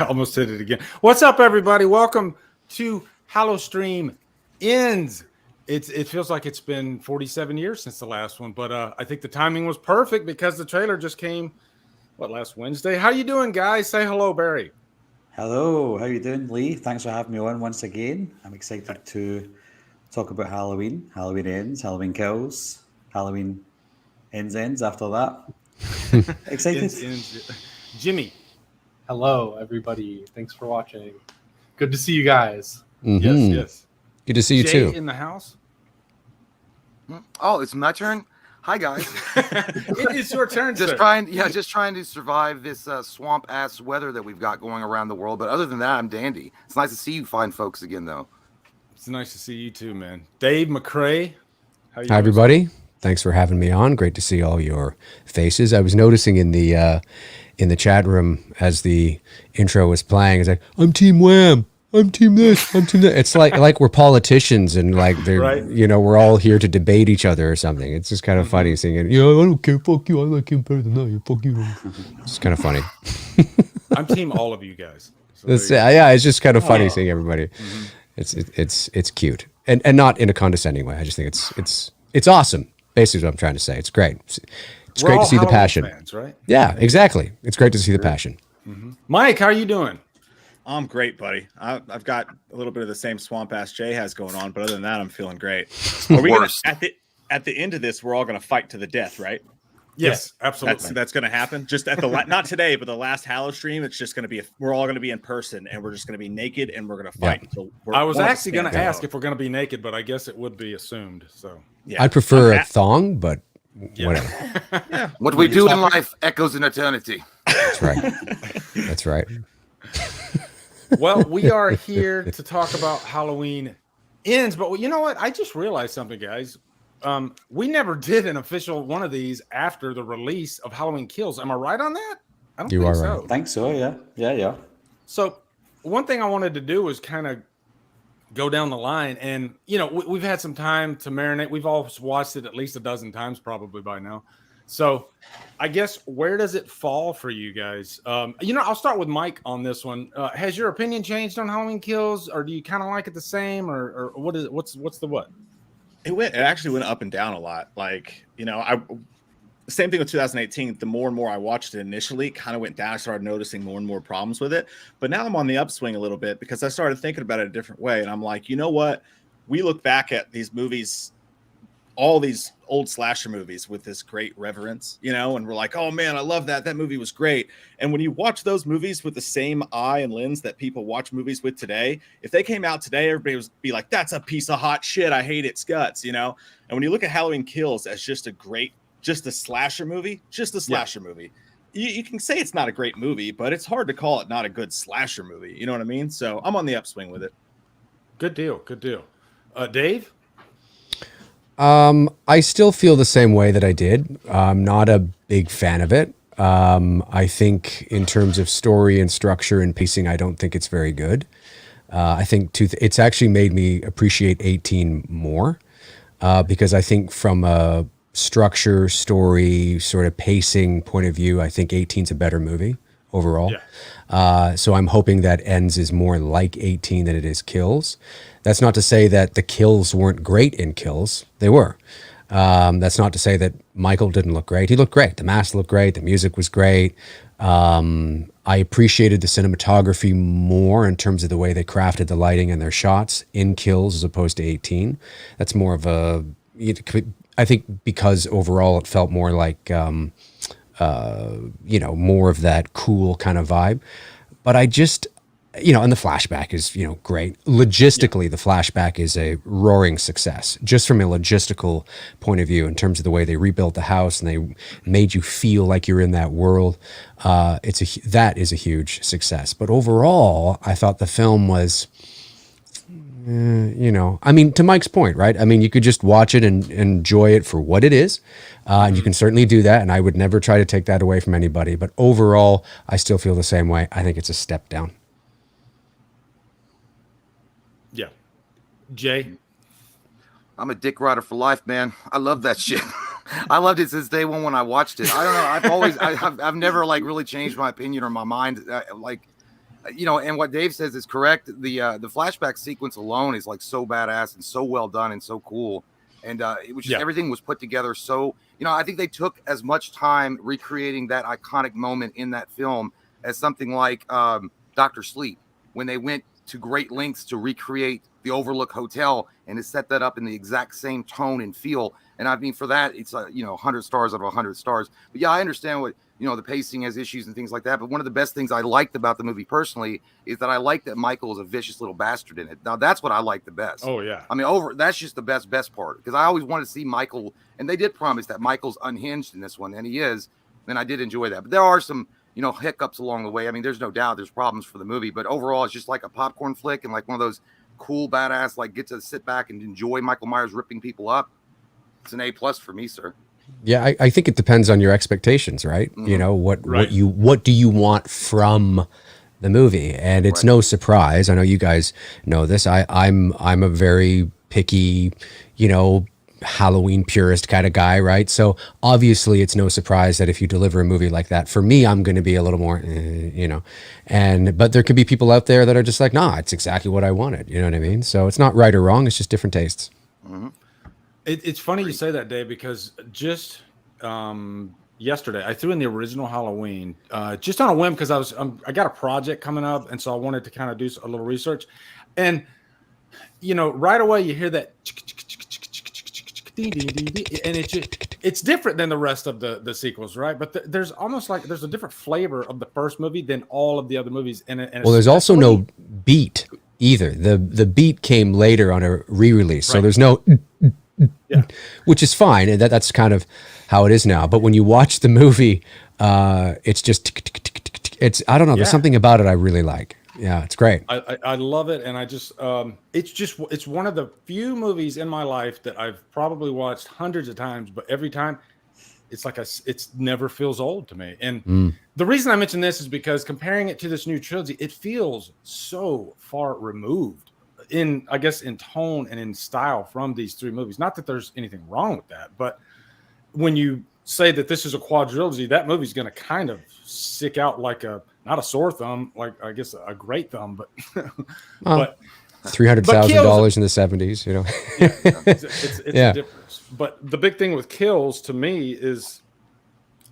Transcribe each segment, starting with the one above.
I almost did it again. What's up, everybody? Welcome to HallowStream Ends. It feels like it's been 47 years since the last one, but I think the timing was perfect because the trailer just came, last Wednesday? How you doing, guys? Say hello, Barry. Hello, how you doing, Lee? Thanks for having me on once again. I'm excited to talk about Halloween, Halloween Ends, Halloween Kills, Halloween Ends after that. Excited? Jimmy. Hello, everybody. Thanks for watching. Good to see you guys. Mm-hmm. Yes. Good to see you Jay too. In the house. Oh, it's my turn. Hi, guys. It is your turn. Just trying to survive this swamp ass weather that we've got going around the world. But other than that, I'm dandy. It's nice to see you fine folks again, though. It's nice to see you too, man. Dave McRae. Hi, everybody. Thanks for having me on. Great to see all your faces. I was noticing in the chat room as the intro was playing, it's like, I'm Team Wham. I'm Team this. I'm Team that. It's like we're politicians and like they're, right. We're all here to debate each other or something. It's just kind of funny seeing it. I don't care. Fuck you. I like him better than you. Fuck you. It's kind of funny. I'm Team all of you guys. So yeah, it's just kind of funny seeing everybody. Mm-hmm. It's cute and not in a condescending way. I just think it's awesome. Basically, what I'm trying to say. It's great. It's great to see the passion. Fans, right? Yeah, exactly. It's great to see the passion. Mm-hmm. Mike, how are you doing? I'm great, buddy. I've got a little bit of the same swamp ass Jay has going on, but other than that, I'm feeling great. Are we gonna, at the end of this, we're all going to fight to the death, right? Yes, absolutely. That's going to happen. Just at the not today, but the last HallowStream, it's just going to be we're all going to be in person, and we're just going to be naked, and we're going to fight. Yeah. I was actually going to ask if we're going to be naked, but I guess it would be assumed. So yeah, I'd prefer a thong, but whatever. Yeah. What we do in life echoes in eternity. That's right. That's right. Well, we are here to talk about Halloween Ends, but you know what? I just realized something, guys. We never did an official one of these after the release of Halloween Kills. Am I right on that? I don't think so. I think so, yeah. Yeah. So one thing I wanted to do was kind of go down the line, and we've had some time to marinate. We've all watched it at least a dozen times probably by now. So I guess where does it fall for you guys? I'll start with Mike on this one. Has your opinion changed on Halloween Kills, or do you kind of like it the same, or what is it? What's the what? It actually went up and down a lot. Like, same thing with 2018. The more and more I watched it initially, it kind of went down. I started noticing more and more problems with it. But now I'm on the upswing a little bit because I started thinking about it a different way. And I'm like, you know what? We look back at these movies, all these old slasher movies with this great reverence, and we're like, oh man, I love that. That movie was great. And when you watch those movies with the same eye and lens that people watch movies with today, if they came out today, everybody would be like, that's a piece of hot shit. I hate its guts, And when you look at Halloween Kills as just a slasher movie, movie, you can say it's not a great movie, but it's hard to call it not a good slasher movie. You know what I mean? So I'm on the upswing with it. Good deal. Dave? I still feel the same way that I did. I'm not a big fan of it. I think in terms of story and structure and pacing, I don't think it's very good. I think it's actually made me appreciate 18 more because I think from a structure, story, sort of pacing point of view, I think 18's a better movie overall. Yeah. So I'm hoping that Ends is more like 18 than it is Kills. That's not to say that the kills weren't great in Kills. They were. That's not to say that Michael didn't look great. He looked great. The mask looked great. The music was great. I appreciated the cinematography more in terms of the way they crafted the lighting and their shots in Kills as opposed to 18. That's more of I think because overall it felt more like, more of that cool kind of vibe. But I just... and the flashback is, great. Logistically, the flashback is a roaring success, just from a logistical point of view, in terms of the way they rebuilt the house and they made you feel like you're in that world. That is a huge success. But overall, I thought the film was, to Mike's point, right? I mean, you could just watch it and enjoy it for what it is. And you can certainly do that. And I would never try to take that away from anybody. But overall, I still feel the same way. I think it's a step down. Yeah. Jay? I'm a dick rider for life, man. I love that shit. I loved it since day one when I watched it. I don't know. I've never really changed my opinion or my mind. and what Dave says is correct. The flashback sequence alone is like so badass and so well done and so cool. And it was just everything was put together. So, I think they took as much time recreating that iconic moment in that film as something like Dr. Sleep, when they went to great lengths to recreate the Overlook Hotel and to set that up in the exact same tone and feel. And I mean, for that, it's 100 stars out of 100 stars. But yeah, I understand what the pacing has issues and things like that. But one of the best things I liked about the movie personally is that I like that Michael is a vicious little bastard in it. Now that's what I like the best. Oh yeah. I mean, that's just the best part, because I always wanted to see Michael, and they did promise that Michael's unhinged in this one, and he is. And I did enjoy that. But there are some hiccups along the way. I mean, there's no doubt there's problems for the movie, but overall it's just like a popcorn flick and like one of those cool badass, like, get to sit back and enjoy Michael Myers ripping people up. It's an A+ for me, sir. Yeah, I think it depends on your expectations, right? Mm-hmm. What do you want from the movie? And it's no surprise. I know you guys know this. I'm a very picky, Halloween purist kind of guy, right? So obviously it's no surprise that if you deliver a movie like that, for me, I'm going to be a little more, but there could be people out there that are just like, nah, it's exactly what I wanted. You know what I mean? So it's not right or wrong. It's just different tastes. Mm-hmm. It's funny you say that, Dave, because just yesterday I threw in the original Halloween just on a whim, because I got a project coming up, and so I wanted to kind of do a little research, and right away you hear that, and it's different than the rest of the sequels, right? But there's almost like there's a different flavor of the first movie than all of the other movies. And there's also no beat either. The beat came later on a re-release, so there's no. Which is fine, and that's kind of how it is now. But when you watch the movie, it's just I don't know. There's something about it I really like. Yeah, it's great. I love it, and I just it's one of the few movies in my life that I've probably watched hundreds of times, but every time it's like it's never feels old to me. And the reason I mention this is because comparing it to this new trilogy, it feels so far removed in tone and in style from these three movies. Not that there's anything wrong with that, but when you say that this is a quadrilogy, that movie's going to kind of stick out like not a sore thumb, like I guess a great thumb, but but $300,000 in the 70s, it's a difference. But the big thing with Kills to me is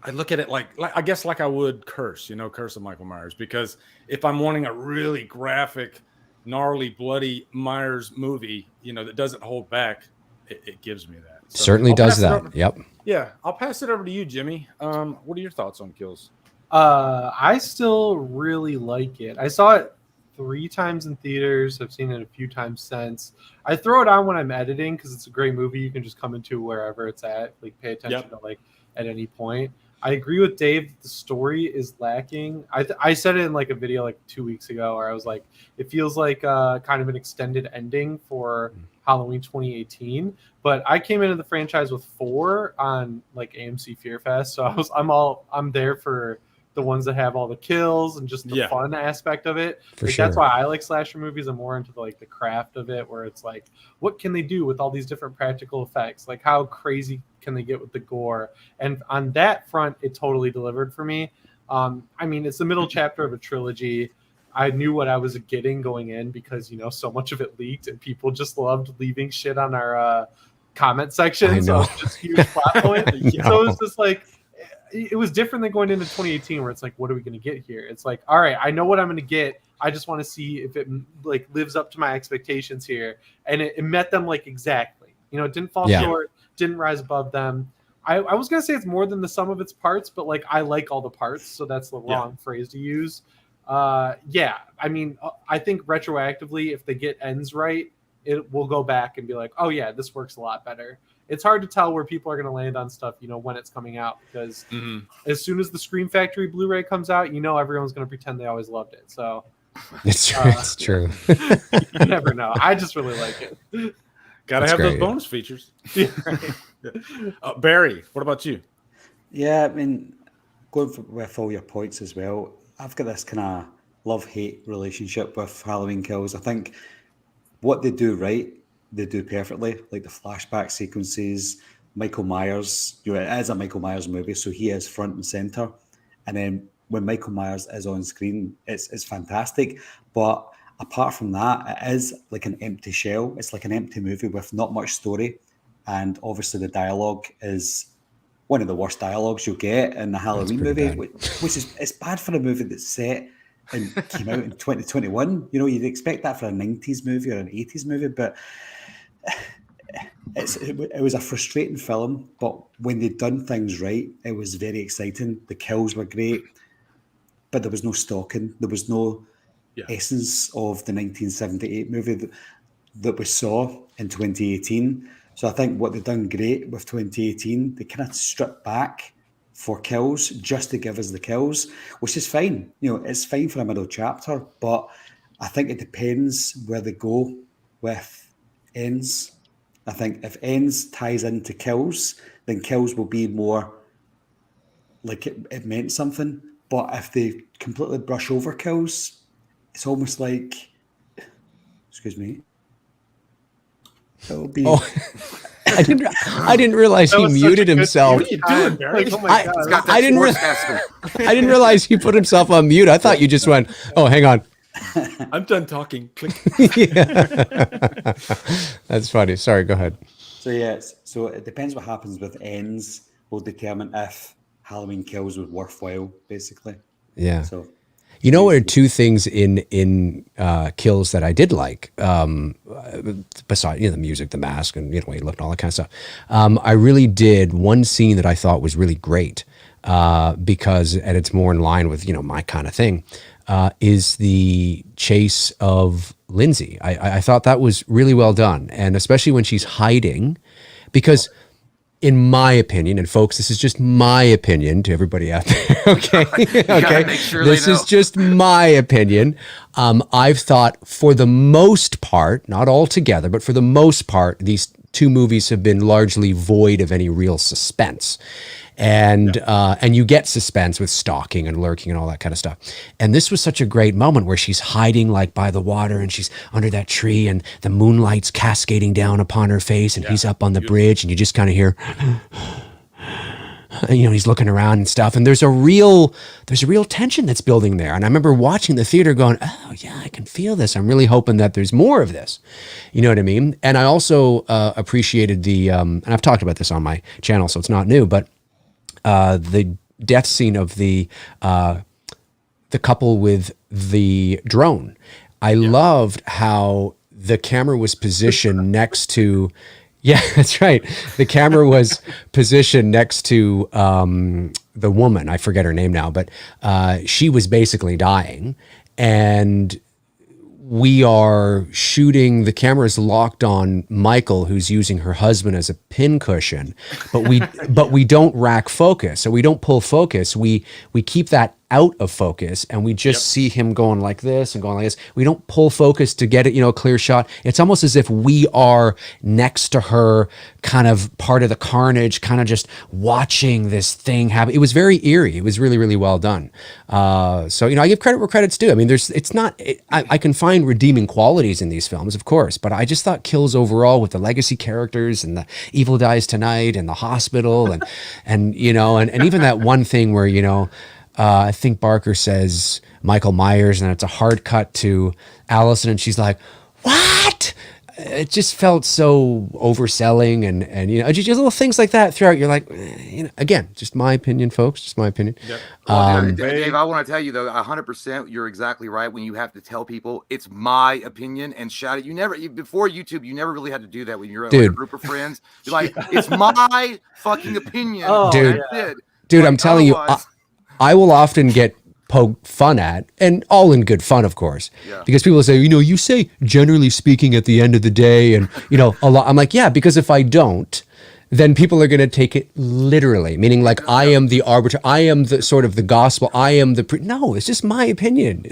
I look at it like I guess like I would Curse of Michael Myers, because if I'm wanting a really graphic, gnarly, bloody Myers movie, that doesn't hold back, it gives me that. So certainly does that. Yep. Yeah, I'll pass it over to you, Jimmy. What are your thoughts on Kills? I still really like it. I saw it 3 times in theaters. I've seen it a few times since. I throw it on when I'm editing because it's a great movie. You can just come into wherever it's at, like pay attention to like at any point. I agree with Dave. The story is lacking. I said it in like a video like 2 weeks ago, where I was like, it feels like kind of an extended ending for Halloween 2018. But I came into the franchise with 4 on like AMC Fear Fest, so I'm there for the ones that have all the kills and just the fun aspect of it. That's why I like slasher movies. I'm more into the craft of it, where it's like, what can they do with all these different practical effects? Like, how crazy can they get with the gore? And on that front, it totally delivered for me. I mean, it's the middle chapter of a trilogy. I knew what I was getting going in because, so much of it leaked and people just loved leaving shit on our comment section. So it was just huge plot point. So it was just like, it was different than going into 2018, where it's like, what are we going to get here? It's like, all right, I know what I'm going to get. I just want to see if it lives up to my expectations here. And it met them exactly. It didn't fall short, didn't rise above them. I was going to say it's more than the sum of its parts, but I like all the parts. So that's the wrong phrase to use. I mean, I think retroactively, if they get ends right, it will go back and be like, oh yeah, this works a lot better. It's hard to tell where people are going to land on stuff, when it's coming out, because as soon as the Scream Factory Blu-ray comes out, everyone's going to pretend they always loved it. So it's true. You never know. I just really like it. Gotta have those bonus features. Barry, what about you? Yeah, I mean, going with all your points as well, I've got this kind of love-hate relationship with Halloween Kills. I think what they do right, they do perfectly, like the flashback sequences. Michael Myers, it is a Michael Myers movie, so he is front and center. And then when Michael Myers is on screen, it's fantastic. But apart from that, it is like an empty shell. It's like an empty movie with not much story. And obviously the dialogue is one of the worst dialogues you'll get in the Halloween movie, bad. which is, it's bad for a movie that's set and came out in 2021. You know, you'd expect that for a 90s movie or an 80s movie, but it was a frustrating film. But when they'd done things right, it was very exciting. The kills were great, but there was no stalking. There was no essence of the 1978 movie that we saw in 2018. So I think what they've done great with 2018, they kind of stripped back for kills just to give us the kills, which is fine. You know, it's fine for a middle chapter, but I think it depends where they go with Ends. I think if Ends ties into kills, then kills will be more like it meant something. But if they completely brush over kills, it's almost like, excuse me, it'll be. Oh, I didn't realize he muted himself. What are you doing, Barry? Like, oh my I- God. He's got that I didn't sportscaster. I didn't realize he put himself on mute. I thought you just went, oh, hang on. I'm done talking. Click. Yeah. That's funny. Sorry, go ahead. So so it depends what happens with Ends will determine if Halloween Kills was worthwhile, basically. Yeah. So You know, what are two things in Kills that I did like, besides the music, the mask, and the way he looked, and all that kind of stuff. I really did one scene that I thought was really great because, and it's more in line with my kind of thing, is the chase of Lindsay. I thought that was really well done, and especially when she's hiding, because. In my opinion, and folks, this is just my opinion to everybody out there, okay? Okay, make sure this they know. is just my opinion. I've thought, for the most part, not all together, but for the most part, these two movies have been largely void of any real suspense. And you get suspense with stalking and lurking and all that kind of stuff. And this was such a great moment where she's hiding like by the water and she's under that tree and the moonlight's cascading down upon her face and he's up on the bridge and you just kind of hear, he's looking around and stuff. And there's a real tension that's building there. And I remember watching the theater going, oh yeah, I can feel this. I'm really hoping that there's more of this. You know what I mean? And I also appreciated and I've talked about this on my channel, so it's not new, but the death scene of the couple with the drone. I loved how the camera was positioned next to. Yeah, that's right. The camera was positioned next to the woman. I forget her name now, but she was basically dying, and we are shooting. The camera is locked on Michael, who's using her husband as a pincushion, but we don't rack focus, so we don't pull focus. We keep that out of focus, and we just see him going like this and going like this. We don't pull focus to get it, a clear shot. It's almost as if we are next to her, kind of part of the carnage, kind of just watching this thing happen. It was very eerie. It was really, really well done. So I give credit where credit's due. I mean, I can find redeeming qualities in these films, of course, but I just thought Kills overall, with the legacy characters and the Evil Dies Tonight and the hospital and even that one thing where I think Barker says Michael Myers, and it's a hard cut to Allison, and she's like, "What?" It just felt so overselling, and just little things like that throughout. You're like, again, just my opinion, folks, just my opinion. Yep. Dave, I want to tell you though, 100%, you're exactly right. When you have to tell people it's my opinion and shout it, before YouTube, you never really had to do that when you're with a group of friends. You're like, it's my fucking opinion, dude. That's it. Dude, I'm telling you. I will often get poked fun at, and all in good fun, of course, because people say, you say generally speaking at the end of the day, and a lot. I'm like, yeah, because if I don't, then people are going to take it literally, meaning like I am the arbiter, I am the sort of the gospel, I am the no, it's just my opinion.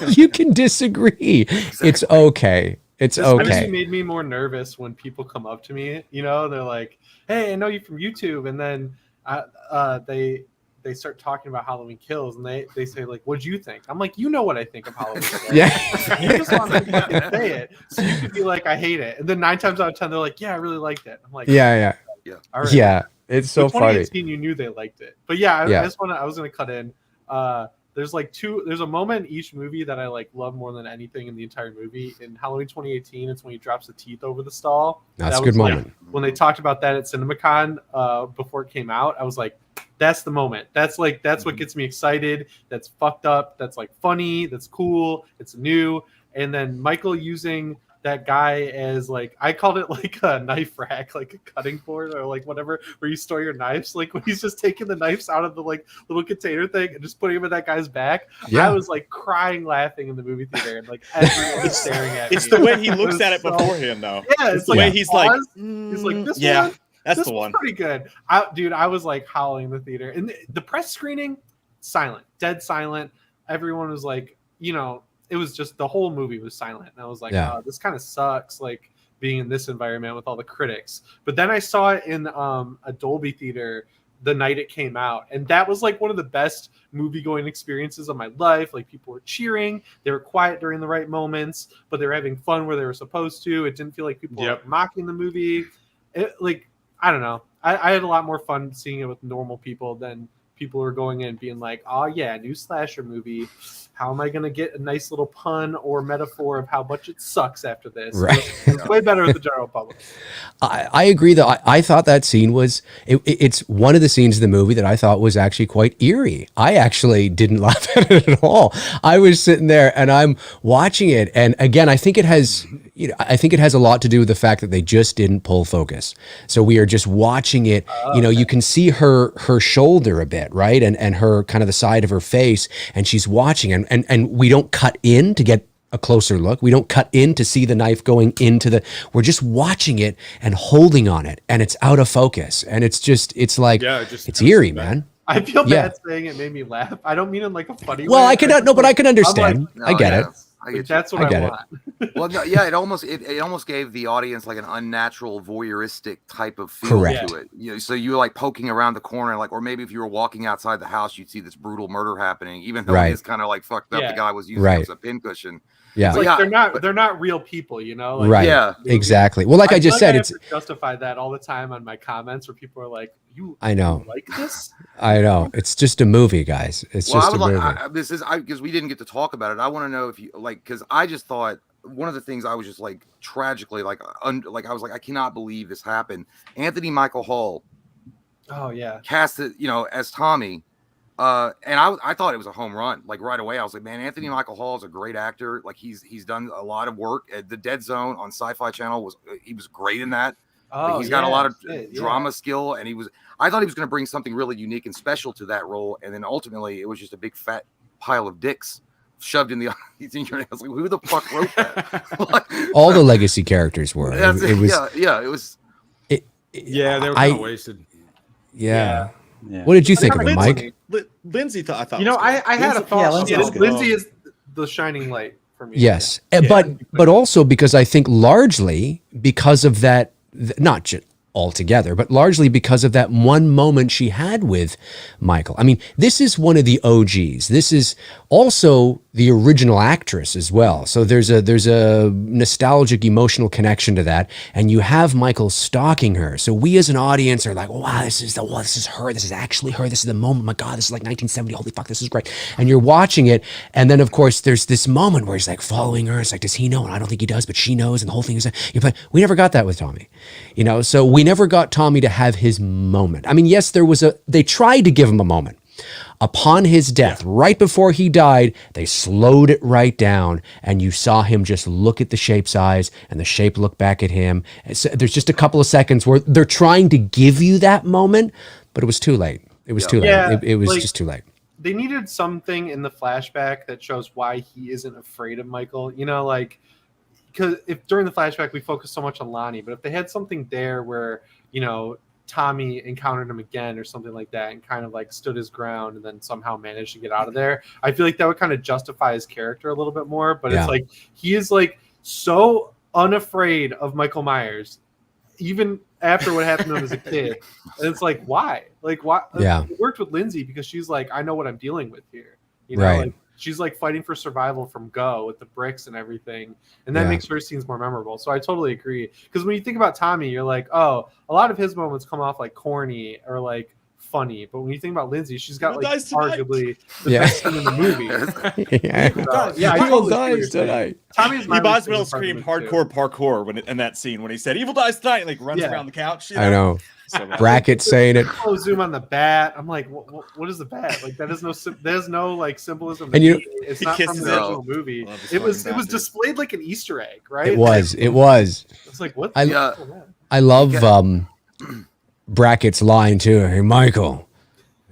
You can disagree. Exactly. It's okay. It's okay. It actually made me more nervous when people come up to me. They're like, "Hey, I know you from YouTube," and then they start talking about Halloween Kills, and they say like, "What'd you think?" I'm like, "You know what I think of Halloween Kills." Yeah. You just want me to say it, so you could be like, "I hate it," and then 9 times out of 10 they're like, "Yeah, I really liked it." I'm like, yeah. All right. Yeah, it's so funny. 2018, you knew they liked it, but I was gonna cut in. there's like there's a moment in each movie that I like love more than anything in the entire movie. In Halloween 2018, it's when he drops the teeth over the stall. That's that a good was, like, moment. when they talked about that at CinemaCon before it came out, I was like, that's the moment. That's what gets me excited. That's fucked up. That's like funny. That's cool. It's new. And then Michael using that guy as like, I called it like a knife rack, like a cutting board or like whatever, where you store your knives. Like when he's just taking the knives out of the like little container thing and just putting them in that guy's back. Yeah. I was like crying, laughing in the movie theater, and like everyone was staring at me. It's the way he looks at it beforehand, though. Yeah, it's the way he's like, he's like, this yeah, one, that's this the one. pretty good. I was like howling in the theater. And the press screening, silent, dead silent. Everyone was like, it was just the whole movie was silent. And I was like, oh, this kind of sucks, like being in this environment with all the critics. But then I saw it in a Dolby theater the night it came out. And that was like one of the best movie going experiences of my life. Like people were cheering, they were quiet during the right moments, but they were having fun where they were supposed to. It didn't feel like people were mocking the movie. I don't know. I had a lot more fun seeing it with normal people than people are going in being like, oh yeah, new slasher movie. How am I going to get a nice little pun or metaphor of how much it sucks after this? Right. It's way better with the general public. I agree, though. I thought that scene was, it's one of the scenes in the movie that I thought was actually quite eerie. I actually didn't laugh at it at all. I was sitting there and I'm watching it. And again, I think it has a lot to do with the fact that they just didn't pull focus. So we are just watching it. You can see her shoulder a bit, right? And her kind of the side of her face, and she's watching and we don't cut in to get a closer look. We don't cut in to see the knife going into we're just watching it and holding on it, and it's out of focus. And it's eerie, man. I feel bad saying it made me laugh. I don't mean in like a funny way. Well, I can understand. I get it. That's what I want. Well, no, yeah, it almost gave the audience like an unnatural voyeuristic type of feel to it. So you were like poking around the corner, like, or maybe if you were walking outside the house, you'd see this brutal murder happening, even though it's kind of like fucked up. The guy was using it as a pincushion. Yeah, it's like they're not real people, Like, right? Yeah, exactly. Well, like I just said, it's justify that all the time on my comments where people are like, I know, like this. I know, it's just a movie, guys. It's just a movie. Because we didn't get to talk about it. I want to know if you like, because I just thought one of the things I was just like tragically I was like, I cannot believe this happened. Anthony Michael Hall, casted as Tommy. And I thought it was a home run. Like right away, I was like, man, Anthony Michael Hall is a great actor. Like he's done a lot of work at the Dead Zone on Sci-Fi Channel. He was great in that. He's got a lot of drama skill, and I thought he was going to bring something really unique and special to that role. And then ultimately, it was just a big fat pile of dicks shoved in the. I was like, who the fuck wrote that? All the legacy characters were. It was. It was. They were kind of wasted. Yeah. What did you think of it, Mike? Lindsay thought. I thought. I had a thought. Lindsay is the shining light for me. Yes, but also because I think largely because of that, not just altogether, but largely because of that one moment she had with Michael. I mean, this is one of the OGs. This is also the original actress as well. So there's a nostalgic, emotional connection to that. And you have Michael stalking her. So we as an audience are like, wow, this is her. This is actually her. This is the moment. My God, this is like 1970. Holy fuck, this is great. And you're watching it. And then, of course, there's this moment where he's like following her. It's like, does he know? And I don't think he does, but she knows. And the whole thing is, but we never got that with Tommy. So we never got Tommy to have his moment. I mean, yes, they tried to give him a moment. Upon his death, right before he died, they slowed it right down, and you saw him just look at the shape's eyes, and the shape look back at him. So there's just a couple of seconds where they're trying to give you that moment, but it was too late. It was too late. It was just too late. They needed something in the flashback that shows why he isn't afraid of Michael. Because if during the flashback we focus so much on Lonnie, but if they had something there where Tommy encountered him again or something like that and kind of like stood his ground and then somehow managed to get out of there, I feel like that would kind of justify his character a little bit more. But it's like he is like so unafraid of Michael Myers even after what happened to him as a kid. And it's like, why? Like, why? It worked with Lindsay because she's like, I know what I'm dealing with here. Like she's like fighting for survival from go with the bricks and everything. And that makes her scenes more memorable. So I totally agree. Because when you think about Tommy, you're like, oh, a lot of his moments come off like corny or like funny. But when you think about Lindsay, she's got Evil like dies tonight. arguably the Yeah. best scene in the movie. Yeah. I Evil totally dies agree with you. tonight. Tommy's my He might as favorite well part of scream the movie, too. hardcore parkour in that scene when he said "Evil dies tonight" and like runs Yeah. around the couch. I know. So bad. Bracket saying it. Close zoom on the bat. I'm like, what is the bat? Like that is no, there's no like symbolism. And you- it's He not from kisses the it. original movie. Love this It was fucking bastard. displayed like an Easter egg, right? It was. It was. It's like what? I- the Yeah. hell is that? I love Bracket's line too. Hey, Michael,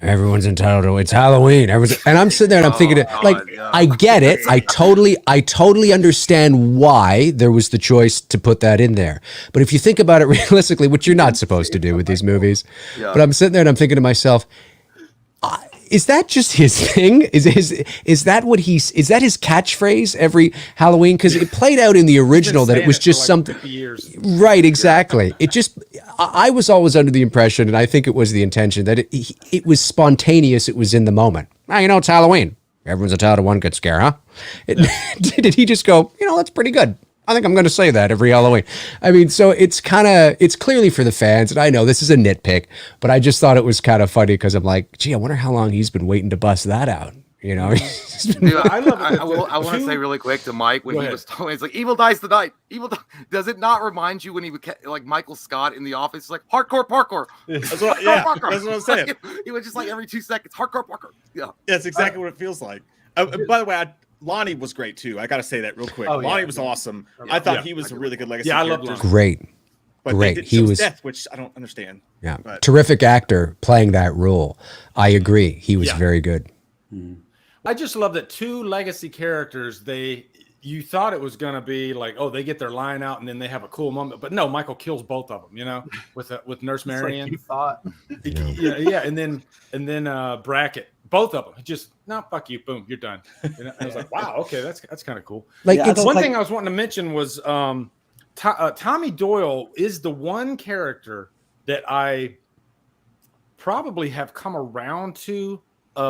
everyone's entitled to it's Halloween. And I'm sitting there and I'm thinking, like, yeah. I get it. I totally understand why there was the choice to put that in there. But if you think about it realistically, which you're not supposed to do with these movies, Yeah. but I'm sitting there and I'm thinking to myself, is that just his thing? Is that what is that his catchphrase every Halloween? Because it played out in the original that it was just something. 50 years. Right, exactly. It just, I was always under the impression, and I think it was the intention, that it was spontaneous. It was in the moment. Ah, you know, it's Halloween. Everyone's entitled to one good scare, huh? Did he just go, you know, that's pretty good. I think I'm going to say that every Halloween. I mean, so it's clearly for the fans, and I know this is a nitpick, but I just thought it was kind of funny because I'm like, gee, I wonder how long he's been waiting to bust that out. You know, Dude, I love it that I want to two- say really quick to Mike when Go he ahead. was talking, it's like "Evil dies tonight." Does it not remind you when he would like Michael Scott in The Office? It's like hardcore parkour. That's what, yeah, Hardcore parkour. that's what I'm saying. He was just like every 2 seconds, hardcore parkour. Yeah. That's exactly what it feels like. By the way, Lonnie was great too. I got to say that real quick. Oh, yeah. Lonnie was awesome. I thought Yeah. he was a really good legacy Yeah, I love character. Lonnie. great. But Great. They did He chose was- death, which I don't understand. Yeah, But- terrific actor playing that role. I agree. He was Yeah. very good. I just love that two legacy characters, you thought it was going to be like, oh, they get their line out and then they have a cool moment. But no, Michael kills both of them, you know, with Nurse It's like Marion. you thought. Yeah. And then Brackett, both of them just, no, fuck you. Boom, you're done. And I was like, wow, okay, that's kind of cool. Like, Yeah, I it's don't One think- thing I was wanting to mention was Tommy Doyle is the one character that I probably have come around to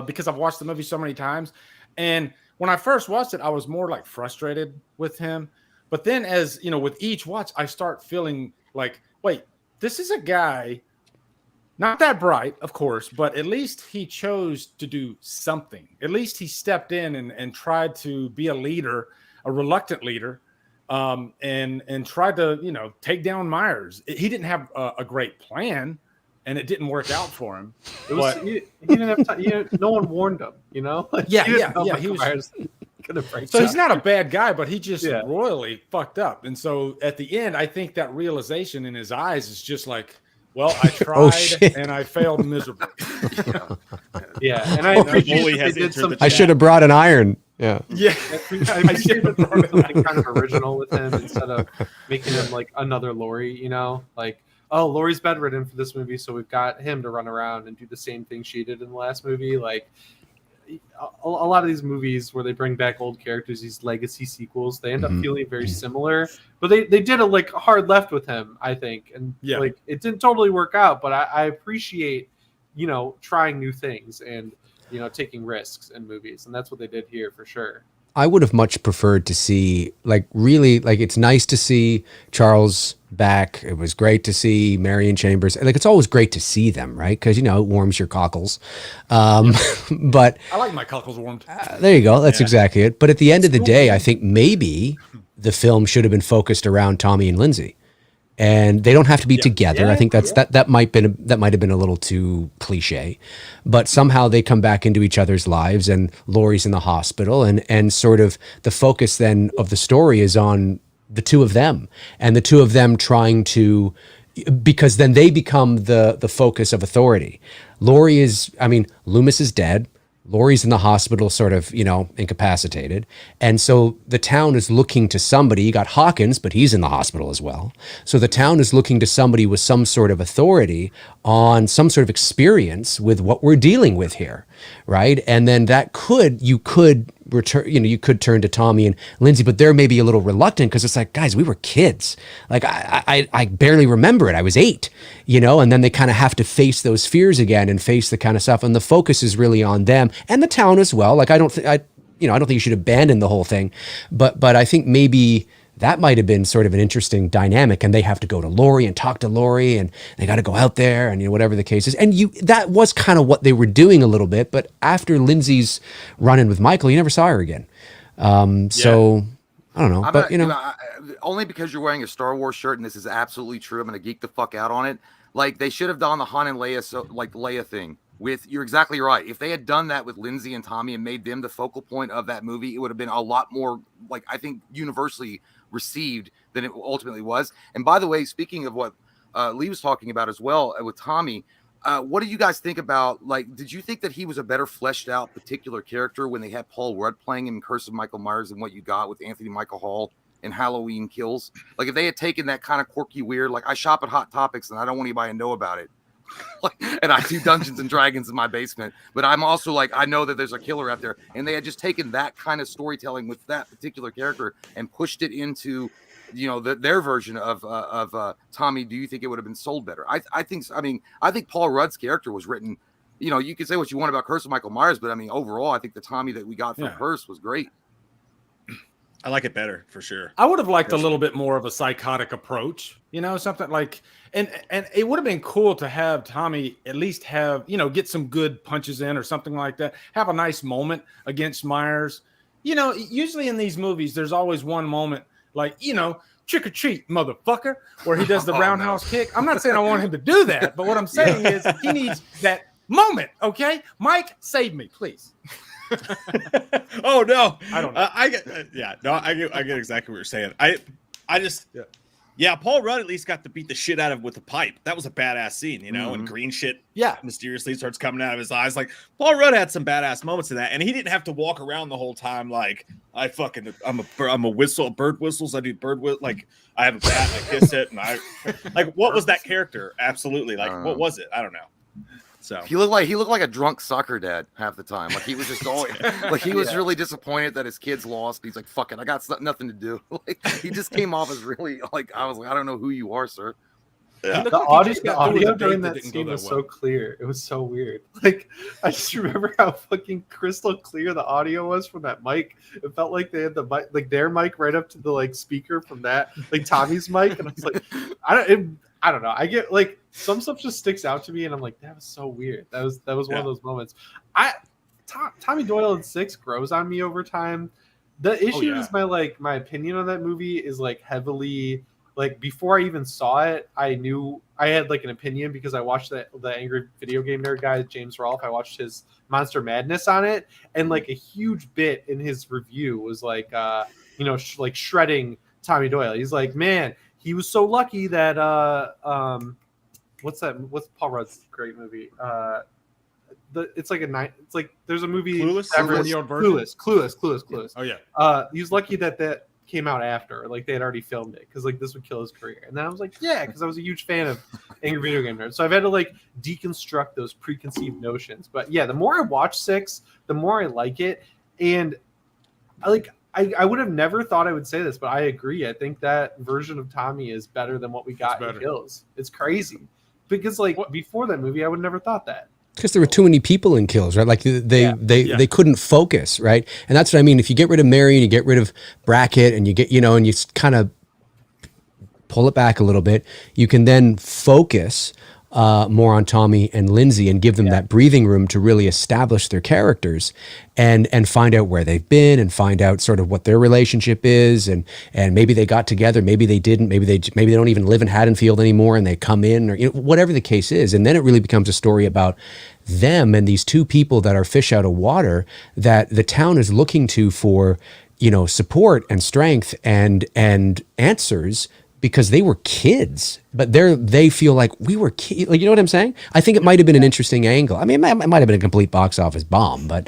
because I've watched the movie so many times. And when I first watched it, I was more like frustrated with him. But then as, you know, with each watch, I start feeling like, wait, this is a guy, not that bright, of course, but at least he chose to do something. At least he stepped in and tried to be a leader, a reluctant leader, and tried to, you know, take down Myers. He didn't have a great plan, and it didn't work out for him. It was, But- he didn't have time. No one warned him. You know. Like, Yeah, he didn't yeah, know yeah, Michael he was- Myers gonna break So he's down. not a bad guy, but he just Yeah. royally fucked up. And so at the end, I think that realization in his eyes is just like, well, I tried shit. and I failed miserably. Yeah, and I Bully appreciate that has they did entered some. the I should have brought an iron. Yeah. Yeah. I appreciate that they did something kind of original with him instead of making him like another Laurie. You know, like, oh, Laurie's bedridden for this movie, so we've got him to run around and do the same thing she did in the last movie. Like, a lot of these movies where they bring back old characters, these legacy sequels, they end up Mhm. feeling very similar. But they did a like hard left with him, I think, and Yeah. like it didn't totally work out. But I appreciate, you know, trying new things and, you know, taking risks in movies, and that's what they did here for sure. I would have much preferred to see, like, really, like, it's nice to see Charles back. It was great to see Marion Chambers. Like, it's always great to see them, right? Because, you know, it warms your cockles. But I like my cockles warmed. there you go. That's exactly it. But at the end of the day, I think maybe the film should have been focused around Tommy and Lindsay. And they don't have to be together. I think that might have been a little too cliche, but somehow they come back into each other's lives, and Laurie's in the hospital, and sort of the focus then of the story is on the two of them, and the two of them trying to, because then they become the focus of authority. Laurie is, I mean, Loomis is dead. Laurie's in the hospital, sort of, you know, incapacitated. And so the town is looking to somebody. You got Hawkins, but he's in the hospital as well. So the town is looking to somebody with some sort of authority on some sort of experience with what we're dealing with here, right? And then you could return, you know, you could turn to Tommy and Lindsay, but they're maybe a little reluctant because it's like, guys, we were kids. Like, I barely remember it. I was 8, you know, and then they kind of have to face those fears again and face the kind of stuff. And the focus is really on them and the town as well. Like, I don't think you should abandon the whole thing, but I think maybe that might have been sort of an interesting dynamic. And they have to go to Laurie and talk to Laurie, and they got to go out there, and whatever the case is. And that was kind of what they were doing a little bit. But after Lindsay's run-in with Michael, you never saw her again. So I don't know, but only because you're wearing a Star Wars shirt, and this is absolutely true. I'm gonna geek the fuck out on it. Like, they should have done the Han and Leia, Leia thing. You're exactly right. If they had done that with Lindsay and Tommy and made them the focal point of that movie, it would have been a lot more, like, I think, universally received than it ultimately was. And by the way, speaking of what Lee was talking about as well with Tommy, what do you guys think about, like, did you think that he was a better fleshed out particular character when they had Paul Rudd playing him in Curse of Michael Myers than what you got with Anthony Michael Hall in Halloween Kills? Like, if they had taken that kind of quirky, weird, like, I shop at Hot Topics and I don't want anybody to know about it. Like, and I do Dungeons and Dragons in my basement, but I'm also like, I know that there's a killer out there, and they had just taken that kind of storytelling with that particular character and pushed it into, their version of Tommy. Do you think it would have been sold better? I think Paul Rudd's character was written, you can say what you want about Curse of Michael Myers, but I mean, overall, I think the Tommy that we got from Curse was great. I like it better for sure. I would have liked a little bit more of a psychotic approach, something like, and it would have been cool to have Tommy at least have, get some good punches in or something like that. Have a nice moment against Myers. Usually in these movies, there's always one moment like, trick or treat, motherfucker, where he does the roundhouse kick. I'm not saying I want him to do that, but what I'm saying is he needs that moment. Okay, Mike, save me, please. Oh no, I don't know. I get exactly what you're saying. I just Paul Rudd at least got to beat the shit out of with the pipe. That was a badass scene, and green shit mysteriously starts coming out of his eyes. Like, Paul Rudd had some badass moments in that, and he didn't have to walk around the whole time like, I'm a whistle, bird whistles. I do bird whistle. Like, I have a bat, I kiss it, and I like, what was that character? Absolutely, like, what was it? I don't know. So he looked like a drunk soccer dad half the time. Like, he was just always like, he was really disappointed that his kids lost. He's like, fuck it, I got nothing to do. Like, he just came off as really like, I was like, I don't know who you are, sir. Yeah. The audio during that scene was so clear. It was so weird. Like, I just remember how fucking crystal clear the audio was from that mic. It felt like they had the mic, like their mic right up to the like speaker from that, like Tommy's mic. And I was like, I don't know. I get like some stuff just sticks out to me, and I'm like, that was so weird. That was one of those moments. Tommy Doyle in 6 grows on me over time. The issue is my opinion on that movie is like heavily. Like, before I even saw it, I knew I had like an opinion because I watched the Angry Video Game Nerd guy, James Rolfe. I watched his Monster Madness on it, and like a huge bit in his review was like, like shredding Tommy Doyle. He's like, man, he was so lucky that what's Paul Rudd's great movie? It's like there's a movie Clueless. Oh yeah. He was lucky that came out after, like they had already filmed it, because like this would kill his career. And then I was like, because I was a huge fan of Angry Video Game Nerd, so I've had to like deconstruct those preconceived notions. But the more I watch 6, the more I like it. And I would have never thought I would say this, but I agree. I think that version of Tommy is better than what we got in Kills. It's crazy, because like before that movie, I would have never thought that. Because there were too many people in Kills, right? Like they couldn't focus, right? And that's what I mean. If you get rid of Mary and you get rid of Brackett and you get, and you kind of pull it back a little bit, you can then focus more on Tommy and Lindsay and give them that breathing room to really establish their characters and find out where they've been and find out sort of what their relationship is, and maybe they got together, maybe they didn't, maybe they don't even live in Haddonfield anymore and they come in, or whatever the case is. And then it really becomes a story about them and these two people that are fish out of water that the town is looking to for, support and strength and answers, because they were kids, but they feel like we were kids. Like, you know what I'm saying? I think it might have been an interesting angle. I mean, it might have been a complete box office bomb, but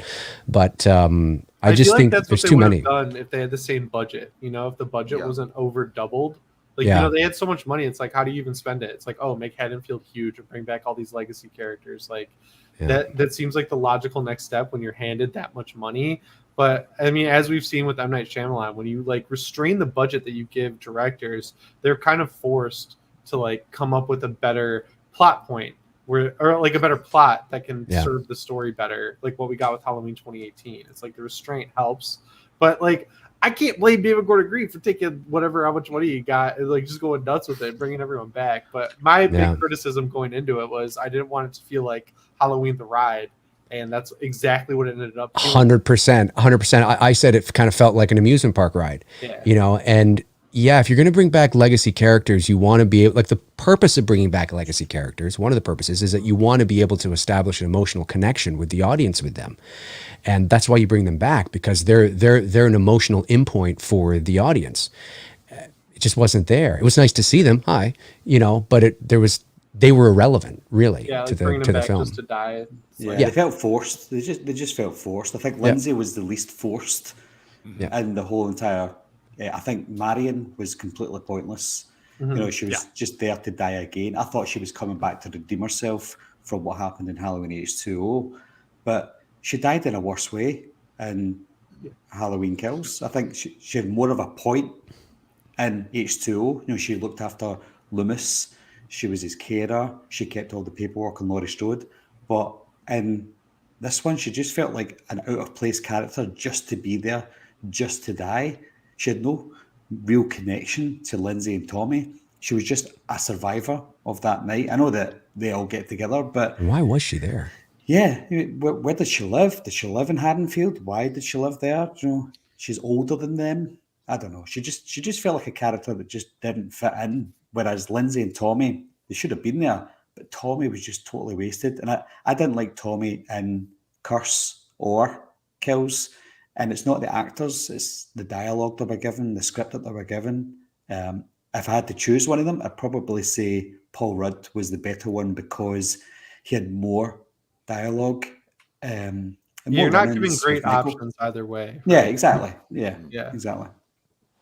I just think that's there's what they too would many. have done if they had the same budget. If the budget wasn't over doubled. Like, they had so much money. It's like, how do you even spend it? It's like, make Haddonfield huge and bring back all these legacy characters. Like, that seems like the logical next step when you're handed that much money. But I mean, as we've seen with M. Night Shyamalan, when you like restrain the budget that you give directors, they're kind of forced to like come up with a better plot point or like a better plot that can serve the story better. Like what we got with Halloween 2018. It's like the restraint helps, but like I can't blame David Gordon Green for taking how much money he got and like just going nuts with it, bringing everyone back. But my big criticism going into it was I didn't want it to feel like Halloween the Ride, and that's exactly what it ended up doing. 100%. I said it kind of felt like an amusement park ride, you know, and yeah, if you're going to bring back legacy characters, you want to be able, like the purpose of bringing back legacy characters, one of the purposes is that you want to be able to establish an emotional connection with the audience with them. And that's why you bring them back, because they're an emotional endpoint for the audience. It just wasn't there. It was nice to see them, you know, but they were irrelevant really to the film. Just to die. They felt forced. They just felt forced. I think Lindsay was the least forced in the whole entire. I think Marion was completely pointless. You know, she was just there to die again. I thought she was coming back to redeem herself from what happened in Halloween H2O, but she died in a worse way in Halloween Kills. I think she had more of a point in H2O. You know, she looked after Loomis. She was his carer. She kept all the paperwork on Laurie Strode. But in this one, she just felt like an out-of-place character just to be there, just to die. She had no real connection to Lindsay and Tommy. She was just a survivor of that night. I know that they all get together, but... Why was she there? Yeah, where did she live? Did she live in Haddonfield? Why did she live there? You know, she's older than them. I don't know. She just felt like a character that just didn't fit in. Whereas Lindsay and Tommy, they should have been there, but Tommy was just totally wasted. And I didn't like Tommy in Curse or Kills. And it's not the actors, it's the dialogue they were given, the script that they were given. If I had to choose one of them, I'd probably say Paul Rudd was the better one because he had more dialogue. You're not giving great options either way. Right? Yeah, exactly. Yeah, exactly.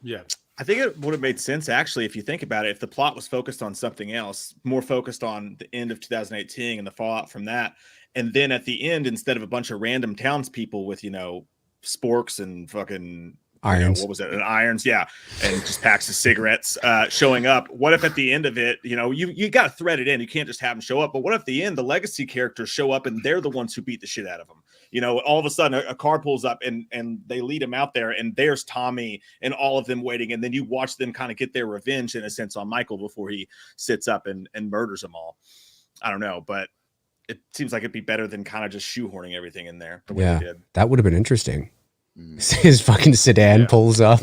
Yeah. I think it would have made sense, actually, if you think about it, if the plot was focused on something else, more focused on the end of 2018 and the fallout from that. And then at the end, instead of a bunch of random townspeople with, you know, sporks and fucking irons, what was it? And irons, and just packs of cigarettes showing up. What if at the end of it, you know, you got to thread it in. You can't just have them show up. But what if at the end the legacy characters show up and they're the ones who beat the shit out of them? You know, all of a sudden a car pulls up and they lead him out there, and there's Tommy and all of them waiting, and then you watch them kind of get their revenge in a sense on Michael before he sits up and murders them all. I don't know, but it seems like it'd be better than kind of just shoehorning everything in there the way they did. That would have been interesting. His fucking sedan pulls up.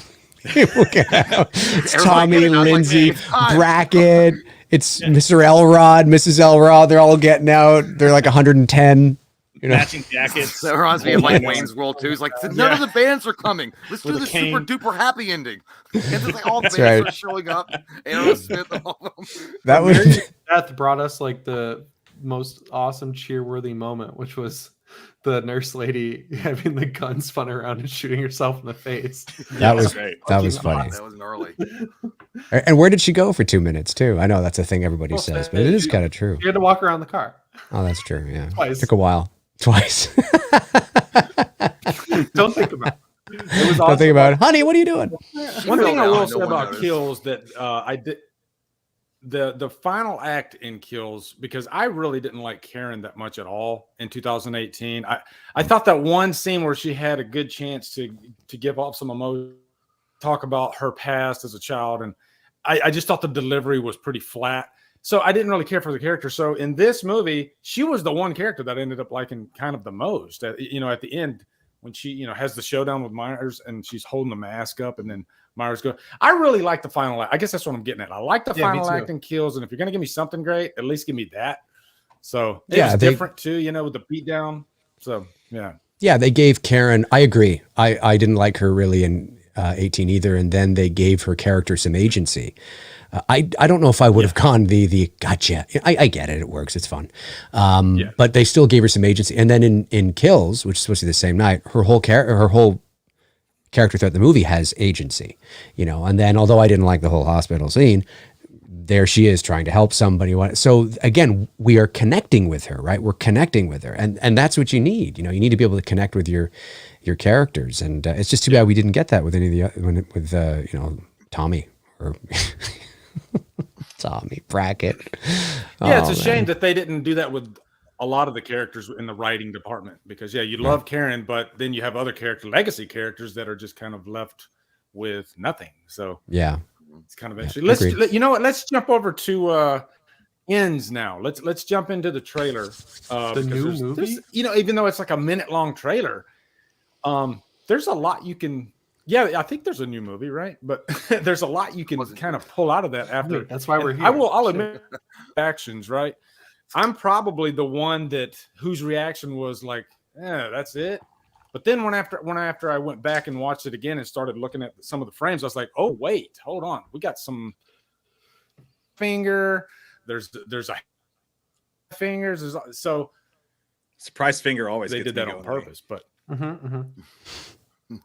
Look out. It's Tommy, Lindsay, Brackett. It's Mr. Elrod, Mrs. Elrod. They're all getting out. They're like 110. You know? Matching jackets. That reminds me of like Wayne's World 2. It's like none of the bands are coming. Let's do the super duper happy ending. And it's like all the bands are showing up. And Smith and all of them. That was Death brought us like the most awesome cheer-worthy moment, which was the nurse lady having the gun spun around and shooting herself in the face. That was great. That was funny. That was gnarly. And where did she go for 2 minutes too? I know that's a thing everybody says, but it is kind of true. She had to walk around the car. Oh, that's true. Yeah, Twice. Took a while. Twice. Don't think about it. It was awesome. Don't think about it. Honey, what are you doing? One thing I will say about Kills that I did the final act in Kills, because I really didn't like Karen that much at all in 2018. I thought that one scene where she had a good chance to give off some emotion, talk about her past as a child, and I just thought the delivery was pretty flat. So I didn't really care for the character. So in this movie, she was the one character that I ended up liking kind of the most. You know, at the end when she, you know, has the showdown with Myers and she's holding the mask up and then Myers goes. I really like the final act. I guess that's what I'm getting at. I like the final act in Kills, and if you're gonna give me something great, at least give me that. So it's different too, you know, with the beatdown. So yeah, they gave Karen. I agree. I didn't like her really in 18 either, and then they gave her character some agency. I don't know if I would have gone the gotcha. I get it. It works. It's fun. But they still gave her some agency. And then in Kills, which is supposed to be the same night, her whole character throughout the movie has agency, you know. And then, although I didn't like the whole hospital scene, there she is trying to help somebody. So again, we are connecting with her, right? We're connecting with her, and that's what you need. You know, you need to be able to connect with your characters. And it's just too bad we didn't get that with any of the you know, Tommy or. Tommy Brackett. Yeah, it's a shame that they didn't do that with a lot of the characters in the writing department, because you love Karen, but then you have other legacy characters that are just kind of left with nothing. So Yeah. it's kind of interesting. Let's agreed. you know what? Let's jump over to Ends now. Let's jump into the trailer. The new movie? You know, even though it's like a minute-long trailer, there's a lot you can. Yeah, I think there's a new movie, right? But there's a lot you can kind of pull out of that after. That's why we're here. I'll admit reactions, right? I'm probably the one whose reaction was like, "Yeah, that's it." But then when after I went back and watched it again and started looking at some of the frames, I was like, "Oh wait, hold on, we got some finger." There's a fingers. So surprise finger always they gets did me that on going. purpose, but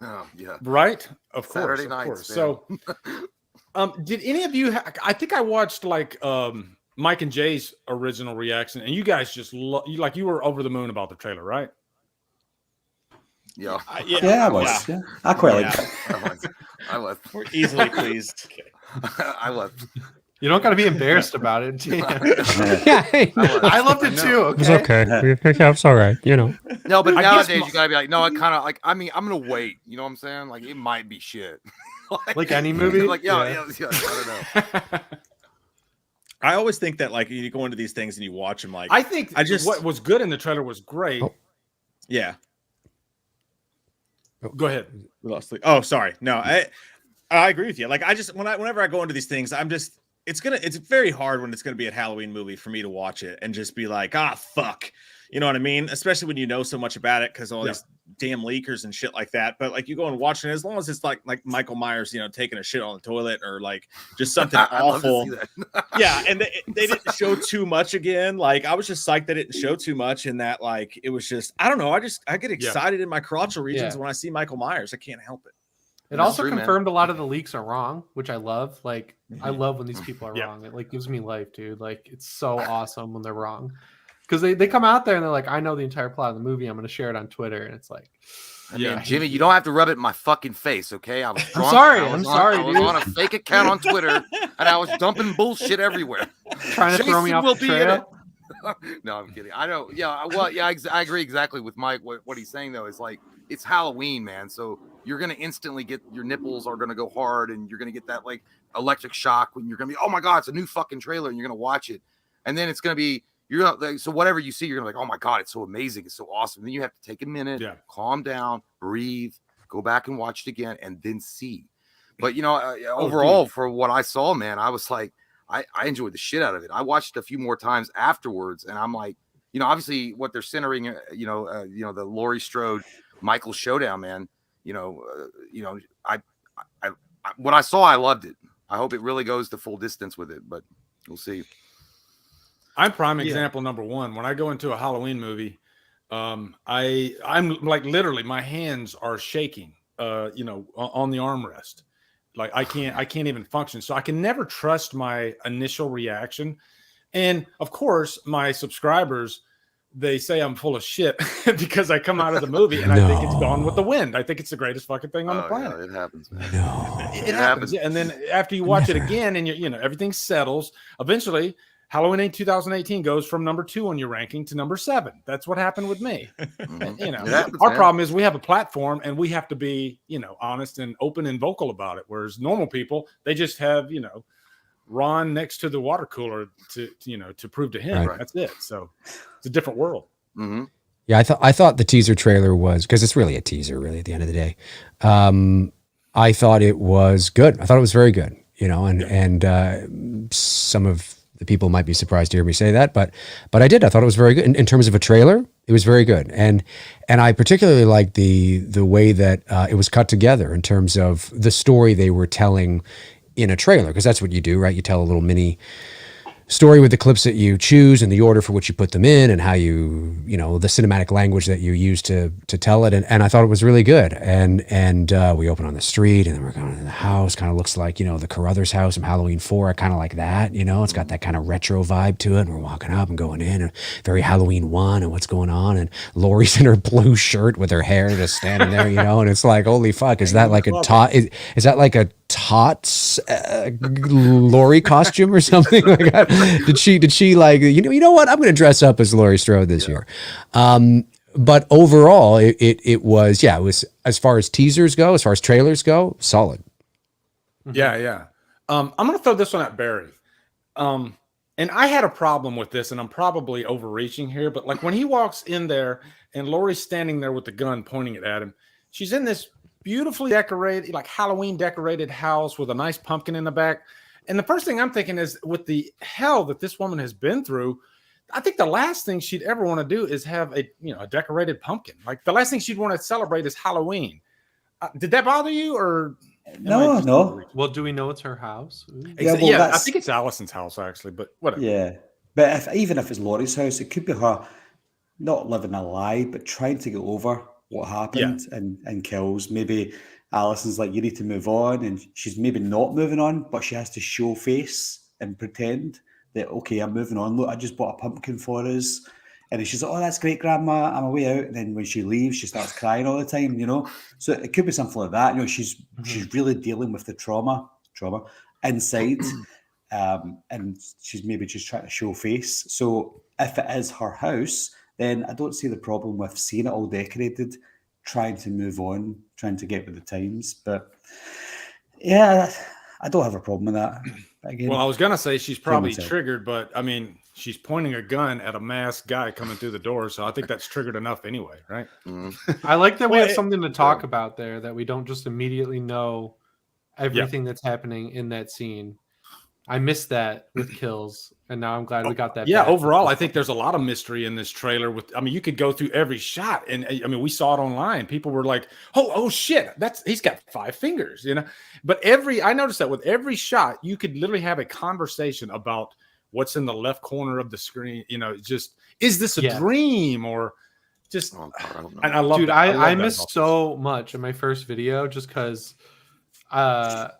Oh, yeah. right, of Saturday course, nights, So, did any of you? I think I watched like Mike and Jay's original reaction, and you guys just you were over the moon about the trailer, right? Yeah. Yeah, I was. Yeah. I quite like it. I was. We're easily pleased. I was. You don't got to be embarrassed about it. Damn. Yeah, I loved it too. Okay? it's okay. Yeah, it's all right. You know. No, but I nowadays guess you gotta be like, no, I kind of like. I mean, I'm gonna wait. You know what I'm saying? Like, it might be shit. Like any movie? Like, yeah. I don't know. I always think that like you go into these things and you watch them like I think what was good in the trailer was great. Oh. yeah. Go ahead. We lost the- Oh, sorry. No, I agree with you. Like I just whenever I go into these things, it's very hard when it's gonna be a Halloween movie for me to watch it and just be like, fuck. You know what I mean? Especially when you know so much about it because all these damn leakers and shit like that. But like you go and watch it, as long as it's like Michael Myers, taking a shit on the toilet or like just something awful. Yeah, and they didn't show too much again. Like I was just psyched they didn't show too much, and that like it was just I don't know. I get excited in my crotchal regions when I see Michael Myers. I can't help it. It also confirmed a lot of the leaks are wrong, which I love. Like I love when these people are wrong. It like gives me life, dude. Like it's so awesome when they're wrong. Because they come out there and they're like, I know the entire plot of the movie. I'm going to share it on Twitter. And it's like, I mean, Jimmy, you don't have to rub it in my fucking face, okay? I was drunk. I'm sorry, I was on a fake account on Twitter, and I was dumping bullshit everywhere. Trying to throw me off the trail. No, I'm kidding. I don't. Yeah, well, yeah, I agree exactly with Mike. What he's saying though is like it's Halloween, man. So you're gonna instantly get your nipples are gonna go hard, and you're gonna get that like electric shock when you're gonna be, oh my god, it's a new fucking trailer, and you're gonna watch it, and then it's gonna be. You're not like, so whatever you see, you're gonna be like, oh my god, it's so amazing, it's so awesome. Then you have to take a minute, calm down, breathe, go back and watch it again, and then see. But overall, for what I saw, man, I was like, I enjoyed the shit out of it. I watched it a few more times afterwards, and I'm like, obviously what they're centering, the Laurie Strode Michael showdown, man. I what I saw, I loved it. I hope it really goes the full distance with it, but we'll see. I'm prime example number one. When I go into a Halloween movie, I'm like literally my hands are shaking, on the armrest. Like I can't even function. So I can never trust my initial reaction. And of course, my subscribers, they say I'm full of shit because I come out of the movie and I think it's Gone with the Wind. I think it's the greatest fucking thing on the planet. Yeah, it happens, man. It happens. Yeah. And then after you watch it again and everything settles, eventually Halloween 2018 goes from number 2 on your ranking to number 7. That's what happened with me. Our problem is we have a platform and we have to be, honest and open and vocal about it. Whereas normal people, they just have, Ron next to the water cooler to prove to him. Right. That's it. So it's a different world. Mm-hmm. Yeah, I thought the teaser trailer was, because it's really a teaser, really, at the end of the day. I thought it was good. I thought it was very good. And some of the people might be surprised to hear me say that, but I did. I thought it was very good in terms of a trailer. It was very good, and I particularly liked the way that it was cut together in terms of the story they were telling in a trailer, because that's what you do, right? You tell a little mini story with the clips that you choose and the order for which you put them in and how the cinematic language that you use to tell it. And I thought it was really good. And we open on the street and then we're going in the house. Kind of looks like, the Carruthers house from Halloween 4. I kind of like that, it's got that kind of retro vibe to it. And we're walking up and going in and very Halloween 1 and what's going on. And Laurie's in her blue shirt with her hair just standing there, and it's like, holy fuck, is that like a tot? Is that like a Tots Laurie costume or something like that? Did she like, you know what? I'm going to dress up as Laurie Strode this year. But overall, it was, as far as teasers go, as far as trailers go, solid. Yeah. I'm going to throw this one at Barry. And I had a problem with this, and I'm probably overreaching here, but like when he walks in there and Laurie's standing there with the gun pointing it at him, she's in this beautifully decorated, like Halloween decorated house with a nice pumpkin in the back. And the first thing I'm thinking is, with the hell that this woman has been through, I think the last thing she'd ever want to do is have a decorated pumpkin. Like the last thing she'd want to celebrate is Halloween. Did that bother you, or No. Well, do we know it's her house? I think it's Allison's house actually, but whatever. Yeah, but even if it's Laurie's house, it could be her not living a lie, but trying to get over what happened and kills. Maybe Allison's like, you need to move on, and she's maybe not moving on, but she has to show face and pretend that, okay, I'm moving on. Look, I just bought a pumpkin for us. And she's like, oh, that's great, Grandma. I'm away out. And then when she leaves, she starts crying all the time, So it could be something like that. She's really dealing with the trauma inside. And she's maybe just trying to show face. So if it is her house, then I don't see the problem with seeing it all decorated, trying to move on, trying to get with the times. But yeah, I don't have a problem with that. Again, well, I was going to say she's probably triggered, but I mean, she's pointing a gun at a masked guy coming through the door. So I think that's triggered enough anyway, right? I like that we have something to talk about there, that we don't just immediately know everything that's happening in that scene. I missed that with kills, and now I'm glad we got that. Yeah, back. overall, I think there's a lot of mystery in this trailer. You could go through every shot, and we saw it online. People were like, "Oh shit, he's got 5 fingers," But I noticed that with every shot, you could literally have a conversation about what's in the left corner of the screen. Just is this a dream or just? And I love, dude. I missed so much in my first video just because. I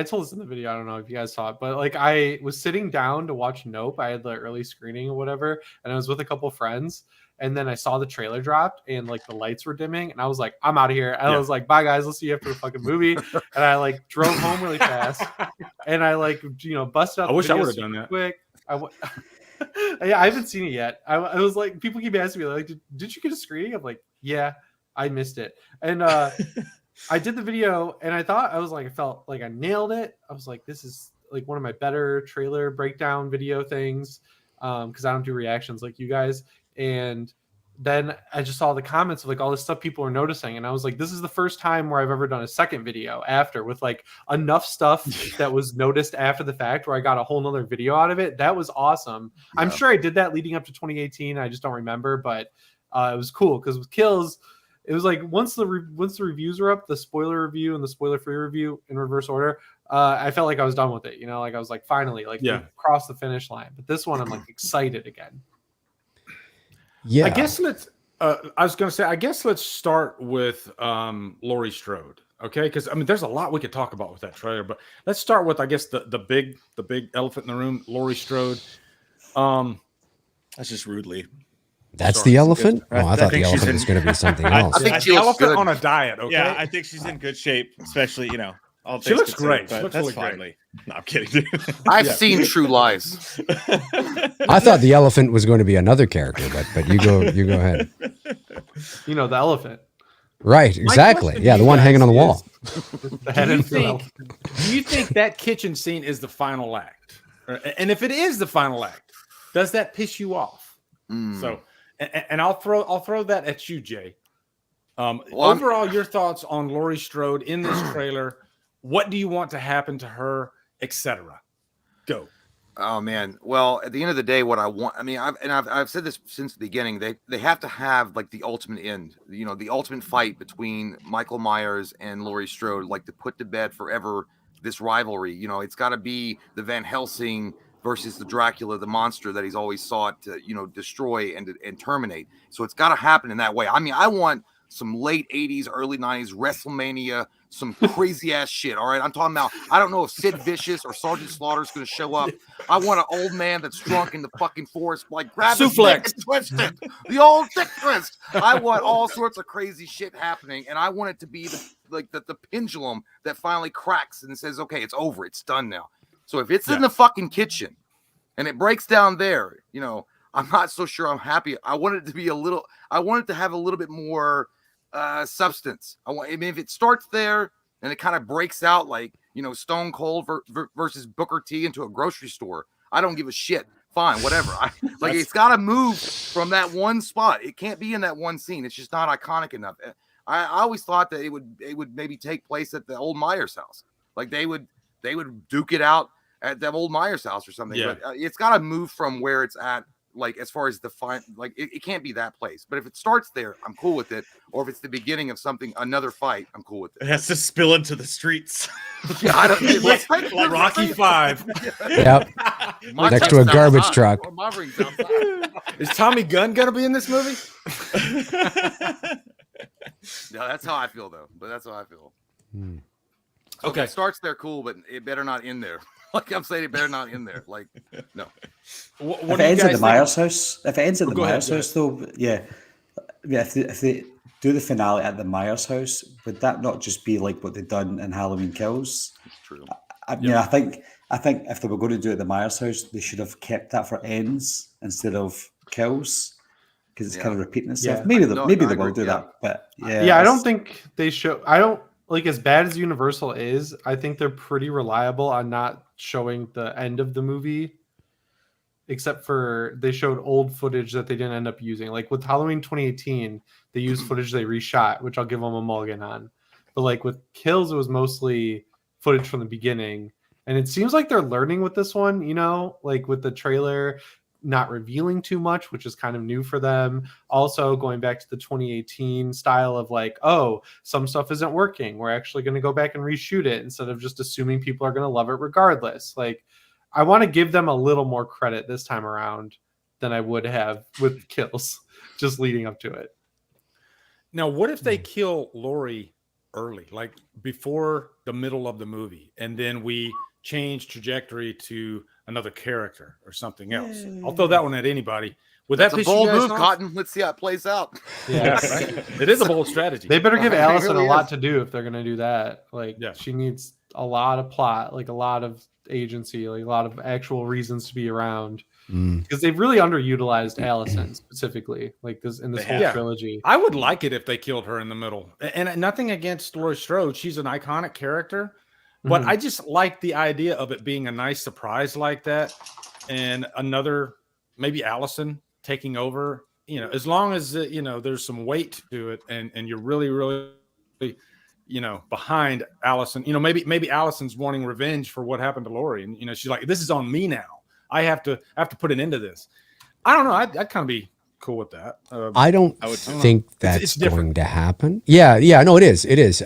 told this in the video. I don't know if you guys saw it, but like I was sitting down to watch Nope. I had the early screening or whatever, and I was with a couple friends, and then I saw the trailer dropped and like the lights were dimming, and I was like, I'm out of here. I was like, bye guys, I'll see you after the fucking movie. And I like drove home really fast, and I like busted out. I wish I would have done that quick. I haven't seen it yet. I was like, people keep asking me like, did you get a screening? I'm like, yeah, I missed it, and I did the video, and I felt like I nailed it. I was like, this is like one of my better trailer breakdown video things, because I don't do reactions like you guys. And then I just saw the comments of like all this stuff people were noticing, and I was like, this is the first time where I've ever done a second video after with like enough stuff that was noticed after the fact where I got a whole nother video out of it. That was awesome. Yeah. I'm sure I did that leading up to 2018. I just don't remember, but it was cool because with kills, it was like once the reviews were up, the spoiler review and the spoiler free review in reverse order, I felt like I was done with it. Like I was like, finally, like crossed the finish line. But this one, I'm like excited again. Yeah, I guess let's. I was going to say, I guess let's start with Laurie Strode, okay? Because there's a lot we could talk about with that trailer, but let's start with, I guess, the big elephant in the room, Laurie Strode. That's just rudely. That's the elephant? Oh, I thought the elephant was going to be something else. I think the elephant on a diet, okay? Yeah, I think she's in good shape, especially, all she looks great. But she looks that's really finally. great. No, I'm kidding, dude. I've seen True Lies. I thought the elephant was going to be another character, but you go ahead. The elephant. Right, exactly. Yeah, the one hanging on the wall. Do you think that kitchen scene is the final act? And if it is the final act, does that piss you off? So, and I'll throw that at you, Jay. Overall, your thoughts on Laurie Strode in this trailer? What do you want to happen to her, etc.? Go. Oh man. Well, at the end of the day, what I want, I've said this since the beginning. They have to have like the ultimate end. The ultimate fight between Michael Myers and Laurie Strode, like to put to bed forever this rivalry. It's got to be the Van Helsing versus the Dracula, the monster that he's always sought to, destroy and terminate. So it's got to happen in that way. I want some late 80s, early 90s WrestleMania, some crazy ass shit. All right. I'm talking about, I don't know if Sid Vicious or Sergeant Slaughter's going to show up. I want an old man that's drunk in the fucking forest, like grab his neck and twist it. The old dick twist. I want all sorts of crazy shit happening. And I want it to be the pendulum that finally cracks and says, okay, it's over. It's done now. So if it's in the fucking kitchen and it breaks down there, I'm not so sure I'm happy. I want it to have a little bit more substance. If it starts there, and it kind of breaks out like, Stone Cold versus Booker T into a grocery store. I don't give a shit. Fine, whatever. It's got to move from that one spot. It can't be in that one scene. It's just not iconic enough. I always thought that it would maybe take place at the old Myers house. Like they would duke it out at the old Myers house or something. Yeah. But it's got to move from where it's at. Like as far as it can't be that place. But if it starts there, I'm cool with it. Or if it's the beginning of another fight, I'm cool with it. It has to spill into the streets. Yeah, I don't, like Rocky 5. Yep. Next to a garbage truck. Is Tommy Gunn gonna be in this movie? No, that's how I feel though. But that's how I feel. So Okay. if it starts there, cool, but it better not end there. Like I'm saying, it better not end there. Like, no. What If do it you ends at guys the think? Myers house, Go ahead, though, yeah. If they do the finale at the Myers house, would that not just be like what they've done in Halloween Kills? True. I think if they were going to do it at the Myers house, they should have kept that for Ends instead of Kills, because it's kind of repeating itself. Yeah. Maybe No, they I will agree, do yeah. that, but Yeah, I don't think they show. I don't like, as bad as Universal is, I think they're pretty reliable on not showing the end of the movie, except for they showed old footage that they didn't end up using. Like with Halloween 2018, they used footage they reshot, which I'll give them a mulligan on. But like with Kills, it was mostly footage from the beginning. And it seems like they're learning with this one, like with the trailer not revealing too much, which is kind of new for them. Also going back to the 2018 style of like, oh, some stuff isn't working. We're actually going to go back and reshoot it instead of just assuming people are going to love it regardless. Like, I want to give them a little more credit this time around than I would have with Kills just leading up to it. Now, what if they kill Laurie early, like before the middle of the movie, and then we change trajectory to another character or something else? I'll throw that one at anybody. Would that That's a piss you bold guys move, off? Cotton. Let's see how it plays out. Yeah. Right? It is a bold strategy. They better give It Allison really a lot is. to do if they're going to do that. Like, Yeah. she needs a lot of plot, like a lot of agency, like a lot of actual reasons to be around. Because they've really underutilized Allison specifically, like this in this whole have. trilogy. I would like it if they killed her in the middle. And nothing against Laurie Strode. She's an iconic character. But Mhm. I just like the idea of it being a nice surprise like that. And another, maybe Allison taking over, as long as, there's some weight to it and you're really, really, behind Allison, maybe Allison's wanting revenge for what happened to Laurie. And, she's like, this is on me now. I have to put an end to this. I don't know. I'd kind of be cool with that. I don't I would think It's that's different. going to happen. Yeah, no, it is. It is.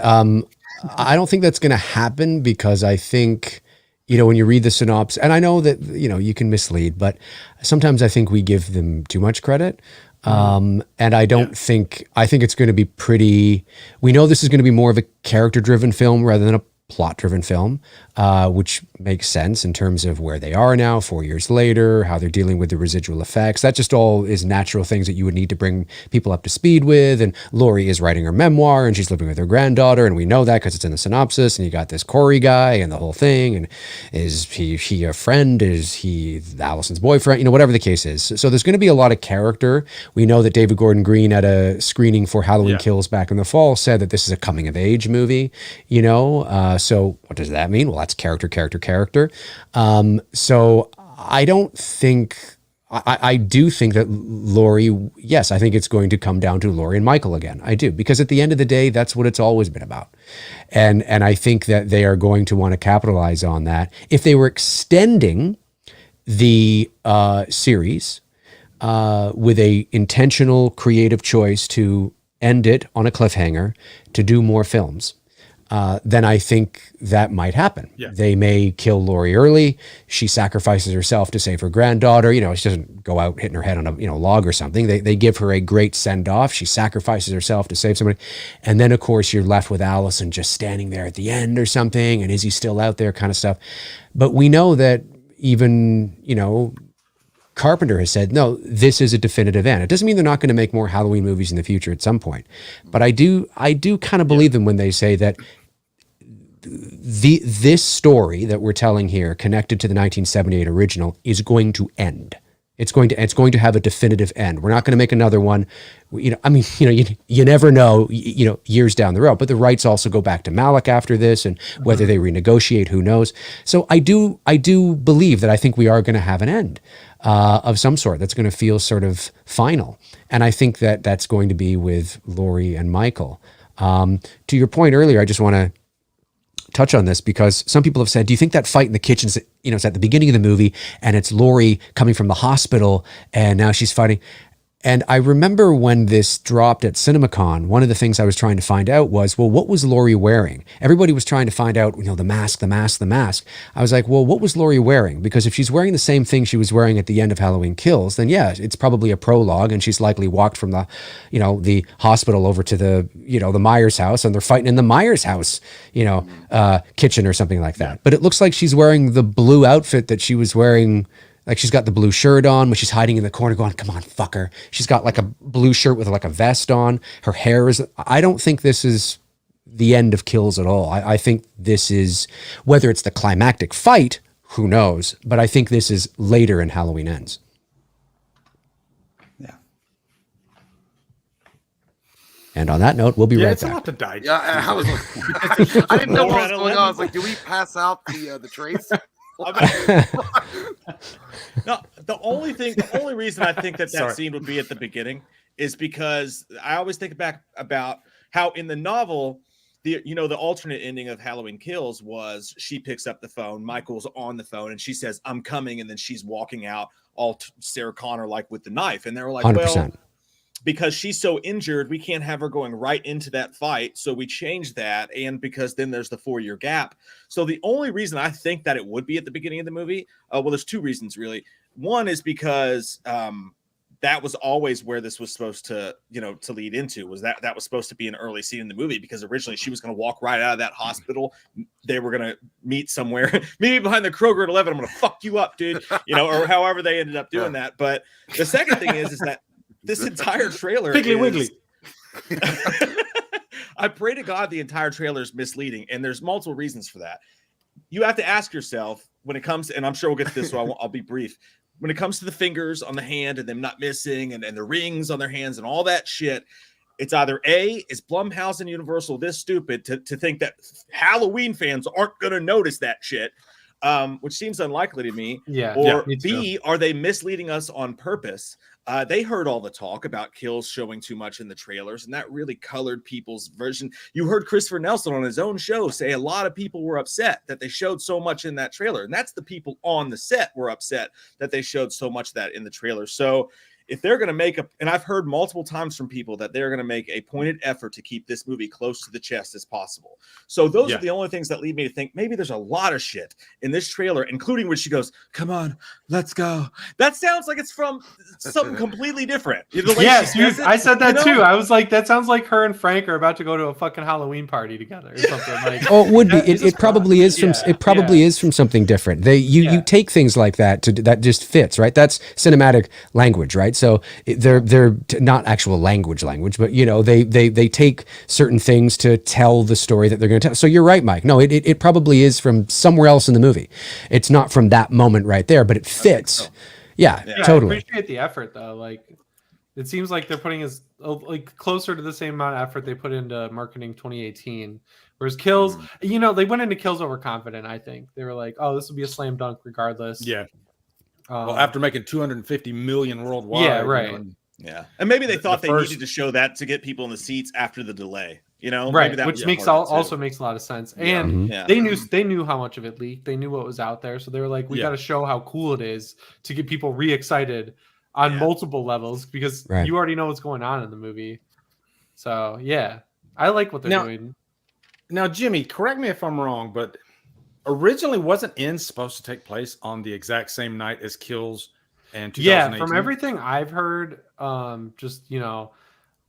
I don't think that's going to happen because I think, when you read the synopsis, and I know that, you can mislead, but sometimes I think we give them too much credit. And I don't think, I think it's going to be we know this is going to be more of a character-driven film rather than a plot-driven film, which makes sense in terms of where they are now, 4 years later, how they're dealing with the residual effects. That just all is natural things that you would need to bring people up to speed with. And Laurie is writing her memoir, and she's living with her granddaughter, and we know that because it's in the synopsis. And you got this Corey guy and the whole thing. And is he a friend? Is he Allison's boyfriend? Whatever the case is. So there's going to be a lot of character. We know that David Gordon Green at a screening for Halloween Kills back in the fall said that this is a coming-of-age movie. So what does that mean? Well, that's character. So I don't think, I do think that Laurie, yes, I think it's going to come down to Laurie and Michael again. I do, because at the end of the day, that's what it's always been about. And I think that they are going to want to capitalize on that. If they were extending the series with a intentional creative choice to end it on a cliffhanger, to do more films, then I think that might happen. Yeah. They may kill Laurie early. She sacrifices herself to save her granddaughter. She doesn't go out hitting her head on a log or something. They give her a great send off. She sacrifices herself to save somebody. And then, of course, you're left with Allison just standing there at the end or something. And is he still out there kind of stuff. But we know that even, Carpenter has said, no, this is a definitive end. It doesn't mean they're not going to make more Halloween movies in the future at some point. But I do kind of believe them when they say that this story that we're telling here, connected to the 1978 original, is going to end. It's going to have a definitive end. We're not going to make another one. You never know, years down the road, but the rights also go back to Malik after this, and whether they renegotiate, who knows? So I do believe that I think we are going to have an end of some sort that's going to feel sort of final. And I think that that's going to be with Laurie and Michael. To your point earlier, I just want to touch on this because some people have said, do you think that fight in the kitchen is, it's at the beginning of the movie and it's Laurie coming from the hospital and now she's fighting? And I remember when this dropped at CinemaCon, one of the things I was trying to find out was, well, what was Laurie wearing? Everybody was trying to find out, the mask. I was like, well, what was Laurie wearing? Because if she's wearing the same thing she was wearing at the end of Halloween Kills, then yeah, it's probably a prologue and she's likely walked from the, the hospital over to the, the Myers house and they're fighting in the Myers house, kitchen or something like that. But it looks like she's wearing the blue outfit that she was wearing. Like she's got the blue shirt on when she's hiding in the corner going, come on, fucker. She's got like a blue shirt with like a vest on. Her hair is, I don't think this is the end of Kills at all. I think this is, whether it's the climactic fight, who knows? But I think this is later in Halloween Ends. Yeah. And on that note, we'll be right it's back. a lot to digest. Yeah, I was like, I didn't know what was going on. I was like, do we pass out the trace? No, the only reason I think that scene would be at the beginning is because I always think back about how in the novel, the alternate ending of Halloween Kills was she picks up the phone, Michael's on the phone, and she says, I'm coming, and then she's walking out all Sarah Connor like with the knife. And they were like, 100%. well, because she's so injured, we can't have her going right into that fight. So we changed that. And because then there's the 4-year gap. So the only reason I think that it would be at the beginning of the movie, well, there's two reasons really. One is because that was always where this was supposed to, to lead into, was that was supposed to be an early scene in the movie, because originally she was going to walk right out of that hospital. They were going to meet somewhere, maybe behind the Kroger at 11. I'm going to fuck you up, dude, or however they ended up doing that. But the second thing is that this entire trailer Piggly Wiggly. I pray to God the entire trailer is misleading, and there's multiple reasons for that. You have to ask yourself when it comes, and I'm sure we'll get to this, so I'll be brief. When it comes to the fingers on the hand and them not missing and the rings on their hands and all that shit, it's either A, is Blumhouse and Universal this stupid to think that Halloween fans aren't going to notice that shit, which seems unlikely to me. Yeah. Or B, are they misleading us on purpose? They heard all the talk about Kills showing too much in the trailers, and that really colored people's version. You heard Christopher Nelson on his own show say a lot of people were upset that they showed so much in that trailer. And that's the people on the set were upset that they showed so much of that in the trailer. So if they're going to make and I've heard multiple times from people that they're going to make a pointed effort to keep this movie close to the chest as possible. So those are the only things that lead me to think maybe there's a lot of shit in this trailer, including when she goes, come on, let's go. That sounds like it's from something completely different. Yes, I said that too. I was like, that sounds like her and Frank are about to go to a fucking Halloween party together or something. Like, oh, it would be. It probably is from. It probably is from something different. You take things like that that just fits, right? That's cinematic language, right? So they're not actual language, but they take certain things to tell the story that they're going to tell. So you're right, Mike. No, it probably is from somewhere else in the movie. It's not from that moment right there, but it fits. Yeah, totally. I appreciate the effort though. Like, it seems like they're putting closer to the same amount of effort they put into marketing 2018. Whereas Kills, they went into Kills overconfident. I think they were like, "Oh, this will be a slam dunk regardless." Yeah. Well, after making 250 million worldwide. Yeah, right. Yeah, and maybe they thought they needed to show that to get people in the seats after the delay. Right, which makes also makes a lot of sense. And they knew how much of it leaked. They knew what was out there, so they were like, "We got to show how cool it is to get people re-excited on multiple levels because you already know what's going on in the movie." So I like what they're doing. Now, Jimmy, correct me if I'm wrong, but originally wasn't Ends supposed to take place on the exact same night as Kills and 2018? Yeah, from everything I've heard,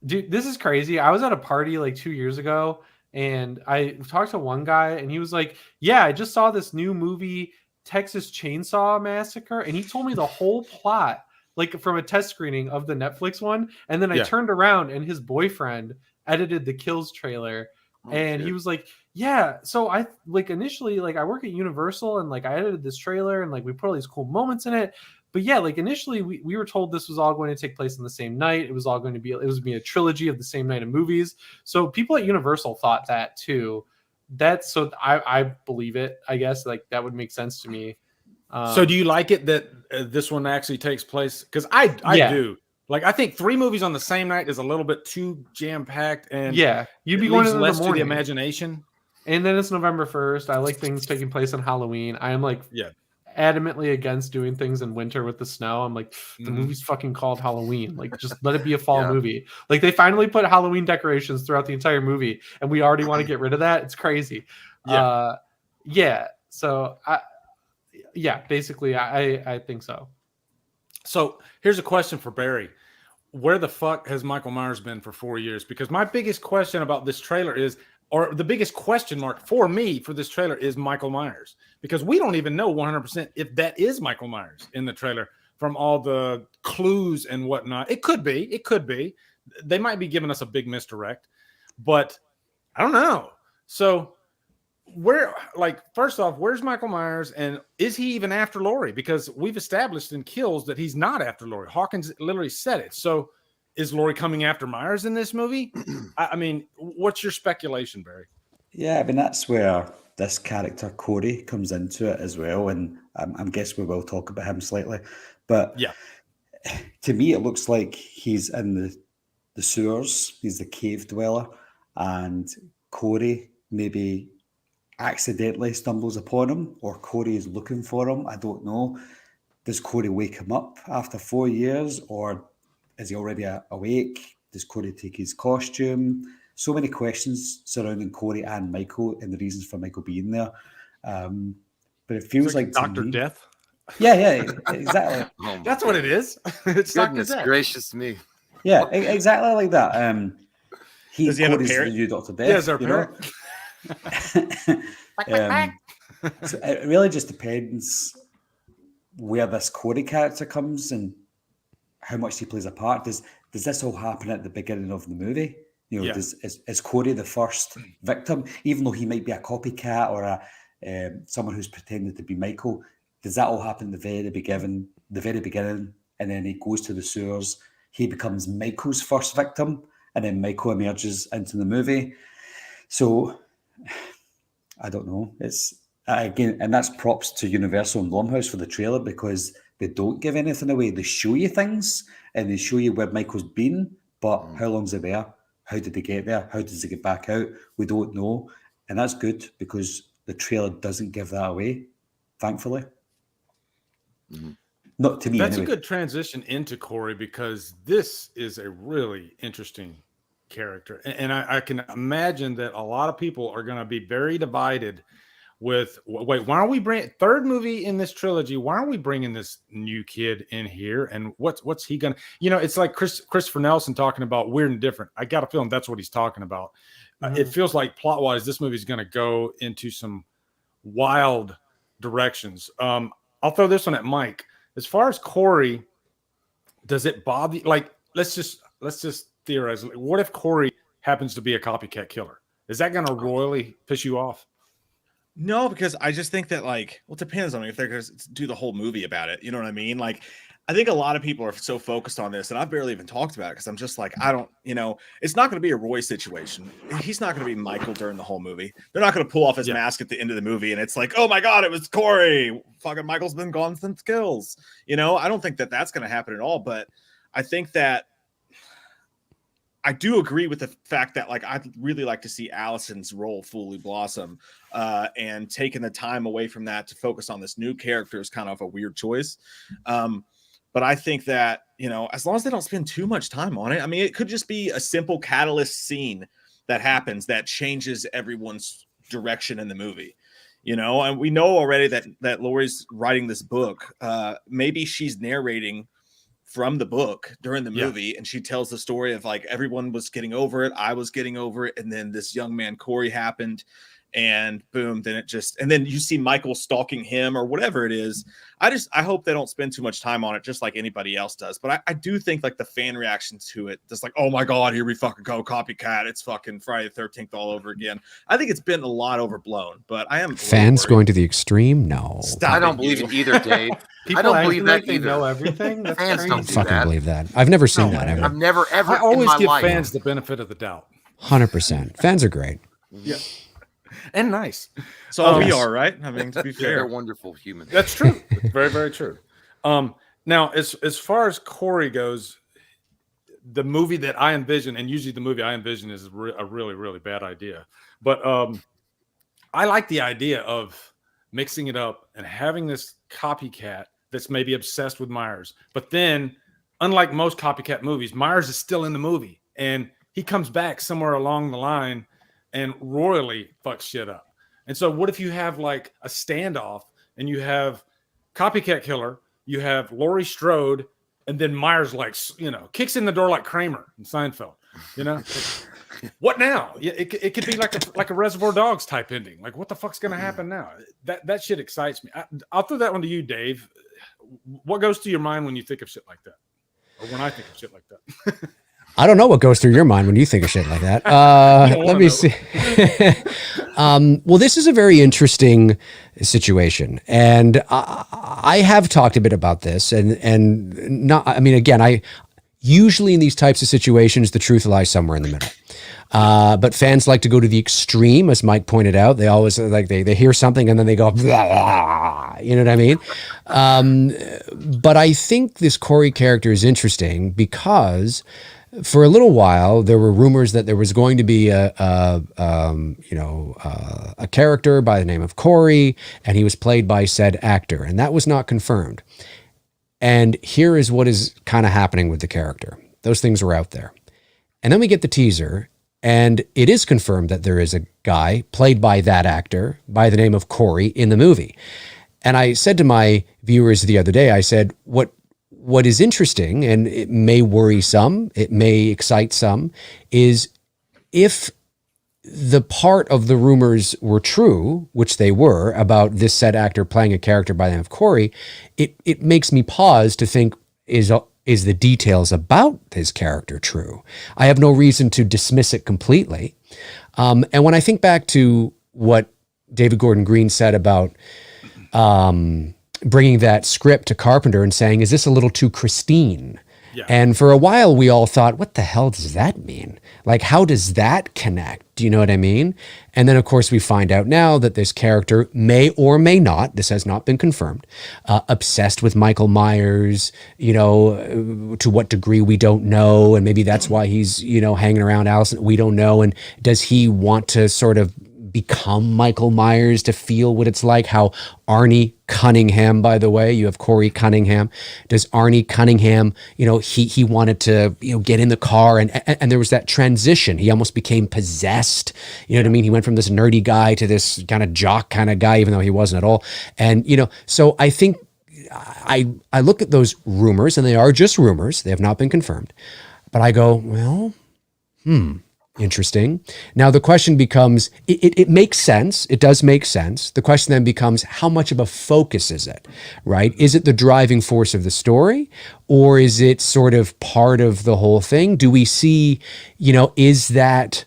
dude, this is crazy. I was at a party like 2 years ago and I talked to one guy and he was like, yeah, I just saw this new movie, Texas Chainsaw Massacre. And he told me the whole plot, like from a test screening of the Netflix one. And then I turned around and his boyfriend edited the Kills trailer and he was like, yeah, so I like initially, like, I work at Universal, and like I edited this trailer, and like we put all these cool moments in it, but yeah, like initially we were told this was all going to take place on the same night. It was going to be a trilogy of the same night of movies. So people at Universal thought that too. I believe it, I guess. Like that would make sense to me. So do you like it that this one actually takes place? Because I do. Like, I think 3 movies on the same night is a little bit too jam-packed, and you'd be going less the to the imagination. And then it's November 1st. I like things taking place on Halloween. I am like adamantly against doing things in winter with the snow. I'm like, the movie's fucking called Halloween. Like, just let it be a fall movie. Like, they finally put Halloween decorations throughout the entire movie, and we already want to get rid of that. It's crazy. So basically, I think so. So here's a question for Barry. Where the fuck has Michael Myers been for 4 years? Because my biggest question about this trailer is, or the biggest question mark for me for this trailer is Michael Myers. Because we don't even know 100% if that is Michael Myers in the trailer from all the clues and whatnot. It could be. It could be. They might be giving us a big misdirect. But I don't know. So first off, where's Michael Myers, and is he even after Laurie? Because we've established in Kills that he's not after Laurie. Hawkins literally said it. So is Laurie coming after Myers in this movie? I mean, what's your speculation, Barry? Yeah, I mean, that's where this character, Corey, comes into it as well. And I guess we will talk about him slightly. But to me, it looks like he's in the sewers. He's the cave dweller. And Corey maybe accidentally stumbles upon him, or Corey is looking for him. I don't know. Does Corey wake him up after 4 years, or is he already awake? Does Corey take his costume? So many questions surrounding Corey and Michael, and the reasons for Michael being there. But it feels like Dr. Death. Yeah, exactly. That's what it is. It's Goodness Dr. Death. Gracious me. Yeah, exactly like that. Does he have a Cody's parent? the new Dr. Death. Yeah, is there a parent? So it really just depends where this Corey character comes and how much he plays a part. Does this all happen at the beginning of the movie? You know, is Corey the first victim, even though he might be a copycat or someone who's pretended to be Michael? Does that all happen at the very beginning, and then he goes to the sewers? He becomes Michael's first victim, and then Michael emerges into the movie. So I don't know. It's again, and that's props to Universal and Blumhouse for the trailer, because they don't give anything away. They show you things and they show you where Michael's been, but how long's he there? How did they get there? How does he get back out? We don't know. And that's good, because the trailer doesn't give that away, thankfully. Not to me. That's anyway. a good transition into Corey, because this is a really interesting character. And I can imagine that a lot of people are going to be very divided with, wait, why aren't we bringing third movie in this trilogy? Why aren't we bringing this new kid in here? And what's he going to, it's like Christopher Nelson talking about Weird and Different. I got a feeling that's what he's talking about. It feels like plot wise, this movie's going to go into some wild directions. I'll throw this one at Mike. As far as Corey, does it bother you? Like, let's just theorize. What if Corey happens to be a copycat killer? Is that going to royally piss you off? No, because I just think that, like, well, it depends on if they're going to do the whole movie about it. You know what I mean? Like, I think a lot of people are so focused on this, and I've barely even talked about it because I'm just like, I don't, it's not going to be a Roy situation. He's not going to be Michael during the whole movie. They're not going to pull off his mask at the end of the movie, and it's like, oh my God, it was Corey. Fucking Michael's been gone since Kills. I don't think that that's going to happen at all, but I think that I do agree with the fact that, like, I'd really like to see Allison's role fully blossom, and taking the time away from that to focus on this new character is kind of a weird choice. But I think that, as long as they don't spend too much time on it, I mean, it could just be a simple catalyst scene that happens that changes everyone's direction in the movie, and we know already that Laurie's writing this book. Maybe she's narrating from the book during the movie, and she tells the story of, like, everyone was getting over it, I was getting over it, and then this young man Corey happened, and boom, and then you see Michael stalking him or whatever it is. I hope they don't spend too much time on it, just like anybody else does. But I do think like the fan reaction to it, just like, oh my God, here we fucking go, Copycat. It's fucking Friday the 13th all over again. I think it's been a lot overblown, but I am fans going to the extreme. No, I don't believe it either, Dave. People I don't acting believe that like they either. know everything. That's Fans crazy. don't do fucking that. believe that. I've never seen that ever. I've never ever I always in my give life. fans the benefit of the doubt. 100%. Fans are great. Yeah, and nice. So we Yes. are, right? I mean, to be They're fair. wonderful humans. That's true. It's very, very true. Now, as far as Corey goes, the movie that I envision, and usually the movie I envision is a really, really bad idea. But I like the idea of mixing it up and having this copycat that's maybe obsessed with Myers. But then, unlike most copycat movies, Myers is still in the movie. And he comes back somewhere along the line and royally fucks shit up. And so what if you have like a standoff and you have Copycat Killer, you have Laurie Strode, and then Myers like, kicks in the door like Kramer in Seinfeld, What now? Yeah, it could be like a Reservoir Dogs type ending. Like, what the fuck's going to happen now? That shit excites me. I'll throw that one to you, Dave. What goes through your mind when you think of shit like that? Or when I think of shit like that? I don't know what goes through your mind when you think of shit like that. Let me see. Well, this is a very interesting situation, and I have talked a bit about this, and not. I mean, again, usually in these types of situations, the truth lies somewhere in the middle. But fans like to go to the extreme, as Mike pointed out. They always like they hear something and then they go, blah, blah, you know what I mean? But I think this Corey character is interesting because for a little while there were rumors that there was going to be a character by the name of Corey, and he was played by said actor, and that was not confirmed. And here is what is kind of happening with the character. Those things were out there. And then we get the teaser, and it is confirmed that there is a guy played by that actor by the name of Corey in the movie. And I said to my viewers the other day, I said, what is interesting, and it may worry some, it may excite some, is if the part of the rumors were true, which they were, about this said actor playing a character by the name of Corey, it makes me pause to think, is the details about his character true? I have no reason to dismiss it completely. And when I think back to what David Gordon Green said about bringing that script to Carpenter and saying, is this a little too Christine? Yeah. And for a while, we all thought, what the hell does that mean? Like, how does that connect? Do you know what I mean? And then, of course, we find out now that this character may or may not, this has not been confirmed, obsessed with Michael Myers, to what degree we don't know. And maybe that's why he's, hanging around Allison. We don't know. And does he want to sort of become Michael Myers to feel what it's like? How Arnie Cunningham, by the way, you have Corey Cunningham. Does Arnie Cunningham, he wanted to, get in the car and there was that transition. He almost became possessed. You know what I mean? He went from this nerdy guy to this kind of jock kind of guy, even though he wasn't at all. And, so I think I look at those rumors, and they are just rumors. They have not been confirmed. But I go, well, interesting. Now the question becomes, it makes sense. It does make sense. The question then becomes, how much of a focus is it, right? Is it the driving force of the story, or is it sort of part of the whole thing? Do we see, is that,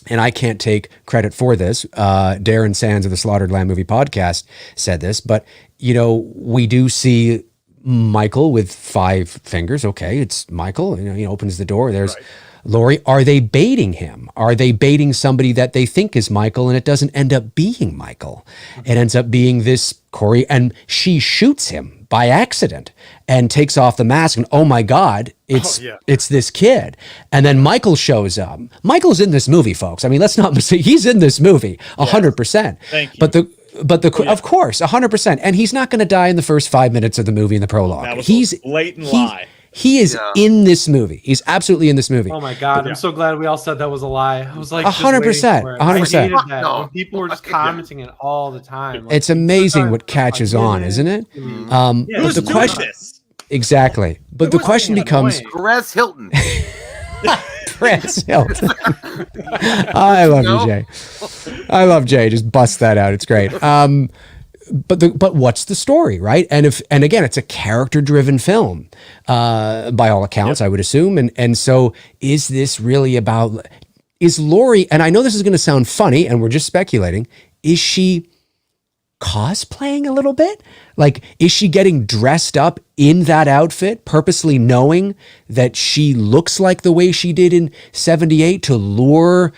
and I can't take credit for this, Darren Sands of the Slaughtered Lamb Movie Podcast said this, but, we do see Michael with 5 fingers. Okay, it's Michael, he opens the door. There's right. Laurie, are they baiting him? Are they baiting somebody that they think is Michael, and it doesn't end up being Michael? It ends up being this Corey, and she shoots him by accident and takes off the mask, and oh my God, it's this kid. And then Michael shows up. Michael's in this movie, folks. I mean, let's not mistake. He's in this movie 100%. Thank you. Of course, 100%. And he's not going to die in the first 5 minutes of the movie in the prologue. That was a blatant lie. He is in this movie. He's absolutely in this movie. Oh my God. I'm so glad we all said that was a lie. I was like, 100%. 100%. I hated that. No. People were just commenting it all the time. Like, it's amazing what catches on, isn't it? But the question, exactly. But the question becomes, Perez Hilton. France Hilton. I love you, Jay. I love Jay. Just bust that out. It's great. But what's the story, right? And again, it's a character-driven film, by all accounts, I would assume. And so, is this really about? Is Laurie? And I know this is going to sound funny, and we're just speculating. Is she cosplaying a little bit? Like, is she getting dressed up in that outfit, purposely knowing that she looks like the way she did in '78 to lure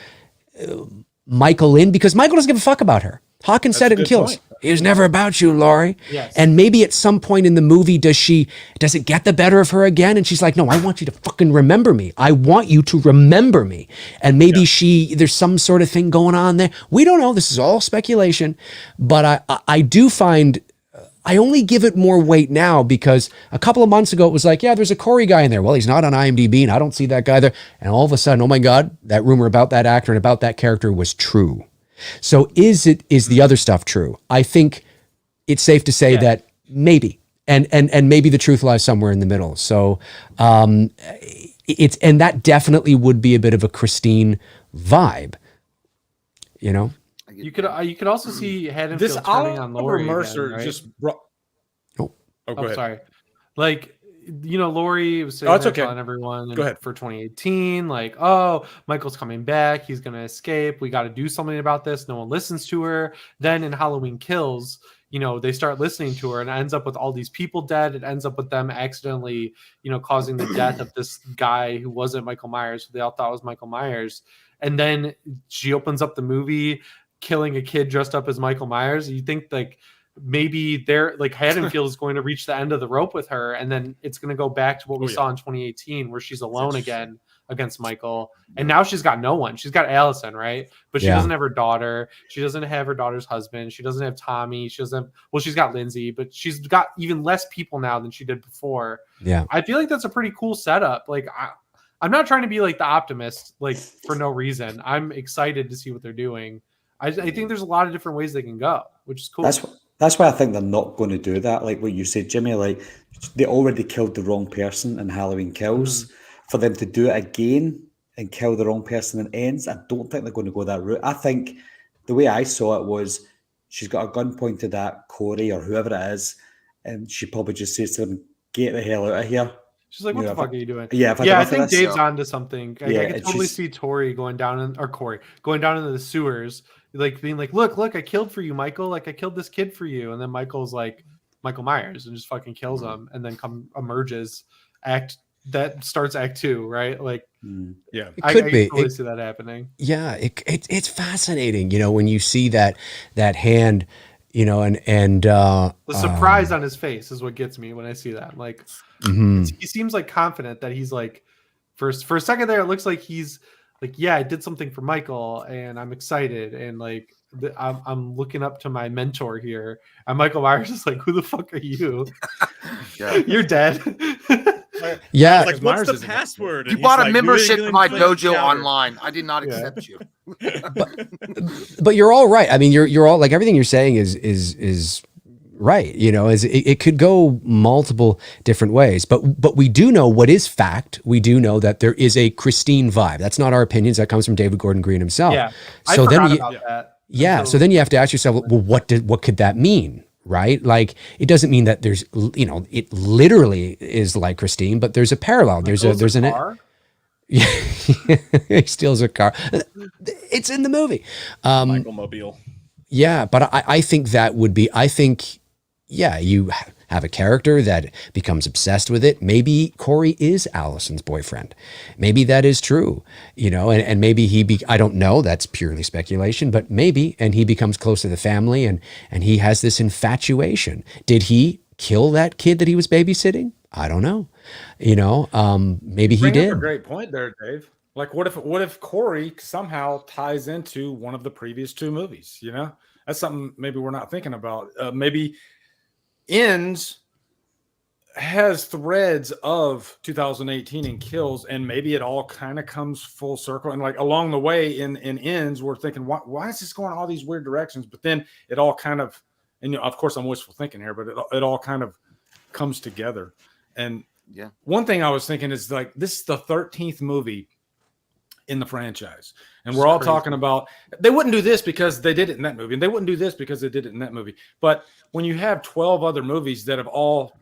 Michael in? Because Michael doesn't give a fuck about her. Hawkins said it in Kills. Point. It was never about you, Laurie. Yes. And maybe at some point in the movie, does it get the better of her again? And she's like, no, I want you to fucking remember me. I want you to remember me. And maybe there's some sort of thing going on there. We don't know. This is all speculation. But I do find, I only give it more weight now because a couple of months ago, it was like, yeah, there's a Corey guy in there. Well, he's not on IMDb and I don't see that guy there. And all of a sudden, oh my God, that rumor about that actor and about that character was true. So is the other stuff true? I think it's safe to say that maybe, and maybe the truth lies somewhere in the middle. So and that definitely would be a bit of a Christine vibe, you know. You could also see Haddonfield This turning on Laurie Mercer again, right? just brought. Oh, go ahead. Sorry. Like, you know, Laurie was saying telling everyone for 2018, like, oh, Michael's coming back. He's going to escape. We got to do something about this. No one listens to her. Then in Halloween Kills, you know, they start listening to her and it ends up with all these people dead. It ends up with them accidentally, you know, causing the death of this guy who wasn't Michael Myers, who they all thought was Michael Myers. And then she opens up the movie killing a kid dressed up as Michael Myers. You think like maybe they're like Haddonfield is going to reach the end of the rope with her, and then it's going to go back to what we saw in 2018 where she's alone again against Michael, and now she's got no one. She's got Allison, right? But she doesn't have her daughter. She doesn't have her daughter's husband. She doesn't have Tommy. She doesn't have, well, she's got Lindsay, but she's got even less people now than she did before. Yeah, I feel like that's a pretty cool setup. Like I'm not trying to be like the optimist, like for no reason. I'm excited to see what they're doing. I think there's a lot of different ways they can go, which is cool. That's why I think they're not going to do that. Like what you said, Jimmy, like they already killed the wrong person in Halloween Kills. Mm-hmm. For them to do it again and kill the wrong person in Ends, I don't think they're going to go that route. I think the way I saw it was she's got a gun pointed at Corey or whoever it is, and she probably just says to him, get the hell out of here. She's like, what the fuck are you doing? Yeah, I think Dave's onto something. I can totally see Corey going down into the sewers, like being like, look, I killed for you, Michael. Like I killed this kid for you. And then Michael's like Michael Myers and just fucking kills him and then emerges that starts act 2, right? Like, yeah, it could be. I totally see that happening. Yeah, it's fascinating, you know, when you see that hand, you know, and the surprise on his face is what gets me when I see that. Like, he seems like confident that he's like, for a second there, it looks like he's like, yeah, I did something for Michael, and I'm excited, and like, I'm looking up to my mentor here, and Michael Myers is like, who the fuck are you? You're dead. Yeah, like, what's the password? You bought a membership to my dojo online. I did not accept you. but you're all right. I mean, you're all like, everything you're saying is right. You know, it could go multiple different ways. But we do know what is fact. We do know that there is a Christine vibe. That's not our opinions. That comes from David Gordon Green himself. Yeah, so I forgot about that. Yeah. So then you have to ask yourself, well, what could that mean? Right? Like, it doesn't mean that there's, you know, it literally is like Christine, but there's a parallel. There's an car? Yeah, he steals a car. It's in the movie. Michael Mobile. Yeah, but I think that would be, you have a character that becomes obsessed with it. Maybe Corey is Allison's boyfriend. Maybe that is true, you know, and maybe I don't know, that's purely speculation, but maybe, and he becomes close to the family and he has this infatuation. Did he kill that kid that he was babysitting? I don't know. You know, maybe he did. A great point there, Dave. Like, what if Corey somehow ties into one of the previous 2 movies? You know, that's something maybe we're not thinking about. Maybe Ends has threads of 2018 and Kills, and maybe it all kind of comes full circle. And like along the way in Ends, we're thinking, why is this going all these weird directions? But then it all kind of, and you know, of course I'm wishful thinking here, but it all kind of comes together. And one thing I was thinking is like, this is the 13th movie in the franchise. And It's we're all crazy. talking about, they wouldn't do this because they did it in that movie, and they wouldn't do this because they did it in that movie. But when you have 12 other movies that have all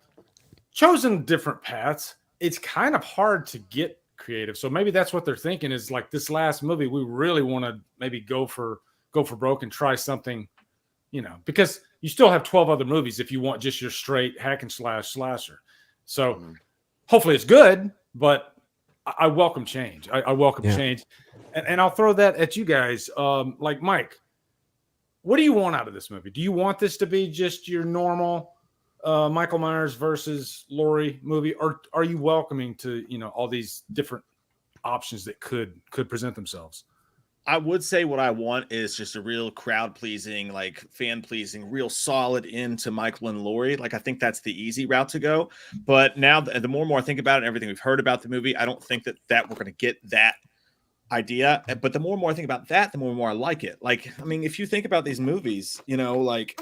chosen different paths, it's kind of hard to get creative. So maybe that's what they're thinking, is like, this last movie, we really want to maybe go for broke and try something, because you still have 12 other movies if you want just your straight hack and slash slasher. So hopefully it's good, but I welcome change. I welcome change. And I'll throw that at you guys. Like, Mike, what do you want out of this movie? Do you want this to be just your normal Michael Myers versus Laurie movie, or are you welcoming to all these different options that could present themselves? I would say what I want is just a real crowd pleasing, like fan pleasing, real solid into Michael and Laurie. Like, I think that's the easy route to go. But now the more and more I think about it and everything we've heard about the movie, I don't think that we're going to get that idea. But the more and more I think about that, the more and more I like it. Like, I mean, if you think about these movies, like,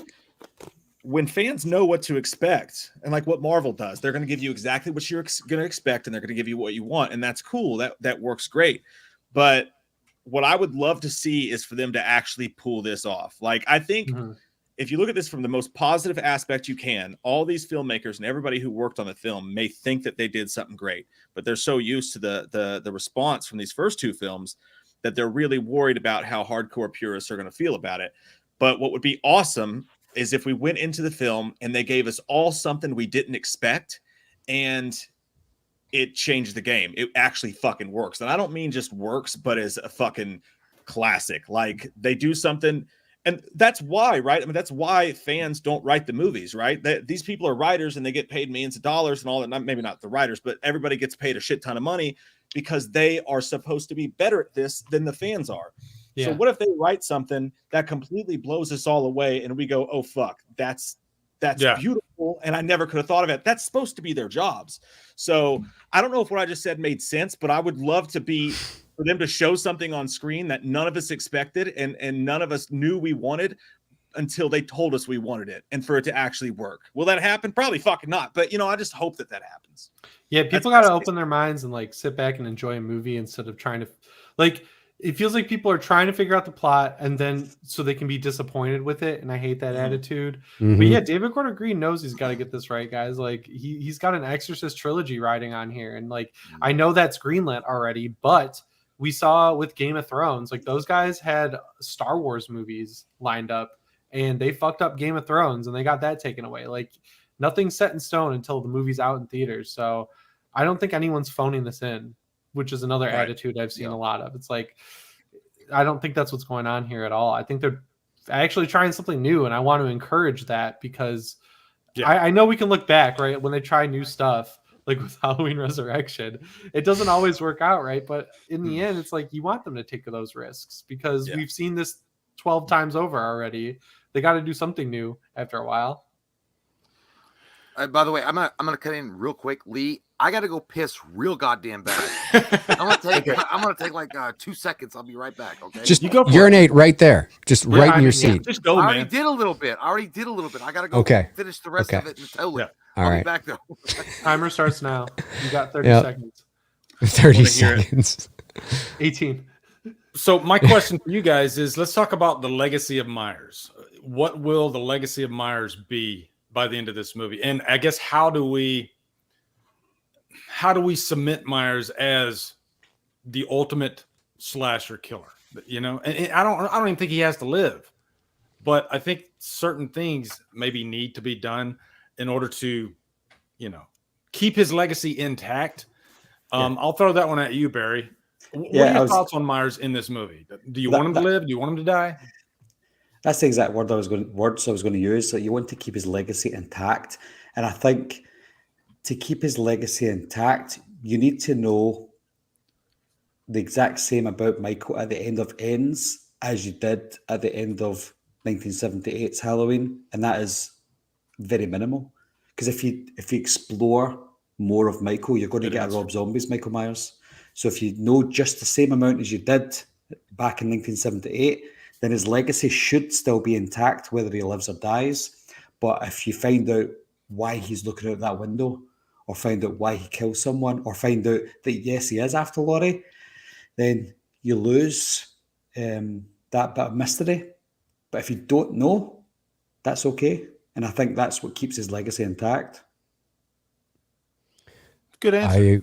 when fans know what to expect, and like what Marvel does, they're going to give you exactly what you're going to expect, and they're going to give you what you want. And that's cool. That works great. But what I would love to see is for them to actually pull this off. Like, I think if you look at this from the most positive aspect you can, all these filmmakers and everybody who worked on the film may think that they did something great, but they're so used to the response from these first two films that they're really worried about how hardcore purists are going to feel about it. But what would be awesome is if we went into the film and they gave us all something we didn't expect, and it changed the game. It actually fucking works. And I don't mean just works, but as a fucking classic. Like, they do something, and that's why, right? I mean, that's why fans don't write the movies, right? These people are writers and they get paid millions of dollars and all that. Maybe not the writers, but everybody gets paid a shit ton of money because they are supposed to be better at this than the fans are. Yeah. So what if they write something that completely blows us all away and we go, oh, fuck, that's beautiful, and I never could have thought of it. That's supposed to be their jobs. So I don't know if what I just said made sense, but I would love for them to show something on screen that none of us expected and none of us knew we wanted until they told us we wanted it, and for it to actually work. Will that happen? Probably fucking not. But I just hope that happens. Yeah, people got to open their minds and like sit back and enjoy a movie instead of trying to, like, it feels like people are trying to figure out the plot and then so they can be disappointed with it. And I hate that attitude. But yeah, David Gordon Green knows he's got to get this right, guys. Like, he's got an Exorcist trilogy riding on here. And like, I know that's greenlit already, but we saw with Game of Thrones, like, those guys had Star Wars movies lined up and they fucked up Game of Thrones and they got that taken away. Like, nothing's set in stone until the movie's out in theaters. So I don't think anyone's phoning this in, which is another attitude I've seen a lot of. It's like, I don't think that's what's going on here at all. I think they're actually trying something new, and I want to encourage that because I know we can look back, right, when they try new stuff, like with Halloween Resurrection. It doesn't always work out, right? But in the end, it's like you want them to take those risks because we've seen this 12 times over already. They got to do something new after a while. By the way, I'm gonna cut in real quick, Lee. I gotta go piss real goddamn bad. I'm gonna take like 2 seconds. I'll be right back. Okay. Just urinate right there. Just right in your seat. Just go, I man. already did a little bit. I gotta go finish the rest of it in the toilet. All I'll right. be back though. Timer starts now. You got 30 seconds. 30 seconds. 18. So my question for you guys is, let's talk about the legacy of Myers. What will the legacy of Myers be by the end of this movie? And I guess how do we cement Myers as the ultimate slasher killer? And I don't even think he has to live, but I think certain things maybe need to be done in order to, keep his legacy intact. I'll throw that one at you, Barry. What are your thoughts on Myers in this movie? Do you want him to live? Do you want him to die? That's the exact words I was going to use. So you want to keep his legacy intact, and I think to keep his legacy intact, you need to know the exact same about Michael at the end of Ends as you did at the end of 1978's Halloween, and that is very minimal. Because if you explore more of Michael, you're going to get a Rob Zombie's Michael Myers. So if you know just the same amount as you did back in 1978, then his legacy should still be intact, whether he lives or dies. But if you find out why he's looking out that window, or find out why he killed someone, or find out that, yes, he is after Laurie, then you lose that bit of mystery. But if you don't know, that's okay. And I think that's what keeps his legacy intact. Good answer.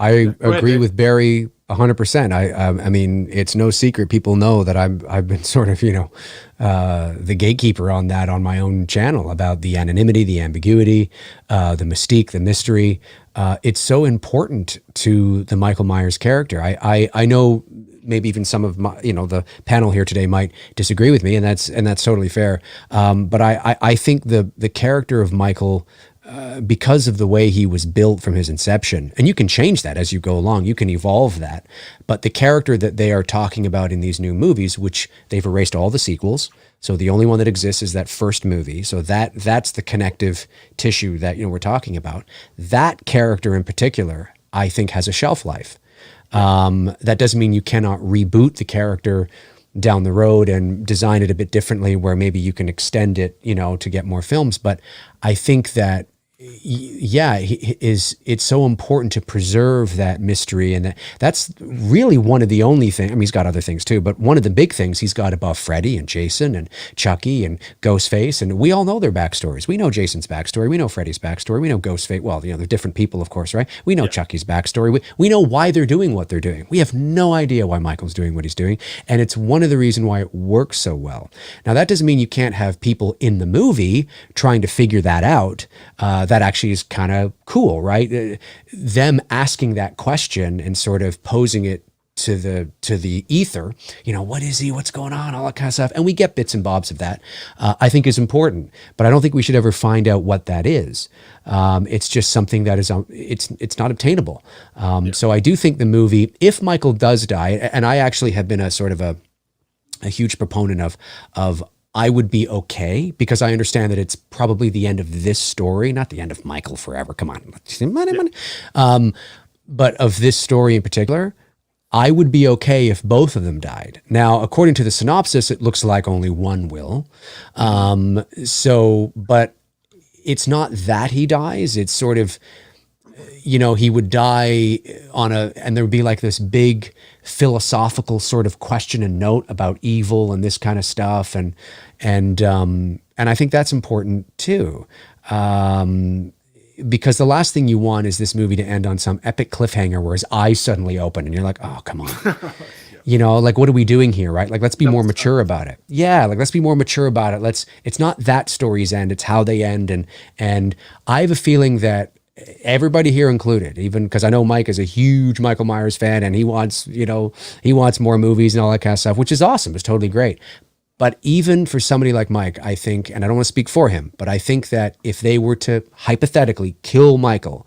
I Go ahead, agree Dave. with Barry 100%. I mean, it's no secret. People know that I've been sort of, the gatekeeper on that on my own channel about the anonymity, the ambiguity, the mystique, the mystery. It's so important to the Michael Myers character. I know maybe even some of my, the panel here today might disagree with me, and that's totally fair. But I think the character of Michael, because of the way he was built from his inception, and you can change that as you go along, you can evolve that. But the character that they are talking about in these new movies, which they've erased all the sequels, so the only one that exists is that first movie. So that's the connective tissue that we're talking about. That character in particular, I think, has a shelf life. That doesn't mean you cannot reboot the character down the road and design it a bit differently, where maybe you can extend it, to get more films. But I think that, it's so important to preserve that mystery, and that's really one of the only things. I mean, he's got other things too, but one of the big things he's got above Freddy and Jason and Chucky and Ghostface, and we all know their backstories. We know Jason's backstory. We know Freddy's backstory. We know Ghostface. Well, they're different people, of course, right? We know Chucky's backstory. We know why they're doing what they're doing. We have no idea why Michael's doing what he's doing, and it's one of the reasons why it works so well. Now, that doesn't mean you can't have people in the movie trying to figure that out. That actually is kind of cool, right? Them asking that question and sort of posing it to the ether, what is he, what's going on, all that kind of stuff. And we get bits and bobs of that, I think is important, but I don't think we should ever find out what that is. It's just something that is, it's not obtainable. So I do think the movie, if Michael does die, and I actually have been a sort of a huge proponent of I would be okay, because I understand that it's probably the end of this story, not the end of Michael forever. Come on. But of this story in particular, I would be okay if both of them died. Now, according to the synopsis, it looks like only one will. But it's not that he dies. It's sort of, he would die and there would be like this big philosophical sort of question and note about evil and this kind of stuff. And I think that's important too. Because the last thing you want is this movie to end on some epic cliffhanger where his eyes suddenly open and you're like, oh, come on. What are we doing here, right? Like, let's be more mature about it. Yeah, let's be more mature about it. It's not that story's end, it's how they end. And I have a feeling that everybody here included, even because I know Mike is a huge Michael Myers fan and he wants more movies and all that kind of stuff, which is awesome. It's totally great. But even for somebody like Mike, I think, and I don't want to speak for him, but I think that if they were to hypothetically kill Michael,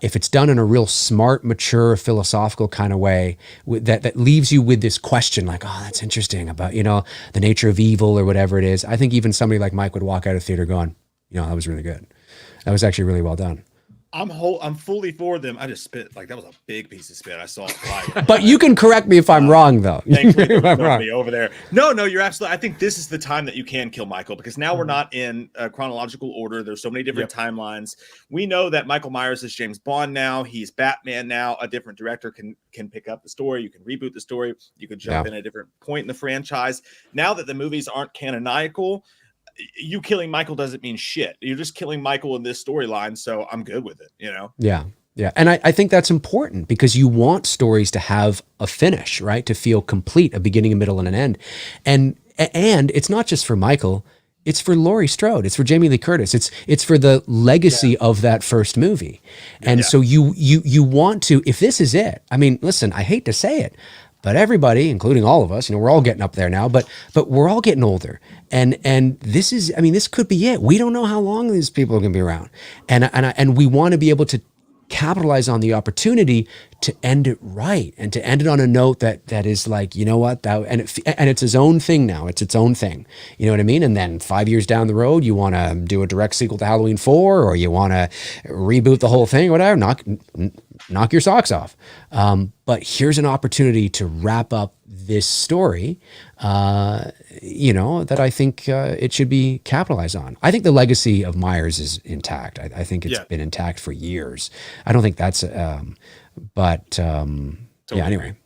if it's done in a real smart, mature, philosophical kind of way, that leaves you with this question like, oh, that's interesting about, the nature of evil or whatever it is. I think even somebody like Mike would walk out of theater going, that was really good. That was actually really well done. I'm fully for them. I just spit that was a big piece of spit. I saw it fly. But you can correct me if I'm wrong, though. Thankfully, if I'm wrong. Me over there. No, you're absolutely. I think this is the time that you can kill Michael, because now we're not in a chronological order. There's so many different timelines. We know that Michael Myers is James Bond now. He's Batman now. A different director can pick up the story. You can reboot the story. You can jump in a different point in the franchise. Now that the movies aren't canonical, you killing Michael doesn't mean shit. You're just killing Michael in this storyline, so I'm good with it, Yeah. And I think that's important, because you want stories to have a finish, right? To feel complete, a beginning, a middle, and an end. And it's not just for Michael, it's for Laurie Strode, it's for Jamie Lee Curtis, it's for the legacy of that first movie. And so you want to, if this is it, I mean, listen, I hate to say it, but everybody, including all of us, we're all getting up there now, but we're all getting older. And this could be it. We don't know how long these people are going to be around. And we want to be able to capitalize on the opportunity to end it right, and to end it on a note that is like, and it's his own thing now. It's its own thing. You know what I mean? And then 5 years down the road, you want to do a direct sequel to Halloween 4, or you want to reboot the whole thing or whatever, knock your socks off. But here's an opportunity to wrap up this story, that I think it should be capitalized on. I think the legacy of Myers is intact. I think it's been intact for years. I don't think that's, anyway.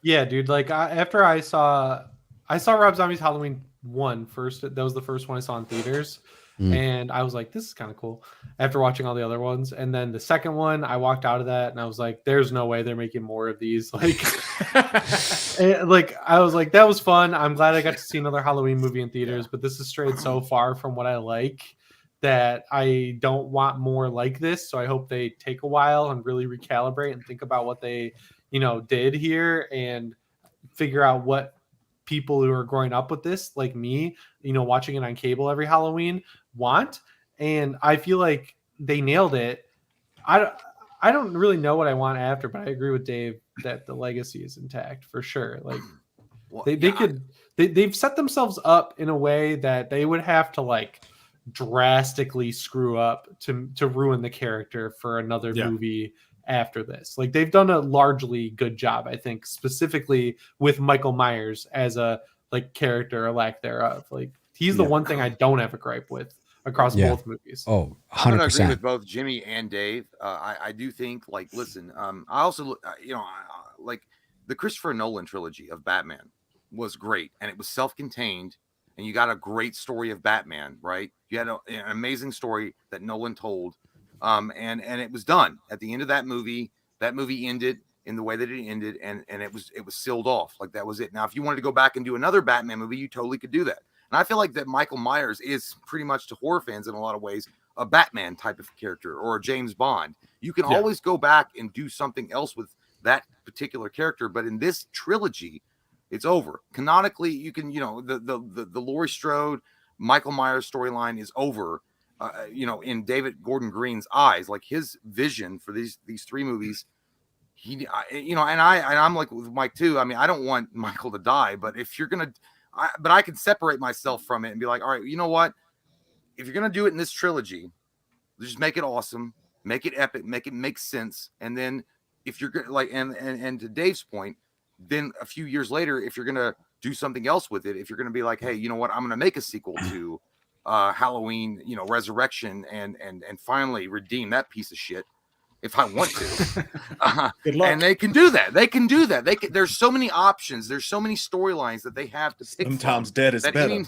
Yeah, dude. Like after I saw Rob Zombie's Halloween 1 first. That was the first one I saw in theaters. And I was like, this is kind of cool after watching all the other ones. And then the second one, I walked out of that and I was like, there's no way they're making more of these. Like, I was like, that was fun. I'm glad I got to see another Halloween movie in theaters, but this is strayed so far from what I like that I don't want more like this. So I hope they take a while and really recalibrate and think about what they, did here and figure out what people who are growing up with this, like me, watching it on cable every Halloween, want. And I feel like they nailed it. I don't really know what I want after, but I agree with Dave that the legacy is intact for sure. Like they've set themselves up in a way that they would have to like drastically screw up to ruin the character for another movie after this. Like they've done a largely good job, I think, specifically with Michael Myers as a like character or lack thereof. Like he's the one thing I don't have a gripe with across both movies. Oh, 100%. I'm going to agree with both Jimmy and Dave. I do think, like, listen, I also, like the Christopher Nolan trilogy of Batman was great and it was self-contained and you got a great story of Batman, right? You had an amazing story that Nolan told. And it was done at the end of that movie. That movie ended in the way that it ended, and it was sealed off. Like that was it. Now, if you wanted to go back and do another Batman movie, you totally could do that. And I feel like that Michael Myers is pretty much to horror fans in a lot of ways a Batman type of character or a James Bond. You can always go back and do something else with that particular character, but in this trilogy, it's over. Canonically, you can, the Laurie Strode, Michael Myers storyline is over. In David Gordon Green's eyes, like his vision for these three movies, I'm like with Mike too. I mean, I don't want Michael to die, but if you're gonna, but I can separate myself from it and be like, all right, you know what? If you're gonna do it in this trilogy, just make it awesome, make it epic, make it make sense, and then if you're gonna like, and to Dave's point, then a few years later, if you're gonna do something else with it, if you're gonna be like, hey, you know what? I'm gonna make a sequel to Halloween, Resurrection, and finally redeem that piece of shit if I want to. Good luck. And they can do that. There's so many options. There's so many storylines that they have to pick. Sometimes dead is better.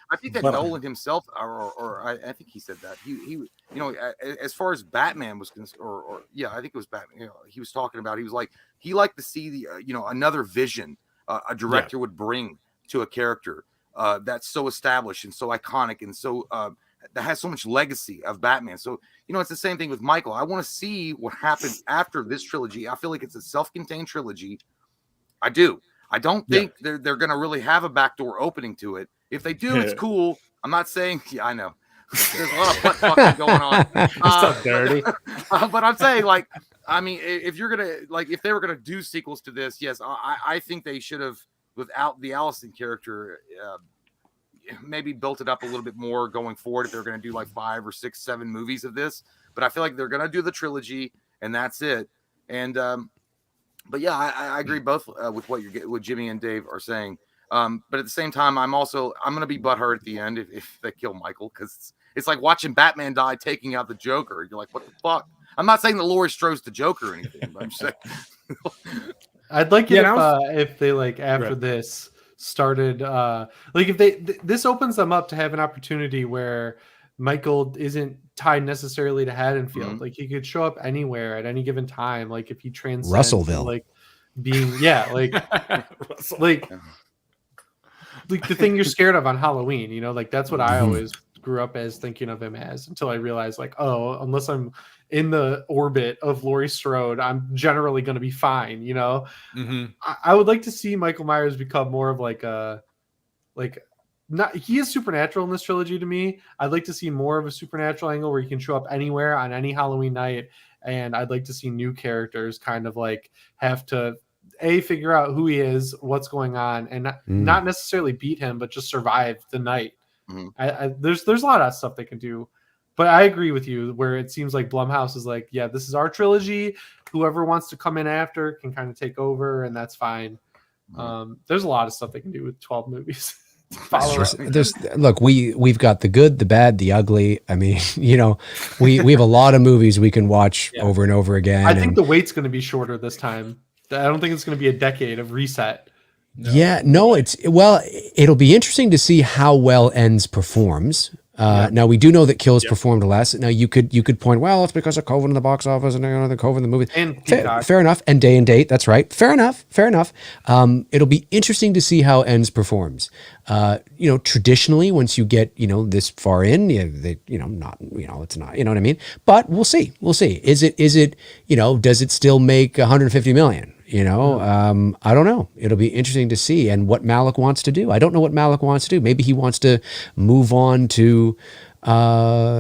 I think that Nolan himself, or I think he said that he as far as Batman was concerned, I think it was Batman. He was talking about. He was like he liked to see the another vision a director would bring to a character that's so established and so iconic and so that has so much legacy of Batman. So it's the same thing with Michael. I want to see what happens after this trilogy. I feel like it's a self-contained trilogy. I do. I don't think they're going to really have a backdoor opening to it. If they do, it's cool. I'm not saying. Yeah, I know. There's a lot of butt fucking going on. It's so dirty. But I'm saying, like, I mean, if you're gonna if they were gonna do sequels to this, yes, I think they should have, without the Allison character, maybe built it up a little bit more going forward. If they're gonna do like 5 or 6, 7 movies of this, but I feel like they're gonna do the trilogy and that's it. And but yeah, I agree both with what Jimmy and Dave are saying. But at the same time, I'm gonna be butthurt at the end if they kill Michael, because it's like watching Batman die taking out the Joker. You're like, what the fuck? I'm not saying that Laurie Strode's the Joker or anything, but I'm just saying. I'd like it if they like after this started like if they this opens them up to have an opportunity where Michael isn't tied necessarily to Haddonfield. Mm-hmm. Like he could show up anywhere at any given time. Like if he transcends Russellville, like being like the thing you're scared of on Halloween, like that's what I always grew up as thinking of him as, until I realized like, oh, unless I'm in the orbit of Laurie Strode, I'm generally going to be fine. I would like to see Michael Myers become more of he is supernatural in this trilogy to me. I'd like to see more of a supernatural angle where he can show up anywhere on any Halloween night. And I'd like to see new characters kind of like have to figure out who he is, what's going on, and not necessarily beat him, but just survive the night. There's a lot of stuff they can do, but I agree with you where it seems like Blumhouse is like, yeah, this is our trilogy. Whoever wants to come in after can kind of take over, and that's fine. There's a lot of stuff they can do with 12 movies. Follow That's it. Look, we've got the good, the bad, the ugly. I mean, you know, we have a lot of movies we can watch Yeah. over and over again. I think and the wait's going to be shorter this time. I don't think it's going to be a decade of reset. It'll be interesting to see how well Ends performs. Now we do know that Kills performed less. Now you could point, well, it's because of COVID in the box office and the COVID in the movie. And fair enough. And day and date, that's right. Fair enough. It'll be interesting to see how Ends performs. You know, traditionally, once you get this far in, it's not, you know what I mean. But we'll see. Is it does it still make 150 million? I don't know. It'll be interesting to see and what Malick wants to do. I don't know what Malick wants to do. Maybe he wants to move on to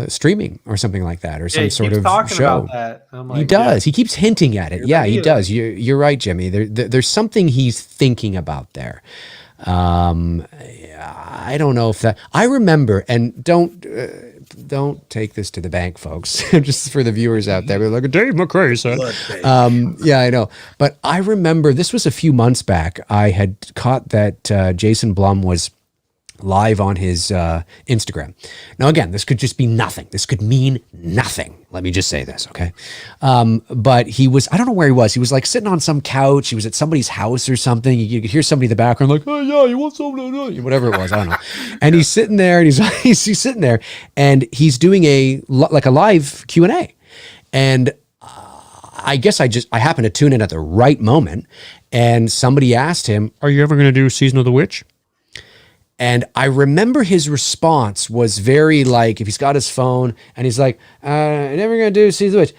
streaming or something like that, or some sort of show. About that. He does. He keeps hinting at it. Yeah, he does. You're right, Jimmy. There's something he's thinking about there. I don't know if that. I remember, and don't take this to the bank, folks. Just for the viewers out there, we're like Dave McRae said. Yeah, I know. But I remember this was a few months back. I had caught that Jason Blum was live on his Instagram. Now, again, this could just be nothing. This could mean nothing. Let me just say this, okay? But he was, I don't know where he was. He was like sitting on some couch. He was at somebody's house or something. You could hear somebody in the background like, oh, yeah, you want something? Whatever it was, I don't know. And he's sitting there, and he's sitting there, and he's doing a live Q&A. And I guess I happened to tune in at the right moment, and somebody asked him, are you ever going to do Season of the Witch? And I remember his response was very like, if he's got his phone and he's like, never going to do Season of the Witch.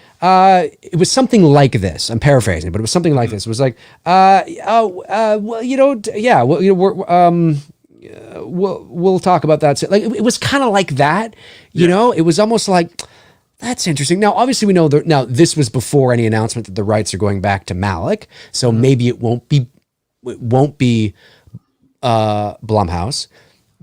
It was something like this. I'm paraphrasing, but it was something like this. It was like, we'll talk about that. Like, it was kind of like that, you know, it was almost like, that's interesting. Now, obviously we know now this was before any announcement that the rights are going back to Malick. So maybe it won't be Blumhouse,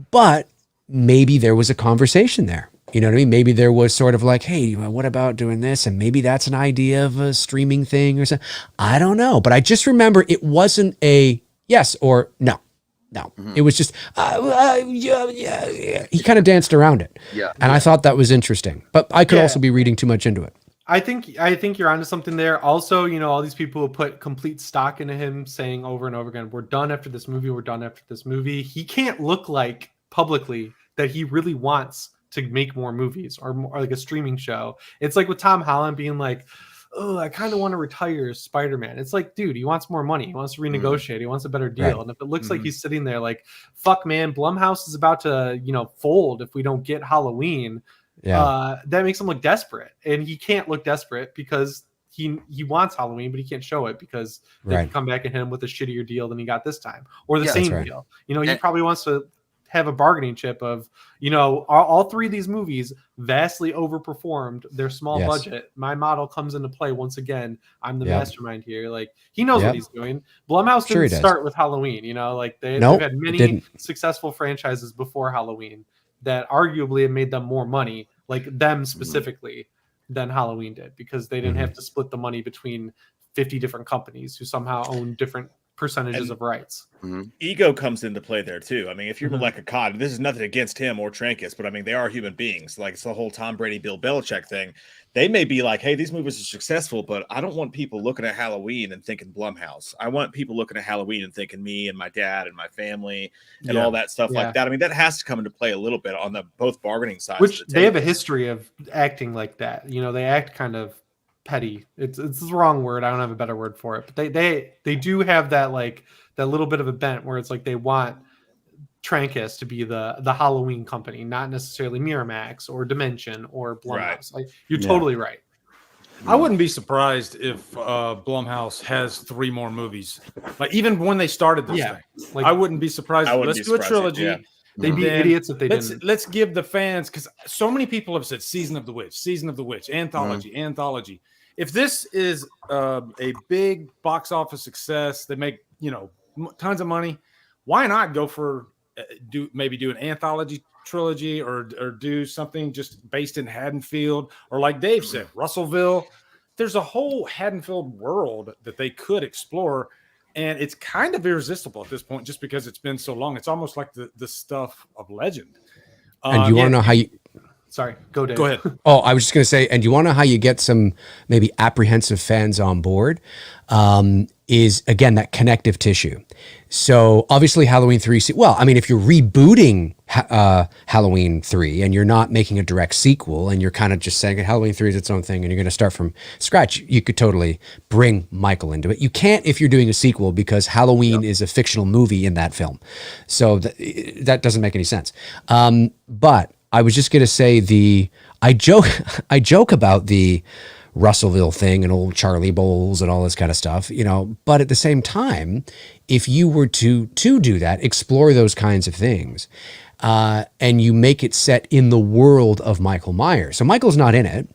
but maybe there was a conversation there. You know what I mean? Maybe there was sort of like, hey, what about doing this? And maybe that's an idea of a streaming thing or something. I don't know. But I just remember it wasn't a yes or no. No, it was just, He kind of danced around it. Yeah. And I thought that was interesting. But I could also be reading too much into it. I think you're onto something there. Also, all these people who put complete stock into him saying over and over again, we're done after this movie. We're done after this movie. He can't look like publicly that he really wants to make more movies or like a streaming show. It's like with Tom Holland being like, oh, I kind of want to retire as Spider-Man. It's like, dude, he wants more money. He wants to renegotiate. He wants a better deal. Right. And if it looks like he's sitting there like, fuck, man, Blumhouse is about to, fold if we don't get Halloween. Yeah, that makes him look desperate, and he can't look desperate because he wants Halloween, but he can't show it because they can come back and hit him with a shittier deal than he got this time, or the same deal. He probably wants to have a bargaining chip of, all three of these movies vastly overperformed their small budget. My model comes into play once again. I'm the mastermind here. Like, he knows what he's doing. Blumhouse didn't start with Halloween. They've had many successful franchises before Halloween that arguably have made them more money, like them specifically, than Halloween did, because they didn't have to split the money between 50 different companies who somehow own different percentages of rights. Ego comes into play there too. I mean, if you're like a COD, this is nothing against him or Trancas, but I mean, they are human beings. Like, it's the whole Tom Brady, Bill Belichick thing. They may be like, hey, these movies are successful, but I don't want people looking at Halloween and thinking Blumhouse. I want people looking at Halloween and thinking me and my dad and my family and all that stuff like that. I mean, that has to come into play a little bit on the both bargaining sides. Which they have a history of acting like that. They act kind of petty. It's the wrong word. I don't have a better word for it. But they do have that, like, that little bit of a bent where it's like they want Trancas to be the Halloween company, not necessarily Miramax or Dimension or Blumhouse. Like, you're totally right. I wouldn't be surprised if Blumhouse has 3 more movies. Like, even when they started this thing, like, I wouldn't be surprised. Let's do a trilogy. They'd be idiots if they didn't. Let's give the fans, because so many people have said Season of the Witch, Anthology. If this is a big box office success, they make tons of money. Why not go for do an anthology trilogy or do something just based in Haddonfield, or like Dave said, Russellville? There's a whole Haddonfield world that they could explore. and it's kind of irresistible at this point, just because it's been so long. It's almost like the stuff of legend. And you want to know how you? Sorry, go Dave. Go ahead. Oh, I was just going to say, and you want to know how you get some maybe apprehensive fans on board? Is again that connective tissue. So obviously Halloween 3. Well, I mean, if you're rebooting Halloween 3 and you're not making a direct sequel, and you're kind of just saying Halloween 3 is its own thing, and you're going to start from scratch, you could totally bring Michael into it. You can't if you're doing a sequel, because Halloween is a fictional movie in that film, so that doesn't make any sense. But I was just going to say I joke about the Russellville thing and old Charlie Bowles and all this kind of stuff, but at the same time, if you were to do that, explore those kinds of things, and you make it set in the world of Michael Myers. So Michael's not in it,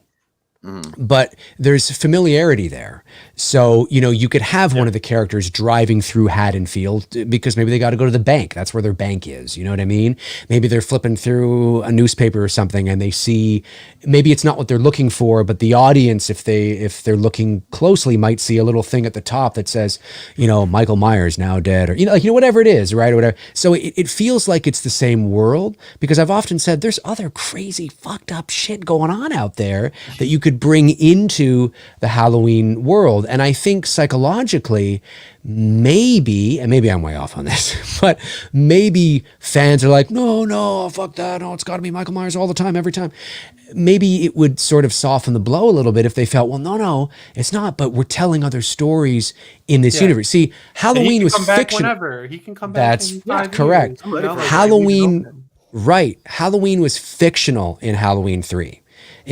but there's familiarity there. So, you could have one of the characters driving through Haddonfield because maybe they got to go to the bank. That's where their bank is. You know what I mean? Maybe they're flipping through a newspaper or something, and they see, maybe it's not what they're looking for, but the audience, if they're looking closely, might see a little thing at the top that says, Michael Myers now dead, or, whatever it is, right? Or whatever. So it feels like it's the same world, because I've often said there's other crazy fucked up shit going on out there that you could bring into the Halloween world. And I think psychologically, maybe, and maybe I'm way off on this, but maybe fans are like, no, fuck that. No, it's got to be Michael Myers all the time, every time. Maybe it would sort of soften the blow a little bit if they felt, well, no, it's not, but we're telling other stories in this universe. See, Halloween was fiction. Whenever. He can come back. That's correct. Halloween, right. Halloween was fictional in Halloween 3.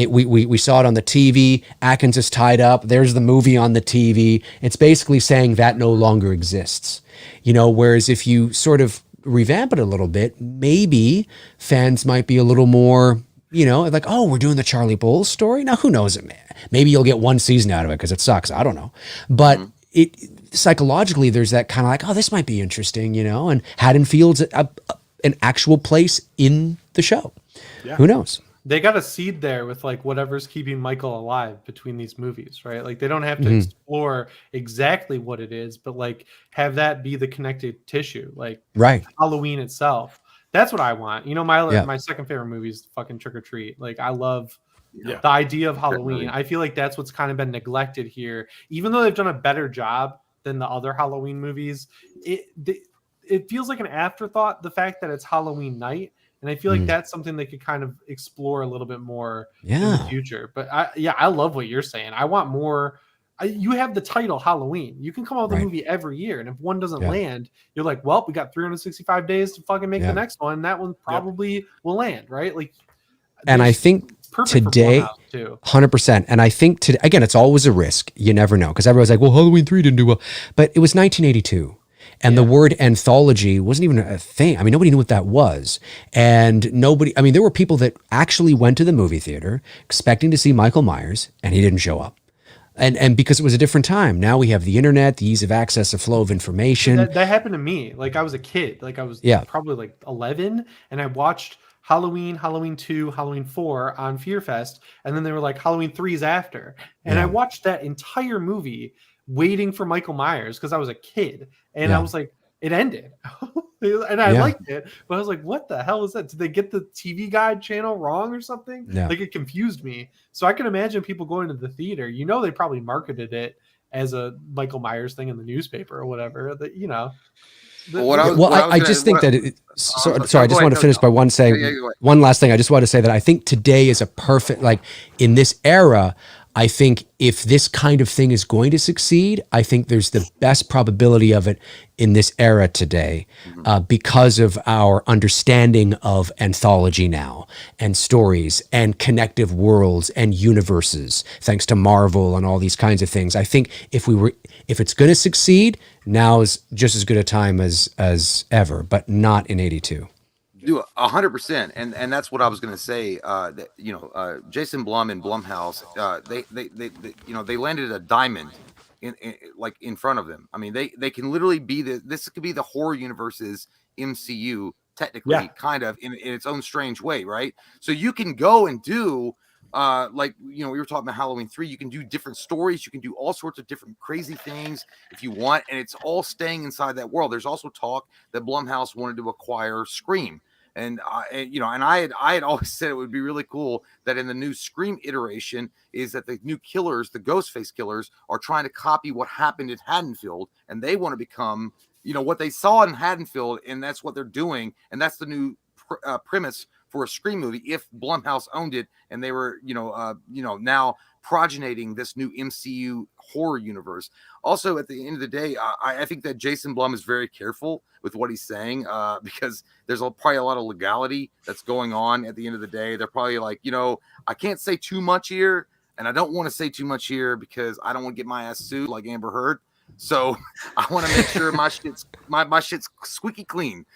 We saw it on the TV. Atkins is tied up. There's the movie on the TV. It's basically saying that no longer exists. Whereas if you sort of revamp it a little bit, maybe fans might be a little more, like, oh, we're doing the Charlie Bowles story. Now, who knows? Maybe you'll get one season out of it because it sucks. I don't know. But it psychologically, there's that kind of like, oh, this might be interesting, and Haddonfield's an actual place in the show. Yeah. Who knows? They got a seed there with like whatever's keeping Michael alive between these movies, right? Like they don't have to explore exactly what it is, but like have that be the connective tissue, like Halloween itself. That's what I want. My second favorite movie is fucking Trick or Treat. Like I love the idea of Halloween. I feel like that's what's kind of been neglected here, even though they've done a better job than the other Halloween movies. It feels like an afterthought, the fact that it's Halloween night. And I feel like that's something they could kind of explore a little bit more in the future. But I love what you're saying. I want more. You have the title Halloween. You can come out with a movie every year. And if one doesn't land, you're like, well, we got 365 days to fucking make the next one. And that one probably will land, right? Like, and I think today, 100%. And I think today, again, it's always a risk. You never know. Because everyone's like, well, Halloween 3 didn't do well. But it was 1982. And the word anthology wasn't even a thing. I mean, nobody knew what that was. And there were people that actually went to the movie theater expecting to see Michael Myers, and he didn't show up. And because it was a different time. Now we have the internet, the ease of access, the flow of information. That happened to me. Like I was a kid. Like I was probably like 11, and I watched Halloween, Halloween 2, Halloween 4 on Fear Fest. And then they were like Halloween 3 is after. And I watched that entire movie waiting for Michael Myers because I was a kid, and I was like, it ended, and I liked it, but I was like, what the hell is that? Did they get the TV Guide channel wrong or something? Like it confused me. So I can imagine people going to the theater. They probably marketed it as a Michael Myers thing in the newspaper or whatever. That I just think that. Sorry, I just want to finish by one last thing. I just want to say that I think today is a perfect, like in this era. I think if this kind of thing is going to succeed, I think there's the best probability of it in this era today because of our understanding of anthology now and stories and connective worlds and universes, thanks to Marvel and all these kinds of things. I think if it's going to succeed, now is just as good a time as ever, but not in 82. Do 100%, and that's what I was going to say. That Jason Blum and Blumhouse, they landed a diamond in front of them. I mean, they can literally be this could be the horror universe's MCU technically, kind of in its own strange way, right? So you can go and do like, you know, we were talking about Halloween 3, you can do different stories, you can do all sorts of different crazy things if you want, and it's all staying inside that world. There's also talk that Blumhouse wanted to acquire Scream, and you know, and I had always said it would be really cool that in the new Scream iteration is that the new killers, the Ghostface killers, are trying to copy what happened at Haddonfield, and they want to become, you know, what they saw in Haddonfield, and that's what they're doing, and that's the new premise for a Scream movie if Blumhouse owned it and they were, you know, now progeniting this new MCU horror universe. Also, at the end of the day, I think that Jason Blum is very careful with what he's saying because there's probably a lot of legality that's going on. At the end of the day, they're probably like, you know, I can't say too much here, and I don't want to say too much here because I don't want to get my ass sued like Amber Heard. So I want to make sure my shit's squeaky clean.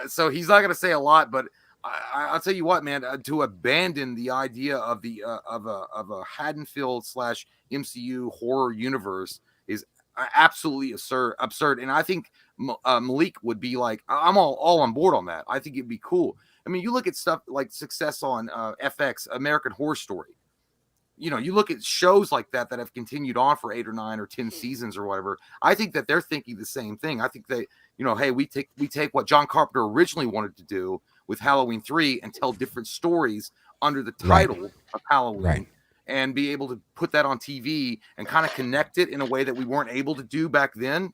So he's not gonna say a lot, but I'll tell you what, man. To abandon the idea of the of a Haddonfield / MCU horror universe is absolutely absurd. And I think Malik would be like, I'm all on board on that. I think it'd be cool. I mean, you look at stuff like success on FX, American Horror Story. You know, you look at shows like that have continued on for 8 or 9 or 10 seasons or whatever. I think that they're thinking the same thing. I think they, you know, hey, we take what John Carpenter originally wanted to do with Halloween 3 and tell different stories under the title of Halloween, and be able to put that on TV and kind of connect it in a way that we weren't able to do back then.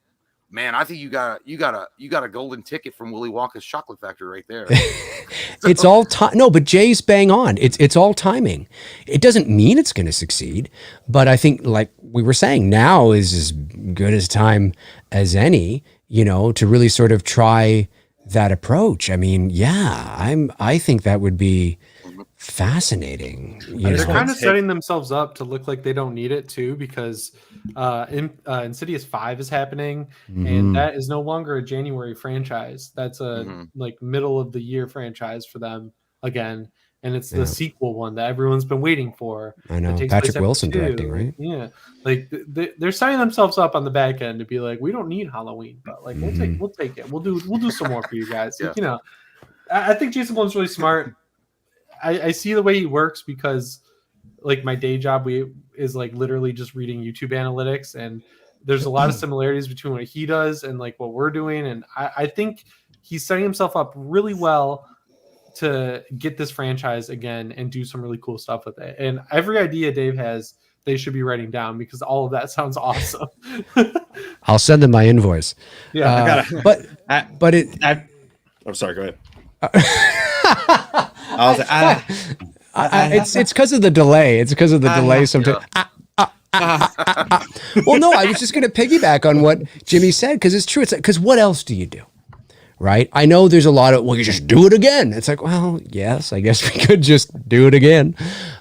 Man, I think you got a golden ticket from Willy Wonka's Chocolate Factory right there. It's all time. No, but Jay's bang on. It's all timing. It doesn't mean it's going to succeed, but I think, like we were saying, now is as good as time as any, you know, to really sort of try that approach. I mean, yeah, I think that would be fascinating. They're kind of setting themselves up to look like they don't need it too, because Insidious 5 is happening, and that is no longer a January franchise. That's a like middle of the year franchise for them again, and it's the sequel one that everyone's been waiting for. I know, Patrick Wilson directing, right? Yeah, like they're setting themselves up on the back end to be like, we don't need Halloween, but like we'll take it. We'll do some more for you guys. Like, you know, I think Jason Blum's really smart. I see the way he works because, like, my day job is like literally just reading YouTube analytics, and there's a lot of similarities between what he does and like what we're doing, and I think he's setting himself up really well to get this franchise again and do some really cool stuff with it. And every idea Dave has, they should be writing down, because all of that sounds awesome. I'll send them my invoice. Yeah, I'm sorry. Go ahead. It's because of the delay. It's because of the delay sometimes. Well, no, I was just going to piggyback on what Jimmy said, because it's true. It's because what else do you do? Right? I know there's a lot of, well, you just do it again. It's like, well, yes, I guess we could just do it again.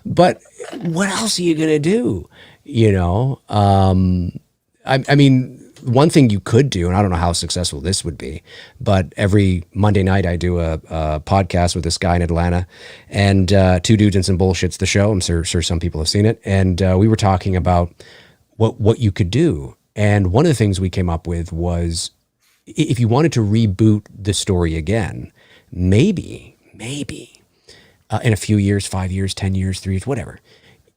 But what else are you going to do? You know, I mean, one thing you could do, and I don't know how successful this would be, but every Monday night I do a podcast with this guy in Atlanta, and Two Dudes and Some Bullshit's the show. I'm sure some people have seen it. And we were talking about what you could do. And one of the things we came up with was, if you wanted to reboot the story again, maybe in a few years, 5 years, 10 years, 3 years, whatever,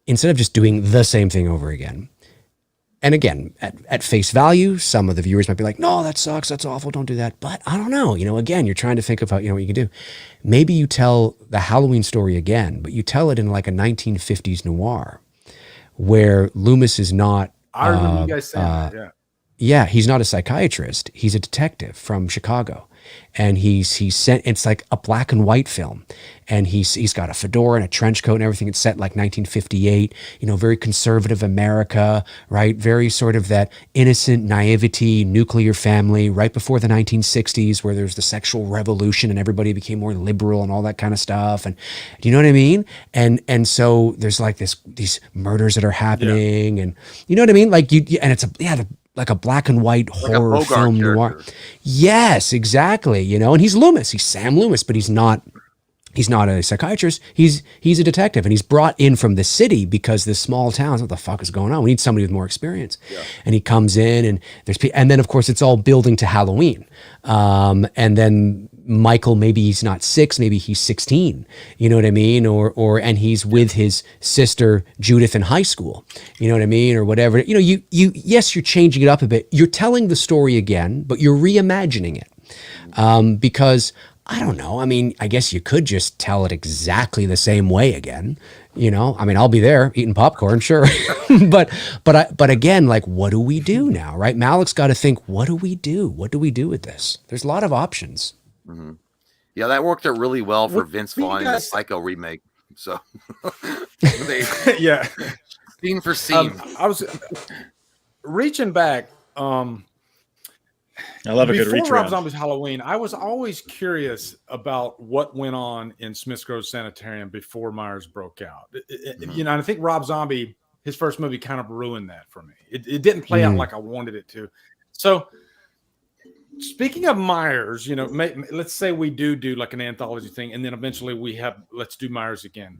instead of just doing the same thing over again. And again, at face value, some of the viewers might be like, no, that sucks, that's awful, don't do that. But I don't know, you know, again, you're trying to think about, you know, what you can do. Maybe you tell the Halloween story again, but you tell it in like a 1950s noir, where Loomis is not... I remember you guys saying that, yeah. Yeah, he's not a psychiatrist. He's a detective from Chicago. And he's sent, it's like a black and white film. And he's got a fedora and a trench coat and everything. It's set like 1958, you know, very conservative America, right? Very sort of that innocent naivety, nuclear family, right before the 1960s, where there's the sexual revolution and everybody became more liberal and all that kind of stuff. And do you know what I mean? And so there's like these murders that are happening, and you know what I mean? Like and it's like a black and white horror like film noir. Yes, exactly. You know, and he's Loomis. He's Sam Loomis, but he's not He's not a psychiatrist. He's a detective, and he's brought in from the city because this small town. What the fuck is going on? We need somebody with more experience. Yeah. And he comes in, and then of course it's all building to Halloween. And then Michael, maybe he's not 6, maybe he's 16. You know what I mean? And he's with his sister Judith in high school. You know what I mean? Or whatever. You know, yes, you're changing it up a bit. You're telling the story again, but you're reimagining it because. I don't know. I mean, I guess you could just tell it exactly the same way again. You know, I mean, I'll be there eating popcorn, sure. but again, like, what do we do now, right? Malik's got to think, what do we do? What do we do with this? There's a lot of options. Mm-hmm. Yeah, that worked out really well for Vince Vaughn in the Psycho remake. So, yeah, scene for scene. I was reaching back. I love a good reach before Rob around. Zombie's Halloween, I was always curious about what went on in Smith's Grove Sanitarium before Myers broke out. You know, and I think Rob Zombie, his first movie, kind of ruined that for me. It didn't play out like I wanted it to. So, speaking of Myers, you know, let's say we do like an anthology thing, and then eventually let's do Myers again.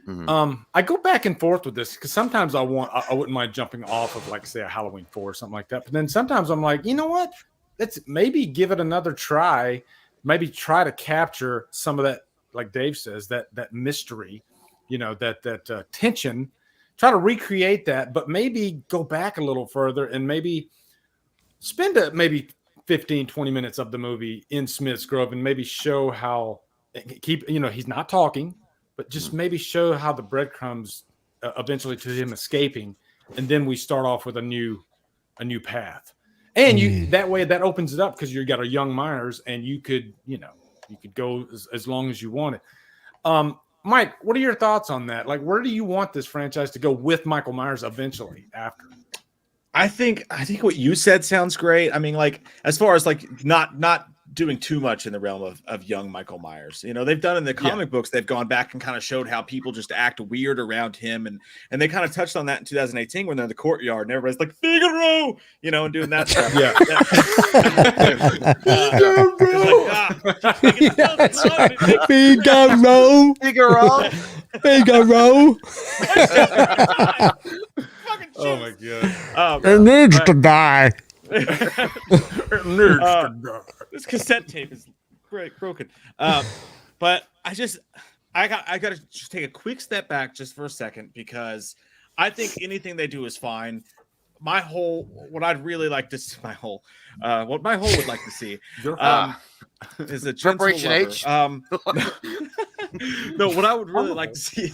Mm-hmm. I go back and forth with this because sometimes I wouldn't mind jumping off of, like, say, a Halloween 4 or something like that. But then sometimes I'm like, you know what? Let's maybe give it another try. Maybe try to capture some of that, like Dave says, that mystery, you know, that tension. Try to recreate that, but maybe go back a little further and maybe spend maybe 15, 20 minutes of the movie in Smith's Grove and maybe show how he's not talking, but just maybe show how the breadcrumbs eventually to him escaping, and then we start off with a new path. And that way that opens it up because you got a young Myers, and you could go as long as you wanted. Mike, what are your thoughts on that? Like, where do you want this franchise to go with Michael Myers eventually after? I think what you said sounds great. I mean, like, as far as like not doing too much in the realm of young Michael Myers. You know, they've done in the comic books, they've gone back and kind of showed how people just act weird around him. And they kind of touched on that in 2018 when they're in the courtyard and everybody's like, Figaro, you know, and doing that stuff. Figaro. Oh my god. It needs to die. This cassette tape is broken. But I gotta just take a quick step back just for a second, because I think anything they do is fine. What I'd really like to see, what my whole would like to see is a Preparation H. No, what I would really like to see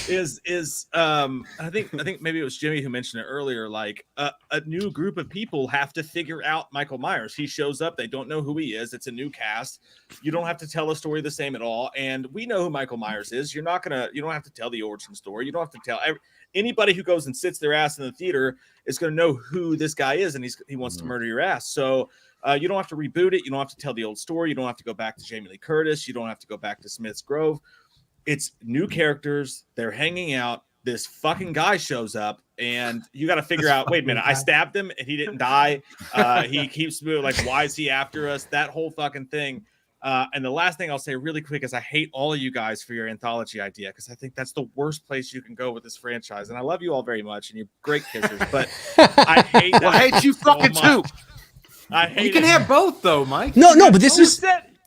is I think maybe it was Jimmy who mentioned it earlier. Like a new group of people have to figure out Michael Myers. He shows up, they don't know who he is. It's a new cast. You don't have to tell a story the same at all, and we know who Michael Myers is. You don't have to tell the origin story. You don't have to tell anybody who goes and sits their ass in the theater is going to know who this guy is, and he wants to murder your ass. So you don't have to reboot it. You don't have to tell the old story. You don't have to go back to Jamie Lee Curtis. You don't have to go back to Smith's Grove. It's new characters. They're hanging out. This fucking guy shows up, and you got to figure out, wait a minute, I stabbed him and he didn't die. He keeps moving. Like, why is he after us? That whole fucking thing. And the last thing I'll say really quick is I hate all of you guys for your anthology idea, because I think that's the worst place you can go with this franchise. And I love you all very much, and you're great kissers, but I hate that. Well, I hate you fucking too. I hate You can have both, though, Mike. No, but this is...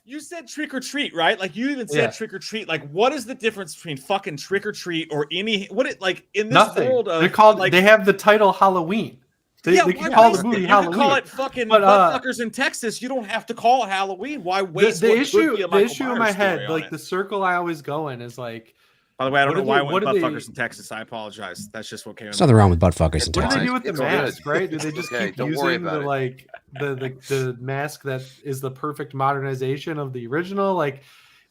You said trick or treat, right? Like, you even said trick or treat. Like, what is the difference between fucking trick or treat or any... Like, in this world of... They're called... Like, they have the title Halloween. They can call the movie Halloween. You can call it fucking buttfuckers in Texas. You don't have to call it Halloween. Why waste the issue in my head, like, the circle I always go in is like... By the way, I don't know why I went buttfuckers in Texas. I apologize. That's just what came. There's nothing wrong with buttfuckers in Texas. What do they do with the mask, right? Do they just keep using the mask that is the perfect modernization of the original? Like,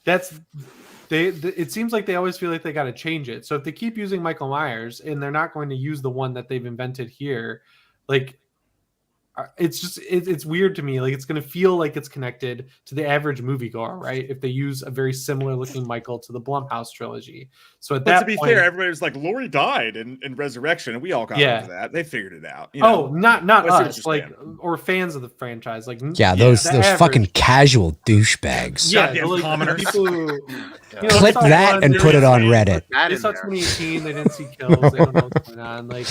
it seems like they always feel like they got to change it. So if they keep using Michael Myers and they're not going to use the one that they've invented here, like, it's just it's weird to me. Like it's going to feel like it's connected to the average moviegoer, right? If they use a very similar looking Michael to the Blumhouse trilogy. So at But that to be point, fair, everybody was like, Laurie died in Resurrection, and we all got over that. They figured it out. You oh, know? not I see what us, you're like saying. or fans of the franchise, like those the fucking average- casual douchebags. yeah, Goddamn like, commoners. people who, you know, Clip saw that one, and they put it didn't on see- Reddit. They saw 2018, they didn't see kills, they don't know what's going on. Like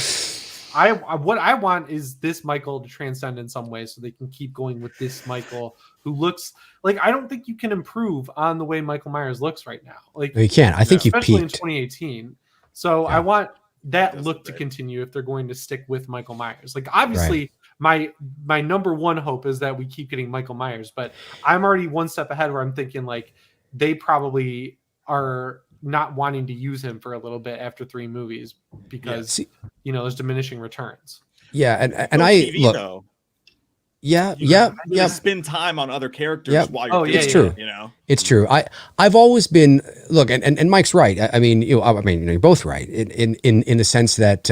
what I want is this Michael to transcend in some way so they can keep going with this Michael who looks like, I don't think you can improve on the way Michael Myers looks right now. Like You can. I think you especially peaked. in 2018. So Yeah. I want that That's look to great. continue if they're going to stick with Michael Myers. Like obviously my number one hope is that we keep getting Michael Myers, but I'm already one step ahead where I'm thinking like they probably are not wanting to use him for a little bit after 3 movies because See- you know there's diminishing returns. Yeah, and No I TV, look. though. Yeah, You yeah, can really yeah. spend time on other characters Yep. while you're Oh, doing yeah, It's it, true. you know. It's true. I've always been and Mike's right. I mean, you're both right in the sense that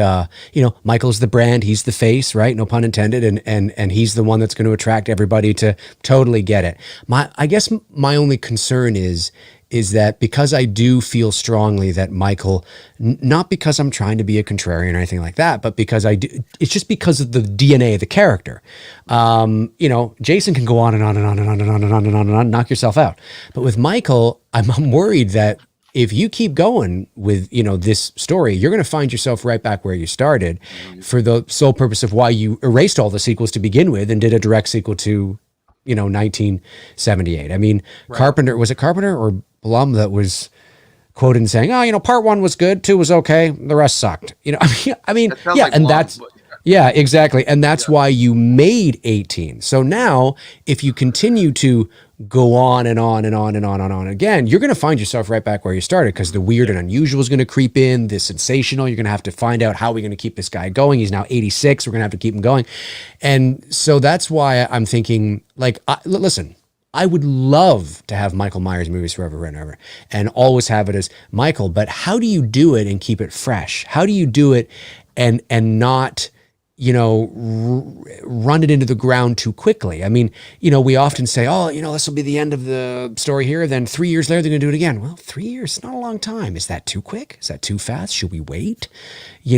Michael's the brand, he's the face, right? No pun intended, and he's the one that's going to attract everybody to totally get it. I guess my only concern is that because I do feel strongly that Michael, not because I'm trying to be a contrarian or anything like that, but because I do, it's just because of the DNA of the character. Jason can go on and on and on and on and on and on and on and on, knock yourself out. But with Michael, I'm worried that if you keep going with, this story, you're going to find yourself right back where you started for the sole purpose of why you erased all the sequels to begin with and did a direct sequel to 1978. I mean, right. Was it Carpenter or Blum that was quoted and saying, part 1 was good, 2 was okay, the rest sucked. I mean, yeah, like and Blum, that's, yeah, exactly. And that's why you made 18. So now if you continue to go on and on and on and on and on again, you're going to find yourself right back where you started because the weird and unusual is going to creep in, the sensational, you're going to have to find out how we're going to keep this guy going. He's now 86. We're going to have to keep him going. And so that's why I'm thinking, listen, I would love to have Michael Myers movies forever and ever and always have it as Michael, but how do you do it and keep it fresh? How do you do it and not, run it into the ground too quickly? I mean, we often say, this will be the end of the story here. Then 3 years later, they're going to do it again. Well, 3 years is not a long time. Is that too quick? Is that too fast? Should we wait?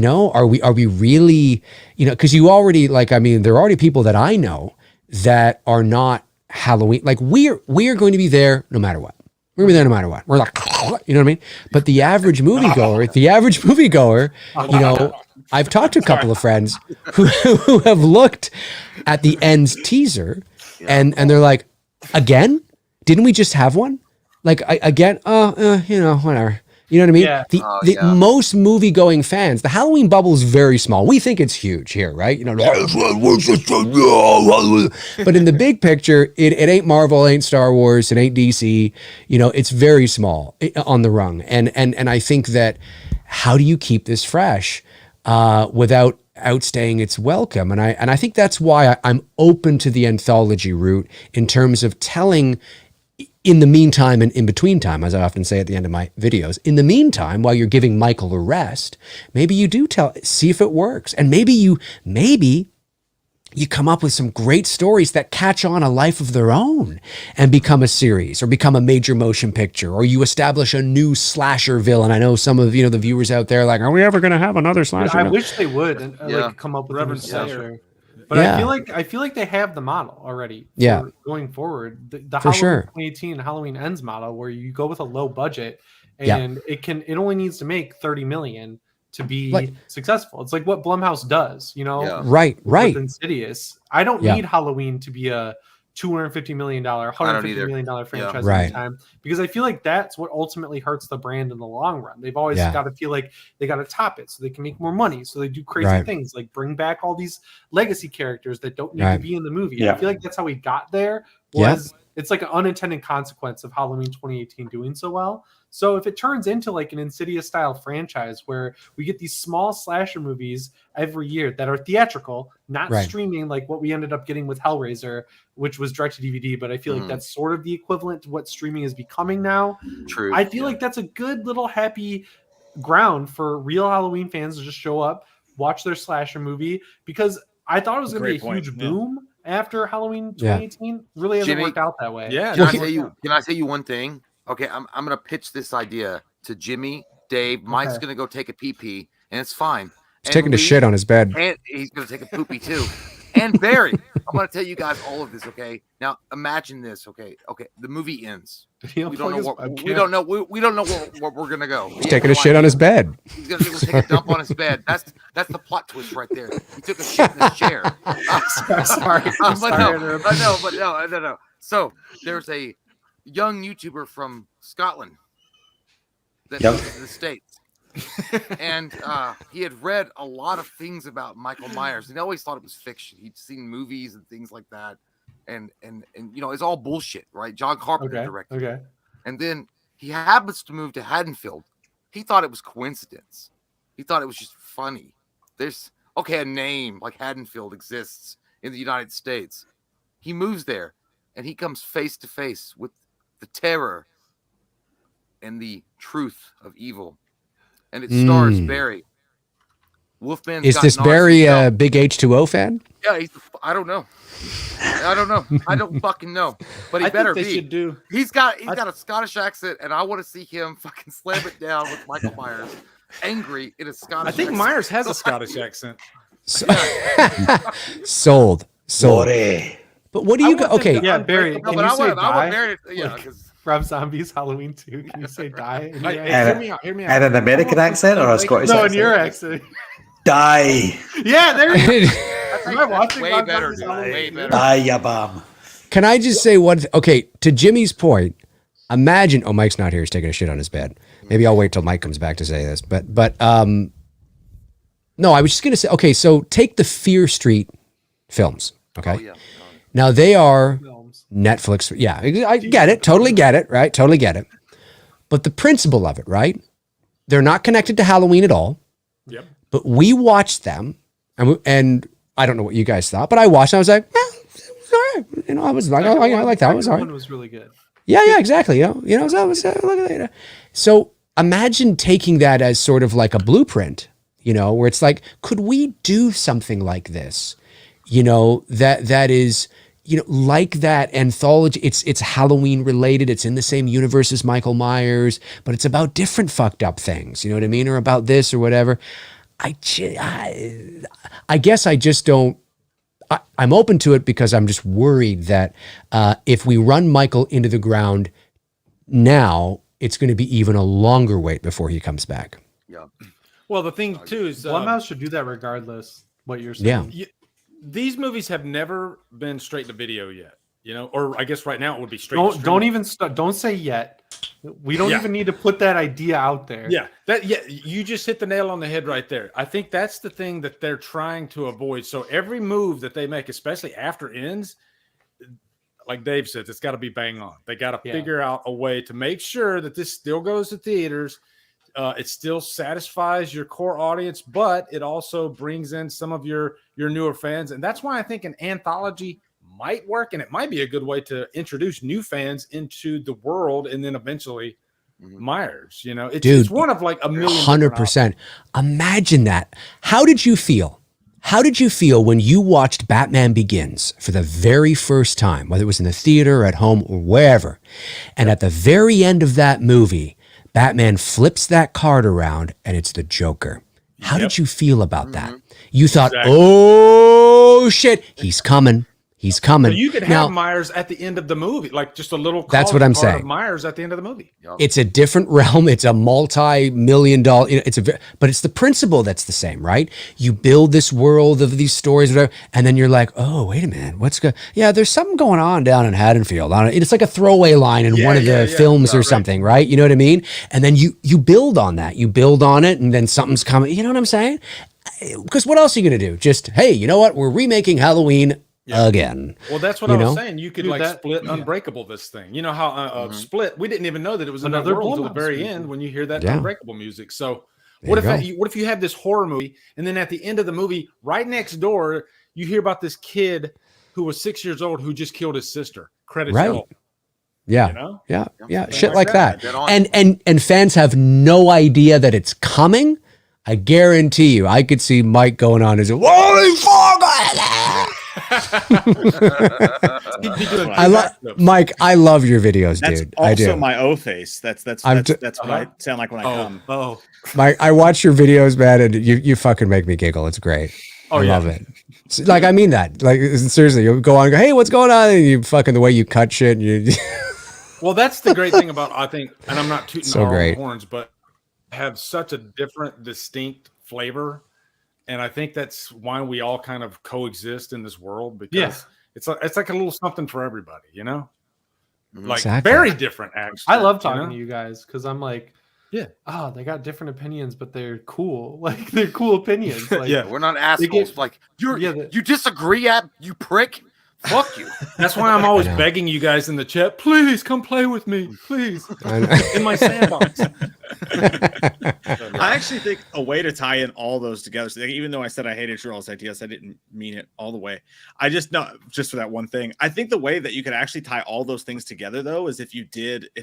Are we really, because you already there are already people that I know that are not Halloween. Like we're going to be there no matter what. We're gonna be there no matter what. We're like, you know what I mean? But the average moviegoer, I've talked to a couple of friends who have looked at the Ends teaser and they're like, again? Didn't we just have one? Like again? Whatever. You know what I mean? Yeah. The most movie-going fans, the Halloween bubble is very small. We think it's huge here, right? But in the big picture, it ain't Marvel, it ain't Star Wars, it ain't DC. It's very small on the rung. And I think that how do you keep this fresh without outstaying its welcome? And I think that's why I'm open to the anthology route in terms of telling. In the meantime and in between time, as I often say at the end of my videos, in the meantime, while you're giving Michael a rest, maybe you do see if it works. And maybe you come up with some great stories that catch on a life of their own and become a series or become a major motion picture, or you establish a new slasher villain. I know some of the viewers out there are like, are we ever going to have another slasher? I wish they would come up with a new slasher. But I feel like they have the model already. Going forward, the Halloween 2018 Halloween Ends model, where you go with a low budget and it only needs to make 30 million to be successful. It's like what Blumhouse does, Right. With Insidious. I don't need Halloween to be a $250 million, $150 million franchise at the time, because I feel like that's what ultimately hurts the brand in the long run. They've always got to feel like they got to top it so they can make more money. So they do crazy things like bring back all these legacy characters that don't need to be in the movie. I feel like that's how we got there. It's like an unintended consequence of Halloween 2018 doing so well. So if it turns into like an Insidious style franchise where we get these small slasher movies every year that are theatrical, not streaming like what we ended up getting with Hellraiser, which was direct to DVD, but I feel like that's sort of the equivalent to what streaming is becoming now. True. I feel like that's a good little happy ground for real Halloween fans to just show up, watch their slasher movie, because I thought it was going to be a Great point, huge yeah. boom after Halloween Yeah. 2018. Really hasn't Jimmy- worked out that way. Yeah. Can I no, tell you? Can I tell you one thing? Okay, I'm gonna pitch this idea to Jimmy, Dave. Mike's Okay. gonna go take a pee, and it's fine. He's And taking a Lee- shit on his bed. and he's gonna take a poopy too. And Barry, I'm gonna tell you guys all of this. Okay, now imagine this. Okay, the movie ends. He'll We don't plug know his we webcam. don't know. We don't know where we're gonna go. He's taking a shit on his bed. He's gonna go take a dump on his bed. That's the plot twist right there. He took a shit in his chair. Sorry. I'm sorry. But no. So there's a young YouTuber from Scotland that Yep. moves to the States. And he had read a lot of things about Michael Myers, and he always thought it was fiction. He'd seen movies and things like that, and it's all bullshit, right? John Carpenter directed. Okay. And then he happens to move to Haddonfield. He thought it was coincidence. He thought it was just funny. There's a name like Haddonfield exists in the United States. He moves there, and he comes face to face with the terror and the truth of evil. And it stars Barry. WolfMan's Is got this Nards Barry himself. a big H2O fan? Yeah, I don't know. I don't fucking know. But he I better think they be. should do. He's got a Scottish accent, and I want to see him fucking slam it down with Michael Myers, angry in a Scottish. I think accent. Myers has a Scottish accent. Sold. Sorry. But what do you I go? want them Okay. to Yeah, Barry, unbreakable- can No, but you I say want die? Barry. Yeah, Like- because Rob Zombie's Halloween 2. Can you say die? In Hey, your hey, accent? hear me out. And an American accent or a Scottish No, accent? in your accent. Die. Yeah, there you go. that's Am I watching way Rob better, Zombie's dude. Halloween Way 2? better. Die, ya bam. Can I just say one? Okay, to Jimmy's point, imagine. Oh, Mike's not here. He's taking a shit on his bed. Maybe I'll wait till Mike comes back to say this. But no, I was just gonna say. Okay, so take the Fear Street films. Okay, Oh, yeah. now they are Films. Netflix. Yeah, I get it. Totally get it. Right. Totally get it. But the principle of it, right? They're not connected to Halloween at all. Yep. But we watched them, and I don't know what you guys thought, but I watched. And I was like, all right. You know, I was like, I like that. It was all right. One was really good. Yeah, exactly. So I was look at that. So imagine taking that as sort of like a blueprint, where it's like, could we do something like this? That is, like that anthology. It's Halloween related. It's in the same universe as Michael Myers, but it's about different fucked up things. You know what I mean? Or about this or whatever. I guess I just don't. I'm open to it because I'm just worried that if we run Michael into the ground now, it's going to be even a longer wait before he comes back. Yeah. Well, the thing too is Blumhouse should do that regardless. What you're saying. Yeah. these movies have never been straight to video yet. Or I guess right now it would be straight. to streaming. Don't even start. Don't say yet. We don't even need to put that idea out there. Yeah, you just hit the nail on the head right there. I think that's the thing that they're trying to avoid. So every move that they make, especially after ends, like Dave says, it's got to be bang on. They got to figure out a way to make sure that this still goes to theaters. It still satisfies your core audience, but it also brings in some of your newer fans. And that's why I think an anthology might work, and it might be a good way to introduce new fans into the world, and then eventually Myers. It's one of like a million. 100%. Imagine that. How did you feel? How did you feel when you watched Batman Begins for the very first time, whether it was in the theater, at home, or wherever? And at the very end of that movie, Batman flips that card around and it's the Joker. How did you feel about that? You thought, oh shit, he's coming. He's coming. So you could have Myers at the end of the movie, like just a little. That's what I'm card of saying. Myers at the end of the movie. It's a different realm. It's a multi-million-dollar. But it's the principle that's the same, right? You build this world of these stories, whatever, and then you're like, oh, wait a minute, what's good? Yeah, there's something going on down in Haddonfield. It's like a throwaway line in one of the films or something, right? You know what I mean? And then you build on that. You build on it, and then something's coming. You know what I'm saying? Because what else are you going to do? Just, hey, you know what? We're remaking Halloween again. Well, that's what I was saying. You could split Unbreakable this thing. You know how Split, we didn't even know that it was another world until the very end when you hear that Unbreakable music. So what if you have this horror movie, and then at the end of the movie, right next door, you hear about this kid who was 6 years old who just killed his sister. Credits roll. Yeah. Yeah. Shit like that. Dead on. And fans have no idea that it's coming I guarantee you, I could see Mike going on his holy fuck. I love Mike. I love your videos, That's dude. also I do. my O face. That's what I sound like when I come. Oh, Mike, I watch your videos, man, and you fucking make me giggle. It's great. I love it. Like, I mean that. Like, seriously, you go on and go, hey, what's going on? And you fucking the way you cut shit. And you well, that's the great thing about, I think, and I'm not tooting So our great. horns, but have such a different, distinct flavor. And I think that's why we all kind of coexist in this world, because it's like a little something for everybody, you know? Like Exactly. very different, actually. I love talking to you guys because I'm like, yeah, oh, they got different opinions, but they're cool. Like they're cool opinions. Like, Yeah. We're not assholes. Like you disagree, you prick. Fuck you. That's why I'm always I know. begging you guys in the chat, please come play with me, please, I know. in my sandbox. I actually think a way to tie in all those together, so even though I said I hated your all's ideas, I didn't mean it all the way. I just for that one thing. I think the way that you could actually tie all those things together, though, is if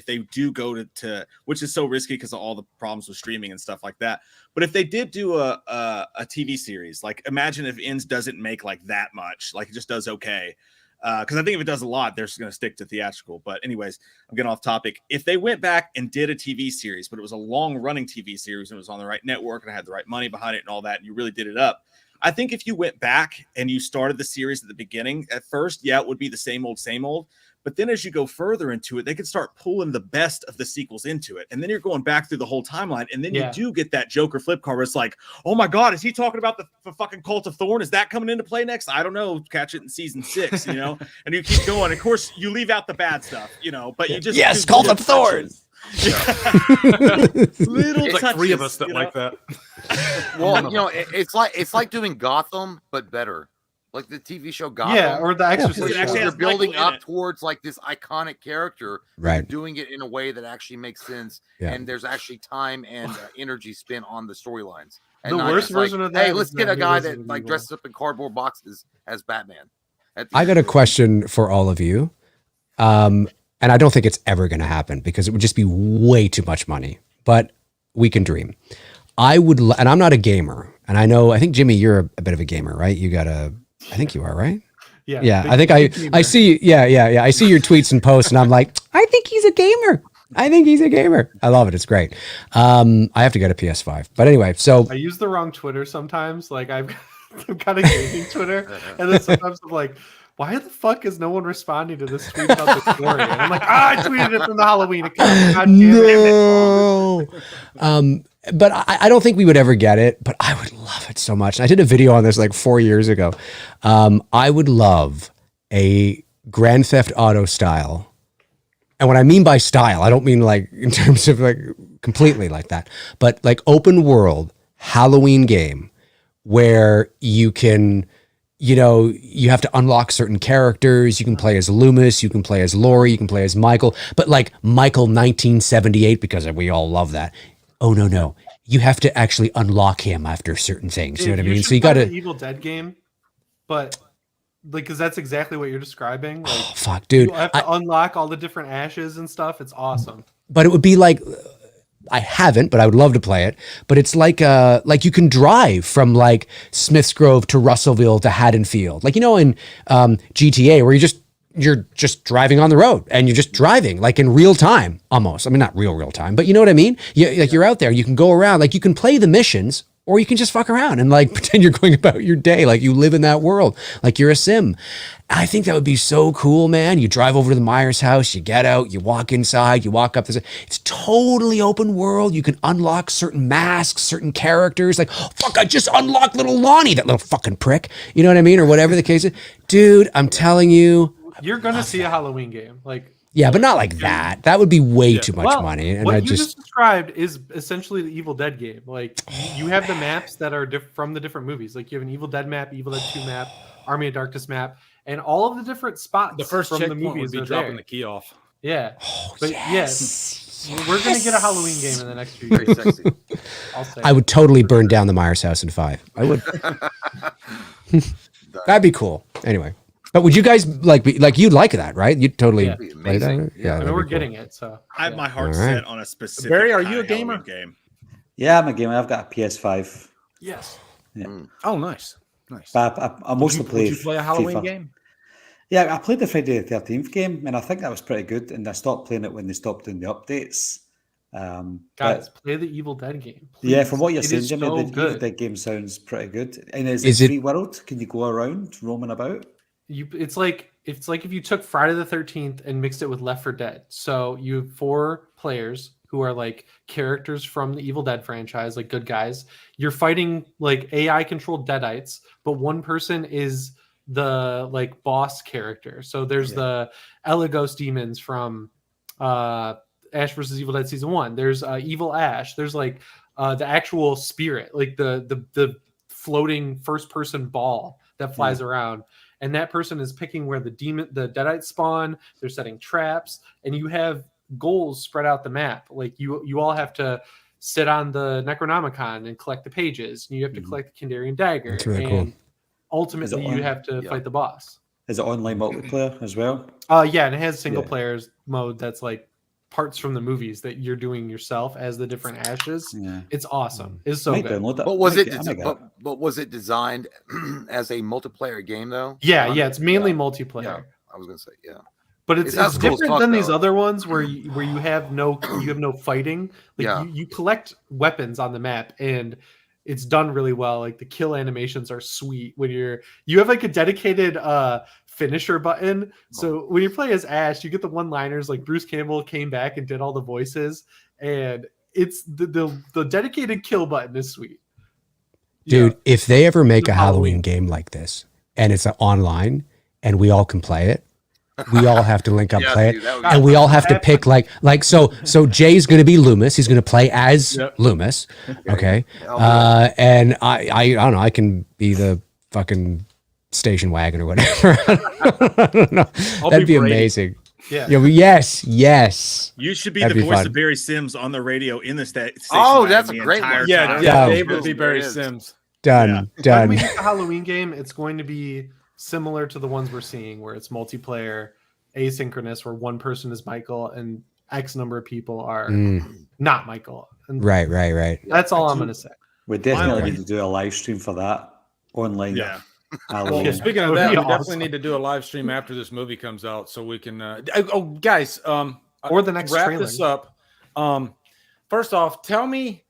they do go to which is so risky because of all the problems with streaming and stuff like that. But if they did do a TV series, like imagine if Ends doesn't make like that much, like it just does okay. Because I think if it does a lot, they're just going to stick to theatrical. But anyways, I'm getting off topic. If they went back and did a TV series, but it was a long-running TV series and it was on the right network and had the right money behind it and all that, and you really did it up, I think if you went back and you started the series at the beginning, at first, it would be the same old. But then as you go further into it, they could start pulling the best of the sequels into it. And then you're going back through the whole timeline. And then you do get that Joker flip card where it's like, oh my God, is he talking about the fucking Cult of Thorn? Is that coming into play next? I don't know. Catch it in season 6, you know? And you keep going. Of course, you leave out the bad stuff, you know, but you just. Yes, Cult of Thorn. Little There's like touches, 3 of us that you know? like that. Well, you know, it's like doing Gotham, but better. Like the TV show Gotham. yeah, or the Exorcist. It actually show. You're has building Michael in up it. towards like this iconic character, Right. doing it in a way that actually makes sense, Yeah. and there's actually time and energy spent on the storylines. And The not worst just like, version of that hey, is let's get that a guy Resident that like Evil. dresses up in cardboard boxes as Batman. At the I end got a of it. question for all of you. And I don't think it's ever going to happen because it would just be way too much money, but we can dream. I would, and I'm not a gamer, and I think Jimmy, you're a bit of a gamer, right? I think you are, right? Yeah, Yeah, big- I think big gamer. I see. Yeah. I see your tweets and posts, and I'm like, I think he's a gamer. I love it. It's great. I have to get a PS5, but anyway. So I use the wrong Twitter sometimes. Like I've got a gaming Twitter, and then sometimes I'm like, why the fuck is no one responding to this tweet about the story? And I'm like, I tweeted it from the Halloween account. God damn it. no. But I don't think we would ever get it, but I would love it so much. And I did a video on this like 4 years ago. I would love a Grand Theft Auto style. And what I mean by style, I don't mean like in terms of like completely like that, but like open world Halloween game where you can, you have to unlock certain characters. You can play as Loomis, you can play as Laurie, you can play as Michael, but like Michael 1978, because we all love that. Oh, no. You have to actually unlock him after certain things. You know what I mean? So you got the to. Evil Dead game, but like, because that's exactly what you're describing. Like, Oh, fuck, dude. you have to unlock all the different ashes and stuff. It's awesome. But it would be like. I haven't, but I would love to play it. But it's like you can drive from like Smiths Grove to Russellville to Haddonfield. Like, in GTA where you're just driving on the road and you're just driving like in real time almost. I mean, not real time, but you know what I mean? You're out there, you can go around, like you can play the missions or you can just fuck around and like pretend you're going about your day. Like you live in that world, like you're a sim. I think that would be so cool, man. You drive over to the Myers house, you get out, you walk inside, you walk up. It's totally open world. You can unlock certain masks, certain characters. Like, oh, fuck, I just unlocked little Lonnie, that little fucking prick. You know what I mean? Or whatever the case is. Dude, I'm telling you. You're going to see a Halloween game. Like, Yeah, but not like that. That would be way too much money. And what I you just described is essentially the Evil Dead game. Like, you have the maps that are from the different movies. Like, you have an Evil Dead map, Evil Dead 2 map, Army of Darkness map, and all of the different spots The first from the checkpoint movies would be are dropping there. the key off. Yeah. Oh, But yes. we're going to get a Halloween game in the next few Very years. sexy. I'll say I would totally burn down the Myers house in 5. I would. That'd be cool. Anyway. But would you guys you'd like that, right? You'd totally Yeah. Be play that? amazing. I that'd mean, we're be cool. getting it, so I have my heart All right. set on a specific Barry, are kind you of a gamer? Halloween game. Yeah, I'm a gamer. I've got a PS5. Yes. Yeah. Oh, nice. But I mostly Would play. you play a Halloween FIFA. game? Yeah, I played the Friday the 13th game, and I think that was pretty good. And I stopped playing it when they stopped doing the updates. Guys, play the Evil Dead game. Yeah, please. from what you're It saying, is Jimmy, so the Evil good. Dead game sounds pretty good. And is Is it it- free world? Can you go around roaming about? It's like if you took Friday the 13th and mixed it with Left 4 Dead. So you have 4 players who are like characters from the Evil Dead franchise, like good guys. You're fighting like AI controlled deadites, but one person is the like boss character. So there's the Elagos demons from Ash versus Evil Dead season 1. There's Evil Ash. There's like the actual spirit, like the floating first person ball that flies around. And that person is picking where the deadites spawn. They're setting traps, and you have goals spread out the map. Like you all have to sit on the Necronomicon and collect the pages, and you have to collect the Kandarian dagger. That's really and cool. ultimately, you have to fight the boss. Is it online multiplayer as well? Yeah, and it has single players mode that's like parts from the movies that you're doing yourself as the different ashes. Yeah. It's awesome. It's so Might good. download that. But was Might it? get- I might get it. But was it designed as a multiplayer game though? Yeah, it's mainly multiplayer. Yeah, I was gonna say yeah. But It it's sounds cool as different fuck, than these though. other ones where you have no fighting. Like Yeah. you collect weapons on the map, and it's done really well. Like the kill animations are sweet when you have like a dedicated finisher button. So when you play as Ash, you get the one-liners like Bruce Campbell came back and did all the voices, and it's the dedicated kill button is sweet. Dude, if they ever make a Halloween. Halloween game like this and it's online and we all can play it, we all have to link up, Yeah, play dude, it, that would be and we all have to pick like so Jay's going to be Loomis. He's going to play as Loomis, okay? And I don't know. I can be the fucking station wagon or whatever. I don't know. That'd be Brady. amazing. Yeah. Yeah. Yes. Yes. You should be That'd the be voice fun. of Barry Sims on the radio in the station. Oh, wagon that's a the great entire one. Yeah, time. yeah. Done. Dave would be Barry There is. Sims. Done. Yeah. When Done. we make a Halloween game, it's going to be similar to the ones we're seeing, where it's multiplayer, asynchronous, where one person is Michael and X number of people are not Michael. And Right. Right. that's all I'm going to say. We definitely Okay. need to do a live stream for that online. Yeah. Halloween. Yeah, speaking of That that, would we be definitely awesome. need to do a live stream after this movie comes out so we can. Guys, Or the next wrap trailer. this up. First off, tell me,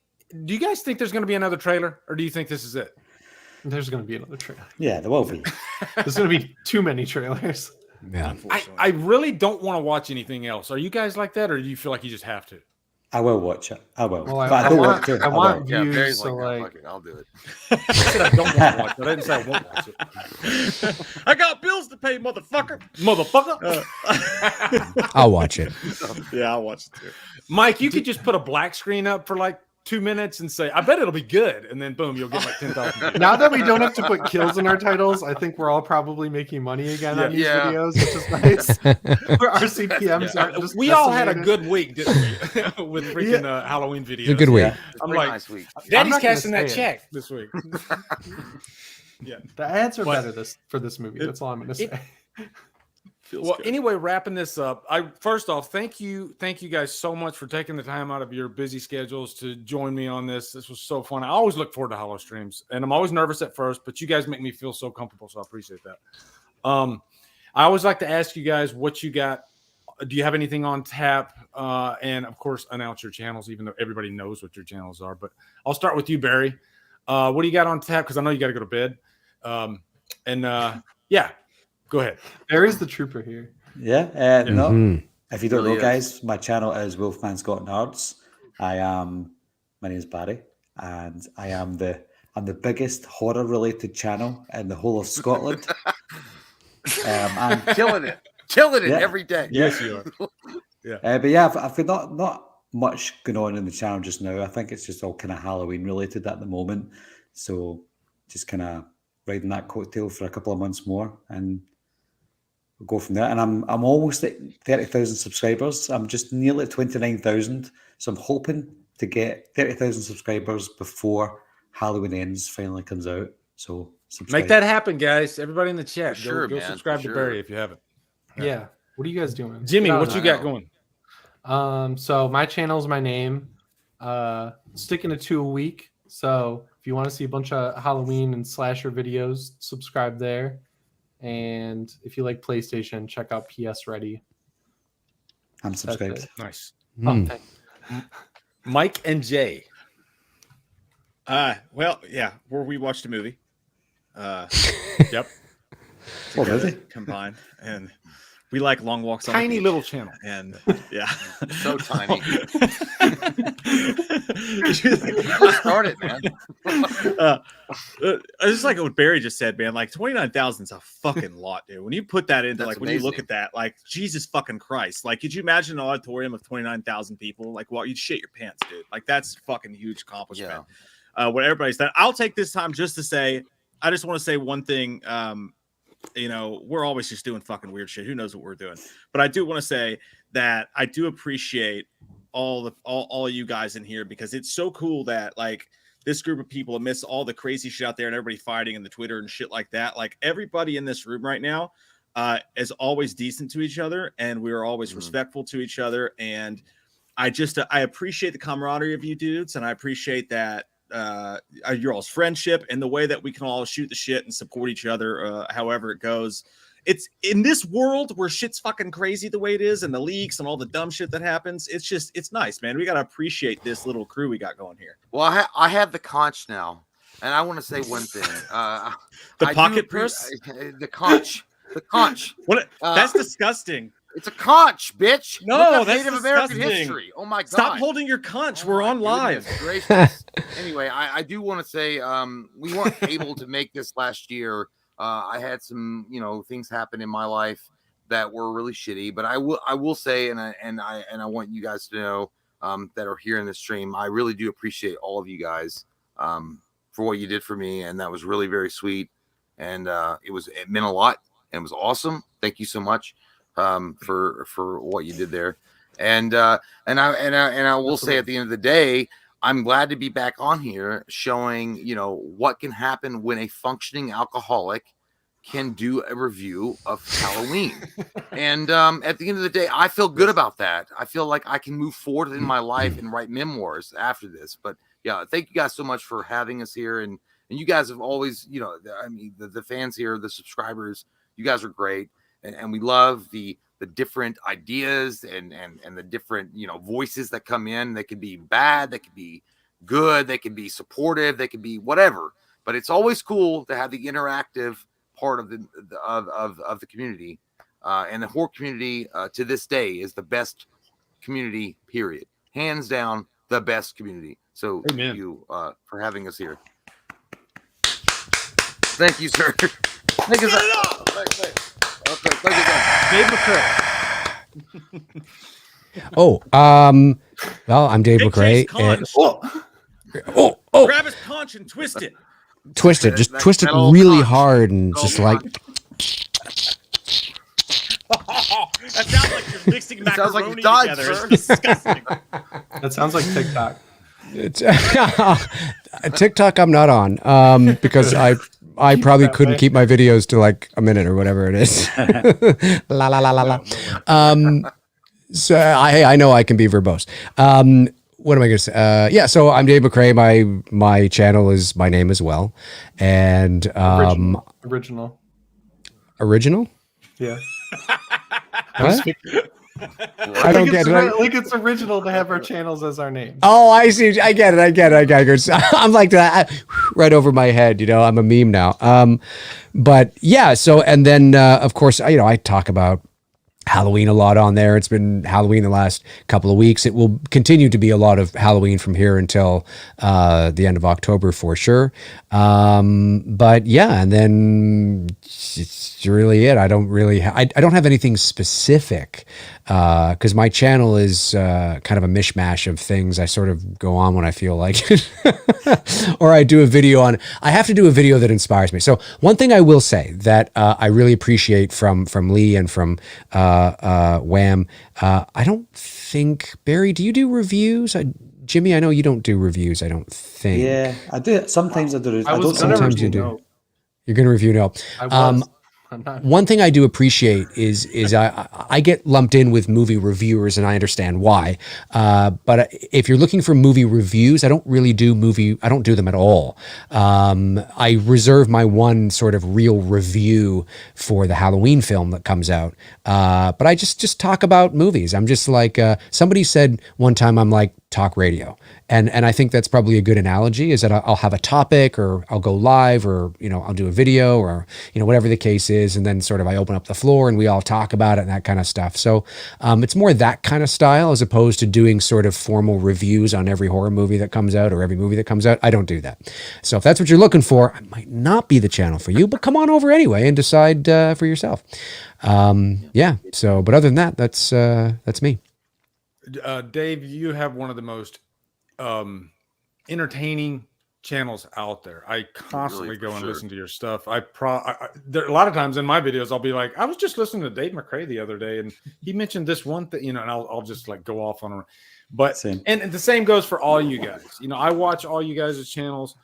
do you guys think there's going to be another trailer, or do you think this is it? There's going to be another trailer. Yeah, there will be. There's going to be too many trailers. Yeah. I really don't want to watch anything else. Are you guys like that, or do you feel like you just have to? I will watch it. I will. Well, But I don't want- to. I want will. Yeah, views, Barry's so, like, like- fuck it, I'll do it. I said I don't want to watch it. I didn't say I won't watch it. I got bills to pay, motherfucker. Motherfucker. I'll watch it. Yeah, I'll watch it too. Mike, you could just put a black screen up for like 2 minutes and say, I bet it'll be good. And then boom, you'll get like 10,000 views. Now that we don't have to put kills in our titles, I think we're all probably making money again on these Yeah. videos, which is nice. Our CPMs aren't just We all had a decimated. good week, didn't we? With freaking Halloween videos. It's a good week. Yeah. It's I'm pretty like, nice week. I'm Daddy's not gonna casting that say it. check this week. The ads are But- better for this movie. That's all I'm going to say. Feels Well, good. anyway, wrapping this up, first off, thank you guys so much for taking the time out of your busy schedules to join me on this. This was so fun. I always look forward to HallowStreams, and I'm always nervous at first, but you guys make me feel so comfortable, so I appreciate that. I always like to ask you guys what you got. Do you have anything on tap? And of course, announce your channels, even though everybody knows what your channels are. But I'll start with you, Barry. What do you got on tap? Because I know you got to go to bed. Yeah, go ahead. Barry's the trooper here. Yeah. No. Mhm. If you don't Really know, is. guys, my channel is WolfMan's Got Nards. My name is Barry, and I'm the biggest horror related channel in the whole of Scotland. And Killing it Yeah. every day. Yes, you are. but yeah, I've got not much going on in the channel just now. I think it's just all kind of Halloween related at the moment. So just kind of riding that coattail for a couple of months more, and we'll go from there. And I'm almost at 30,000 subscribers. I'm just nearly at 29,000. So I'm hoping to get 30,000 subscribers before Halloween Ends finally comes out. So subscribe. Make that happen, guys. Everybody in the chat, For sure, go man, subscribe for to sure. Barry if you haven't. Yeah. What are you guys doing? Jimmy, Get on what you that. got going? So my channel is my name. sticking to 2 a week. So if you want to see a bunch of Halloween and slasher videos, subscribe there. And if you like PlayStation, check out PS Ready. I'm That's subscribed. it. Nice. Oh, thanks. Mike and Jay. Well, yeah, where we watched a movie. Yep. Oh, really? Combined, and we like long walks on Tiny the beach. little channel. And yeah, So tiny. Just Start it, man. I just like what Barry just said, man. Like 29,000 is a fucking lot, dude. When you put that into, That's like, when you look amazing. at that, like, Jesus fucking Christ, like, could you imagine an auditorium of 29,000 people? Like, well, you'd shit your pants, dude. Like, that's fucking huge accomplishment. What everybody's done. I'll take this time just to say, I just want to say one thing. You know, we're always just doing fucking weird shit. Who knows what we're doing? But I do want to say that I do appreciate all you guys in here, because it's so cool that, like, this group of people, amidst all the crazy shit out there and everybody fighting in the Twitter and shit like that, like, everybody in this room right now is always decent to each other, and we're always respectful to each other. And I appreciate the camaraderie of you dudes, and I appreciate that your all's friendship and the way that we can all shoot the shit and support each other, however it goes. It's in this world where shit's fucking crazy the way it is, and the leaks and all the dumb shit that happens. It's nice, man. We got to appreciate this little crew we got going here. Well, I have the conch now, and I want to say one thing. The I pocket do purse? the conch, the conch. What? That's disgusting. It's a conch, bitch. No, Look up that's Native American disgusting. history. Oh my god! Stop holding your conch. Oh We're my on live. goodness gracious. Anyway, I do want to say we weren't able to make this last year. I had some, things happen in my life that were really shitty. But I will say, and I want you guys to know that are here in the stream, I really do appreciate all of you guys for what you did for me, and that was really very sweet, and it meant a lot, and it was awesome. Thank you so much for what you did there, and I will say at the end of the day, I'm glad to be back on here showing, what can happen when a functioning alcoholic can do a review of Halloween. And at the end of the day, I feel good about that. I feel like I can move forward in my life and write memoirs after this. But yeah, thank you guys so much for having us here. And you guys have always, the fans here, the subscribers, you guys are great. And we love the different ideas and the different, voices that come in. They could be bad, they could be good, they could be supportive, they could be whatever. But it's always cool to have the interactive part of the community. And the horror community to this day is the best community, period. Hands down, the best community. So thank you for having us here. Thank you, sir. Thank you, sir. Okay, thank you, guys. Dave McRae. Oh, well, I'm Dave Take McRae. Jay's And, conch. oh, Grab his conch and twist it. twist it. Just That- twist it that old really conch. hard and That just old like, That sounds like you're mixing It sounds like macaroni you died, together. sir. It's disgusting. That sounds like TikTok. TikTok I'm not on because I probably that couldn't way. keep my videos to like a minute or whatever it is. La la la la la. So I know I can be verbose. What am I going to say? Yeah, so I'm Dave McRae. My channel is my name as well, and Original. original. Yeah. What? I don't get it. Like it's original to have our channels as our names. Oh, I see. I get it. I'm like that right over my head. I'm a meme now. But yeah. So and then of course I talk about Halloween a lot on there. It's been Halloween the last couple of weeks. It will continue to be a lot of Halloween from here until the end of October for sure. But yeah, and then it's really it. I don't really, I don't have anything specific because my channel is kind of a mishmash of things. I sort of go on when I feel like it. Or I do a video on, I have to do a video that inspires me. So one thing I will say that I really appreciate from Lee and from WWAM, I don't think, Barry, do you do reviews? Jimmy, I know you don't do reviews, I don't think. Yeah, I do. Sometimes I do. I don't gonna Sometimes review you do. Nope. You're going to review now. I was. one thing I do appreciate is I get lumped in with movie reviewers, and I understand why. But if you're looking for movie reviews, I don't do them at all. I reserve my one sort of real review for the Halloween film that comes out. But I just talk about movies. I'm just like, somebody said one time, I'm like talk radio. And I think that's probably a good analogy, is that I'll have a topic, or I'll go live, or, I'll do a video, or, whatever the case is. And then sort of I open up the floor and we all talk about it and that kind of stuff. So it's more that kind of style, as opposed to doing sort of formal reviews on every horror movie that comes out or every movie that comes out. I don't do that. So if that's what you're looking for, I might not be the channel for you, but come on over anyway and decide for yourself. So, but other than that, that's me. Dave, you have one of the most entertaining channels out there. I constantly go and listen to your stuff. There a lot of times in my videos, I'll be like, I was just listening to Dave McRae the other day, and he mentioned this one thing, and I'll just like go off on it. But and the same goes for all you guys. I watch all you guys' channels.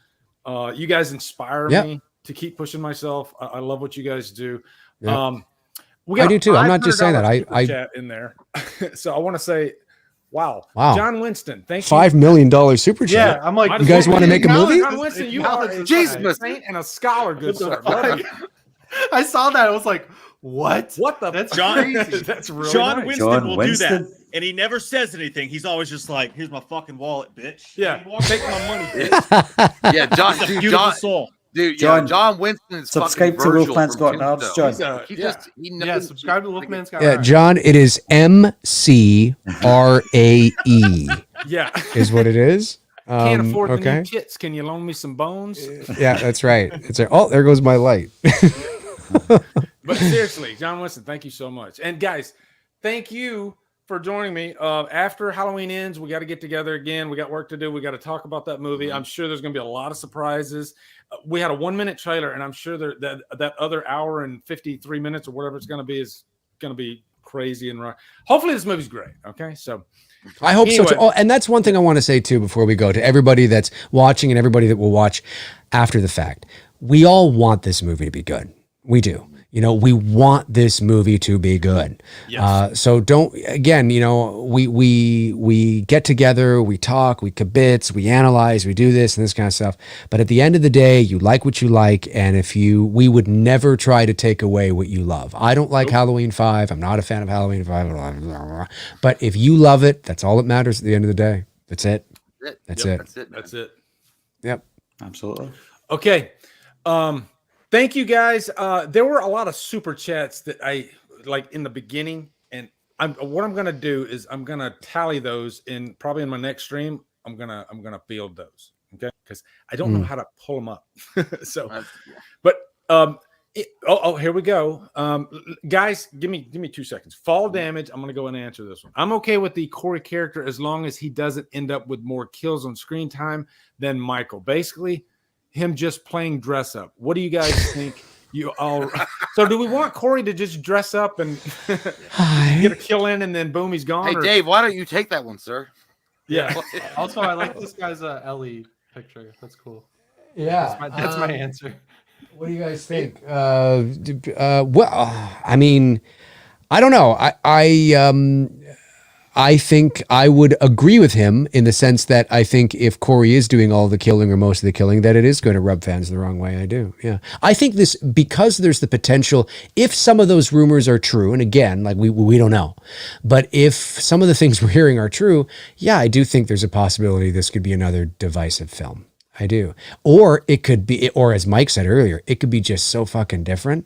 You guys inspire me to keep pushing myself. I love what you guys do. Yep. I do too. I'm not just saying that. I chat in there. So I want to say, Wow. John Winston, thank you. $5 million super chat. Yeah, I'm like, you guys want to make a movie? John Winston, you are a saint and a scholar, good sir. I saw that. I was like, what? What the? That's John. crazy. That's really John nice. Winston will do that, and he never says anything. He's always just like, "Here's my fucking wallet, bitch." Yeah, take my money, bitch. Yeah, John. He's a beautiful soul. Dude, John, John Winston is subscribe to WolfMan's got Nards, John. He knows. Subscribe to WolfMan's got Nards. John, it is MCRAE. Yeah, is what it is. Can't afford the new kits. Can you loan me some bones? Yeah, that's right. It's like, oh, there goes my light. But seriously, John Winston, thank you so much. And guys, thank you for joining me. After Halloween ends, we got to get together again. We got work to do. We got to talk about that movie. I'm sure there's going to be a lot of surprises. We had a 1-minute trailer, and I'm sure that other hour and 53 minutes or whatever it's going to be is going to be crazy and right. Hopefully this movie's great. Okay, so I hope so too. Oh, and that's one thing I want to say too before we go to everybody that's watching and everybody that will watch after the fact. We all want this movie to be good. We do. We want this movie to be good. Yes. So don't, again, we get together, we talk, we kibitz, we analyze, we do this and this kind of stuff. But at the end of the day, you like what you like. And we would never try to take away what you love. I don't like Halloween 5. I'm not a fan of Halloween 5. Blah, blah, blah. But if you love it, that's all that matters at the end of the day. That's it. That's it. That's it. Yep. Absolutely. Okay. Thank you guys. There were a lot of super chats that I like in the beginning, and what I'm gonna do is I'm gonna tally those probably in my next stream. I'm gonna field those, okay? Because I don't know how to pull them up. So, but here we go. Guys, give me 2 seconds. Fall damage. I'm gonna go and answer this one. I'm okay with the Corey character as long as he doesn't end up with more kills on screen time than Michael. Basically, him just playing dress up. What do you guys think? So do we want Corey to just dress up and get a kill in and then boom, he's gone? Hey, Dave, why don't you take that one, sir? Yeah. Also, I like this guy's Ellie picture. That's cool. Yeah. That's my answer. What do you guys think? Well, I mean, I don't know. I think I would agree with him in the sense that I think if Corey is doing all the killing or most of the killing, that it is going to rub fans the wrong way. I do. Yeah. I think this, because there's the potential, if some of those rumors are true, and again, like we don't know, but if some of the things we're hearing are true, yeah, I do think there's a possibility this could be another divisive film. I do. Or it could be, or as Mike said earlier, it could be just so fucking different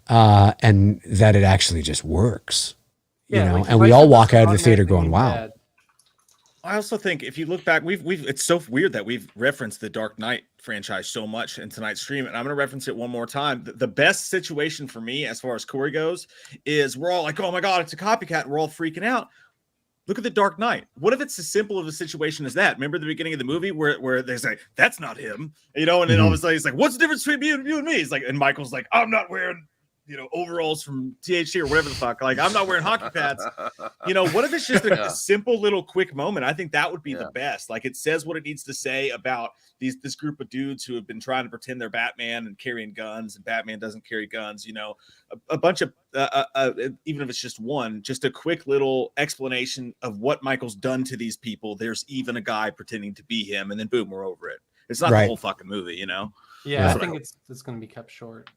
and that it actually just works. And we all walk out of the theater going, wow. I also think if you look back, it's so weird that we've referenced the Dark Knight franchise so much in tonight's stream, and I'm going to reference it one more time. The best situation for me, as far as Corey goes, is we're all like, oh my God, it's a copycat, and we're all freaking out. Look at the Dark Knight. What if it's as simple of a situation as that? Remember the beginning of the movie where they say, that's not him, and then all of a sudden he's like, what's the difference between you and me? He's like, and Michael's like, I'm not wearing overalls from THC or whatever the fuck. Like, I'm not wearing hockey pads. What if it's just a simple little quick moment? I think that would be the best. Like, it says what it needs to say about this group of dudes who have been trying to pretend they're Batman and carrying guns, and Batman doesn't carry guns. A bunch of even if it's just a quick little explanation of what Michael's done to these people. There's even a guy pretending to be him, and then boom, we're over it. It's not the whole fucking movie, Yeah, I think it's going to be kept short.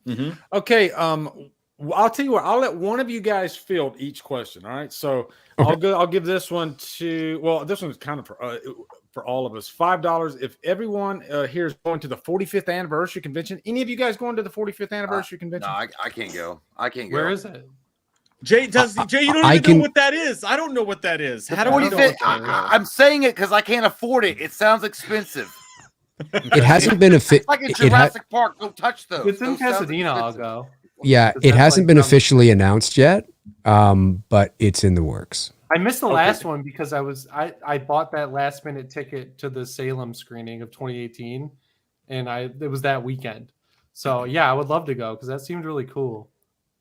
Mm-hmm. Okay. I'll tell you what. I'll let one of you guys field each question. All right. So I'll give this one to. Well, this one's kind of for all of us. $5 if everyone here is going to the 45th anniversary convention. Any of you guys going to the 45th anniversary convention? No, I can't go. I can't go. Where is it? Jay, you don't even know what that is. I don't know what that is. How do we know what that is? I'm saying it because I can't afford it. It sounds expensive. It hasn't been like in Jurassic Park. Don't touch those. It's in Pasadena. I'll go. Yeah, it hasn't been officially announced yet, but it's in the works. I missed the last one because I bought that last minute ticket to the Salem screening of 2018, and it was that weekend. So yeah, I would love to go because that seemed really cool.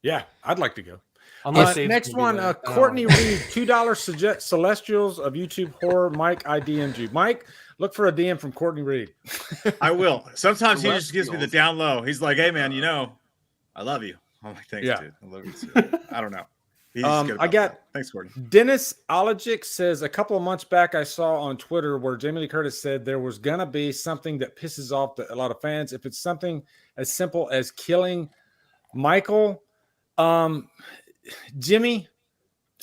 Yeah, I'd like to go. Next one, Courtney Reed, $2 Celestials of YouTube Horror. Mike, I DM'd you. Mike, look for a DM from Courtney Reed. I will. Sometimes he just gives me the down low. He's like, "Hey man, I love you." I'm like, "Thanks, dude. I love you too." I don't know. Thanks, Courtney. Dennis Ologic says a couple of months back I saw on Twitter where Jamie Lee Curtis said there was gonna be something that pisses off a lot of fans. If it's something as simple as killing Michael, Jimmy,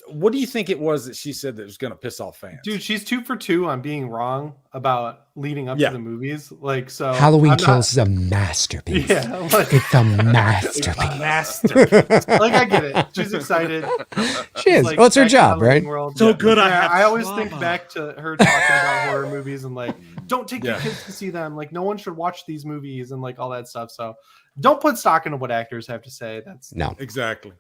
what do you think it was that she said that was going to piss off fans? Dude, she's 2 for 2 on being wrong about leading up to the movies. Like, so Halloween Kills is a masterpiece. Yeah, it's a masterpiece. Masterpiece. Like, I get it. She's excited. She is. Well, it's her job, right? So good. I always think back to her talking about horror movies and like, don't take your kids to see them. Like, no one should watch these movies and like all that stuff. So don't put stock into what actors have to say. That's exactly.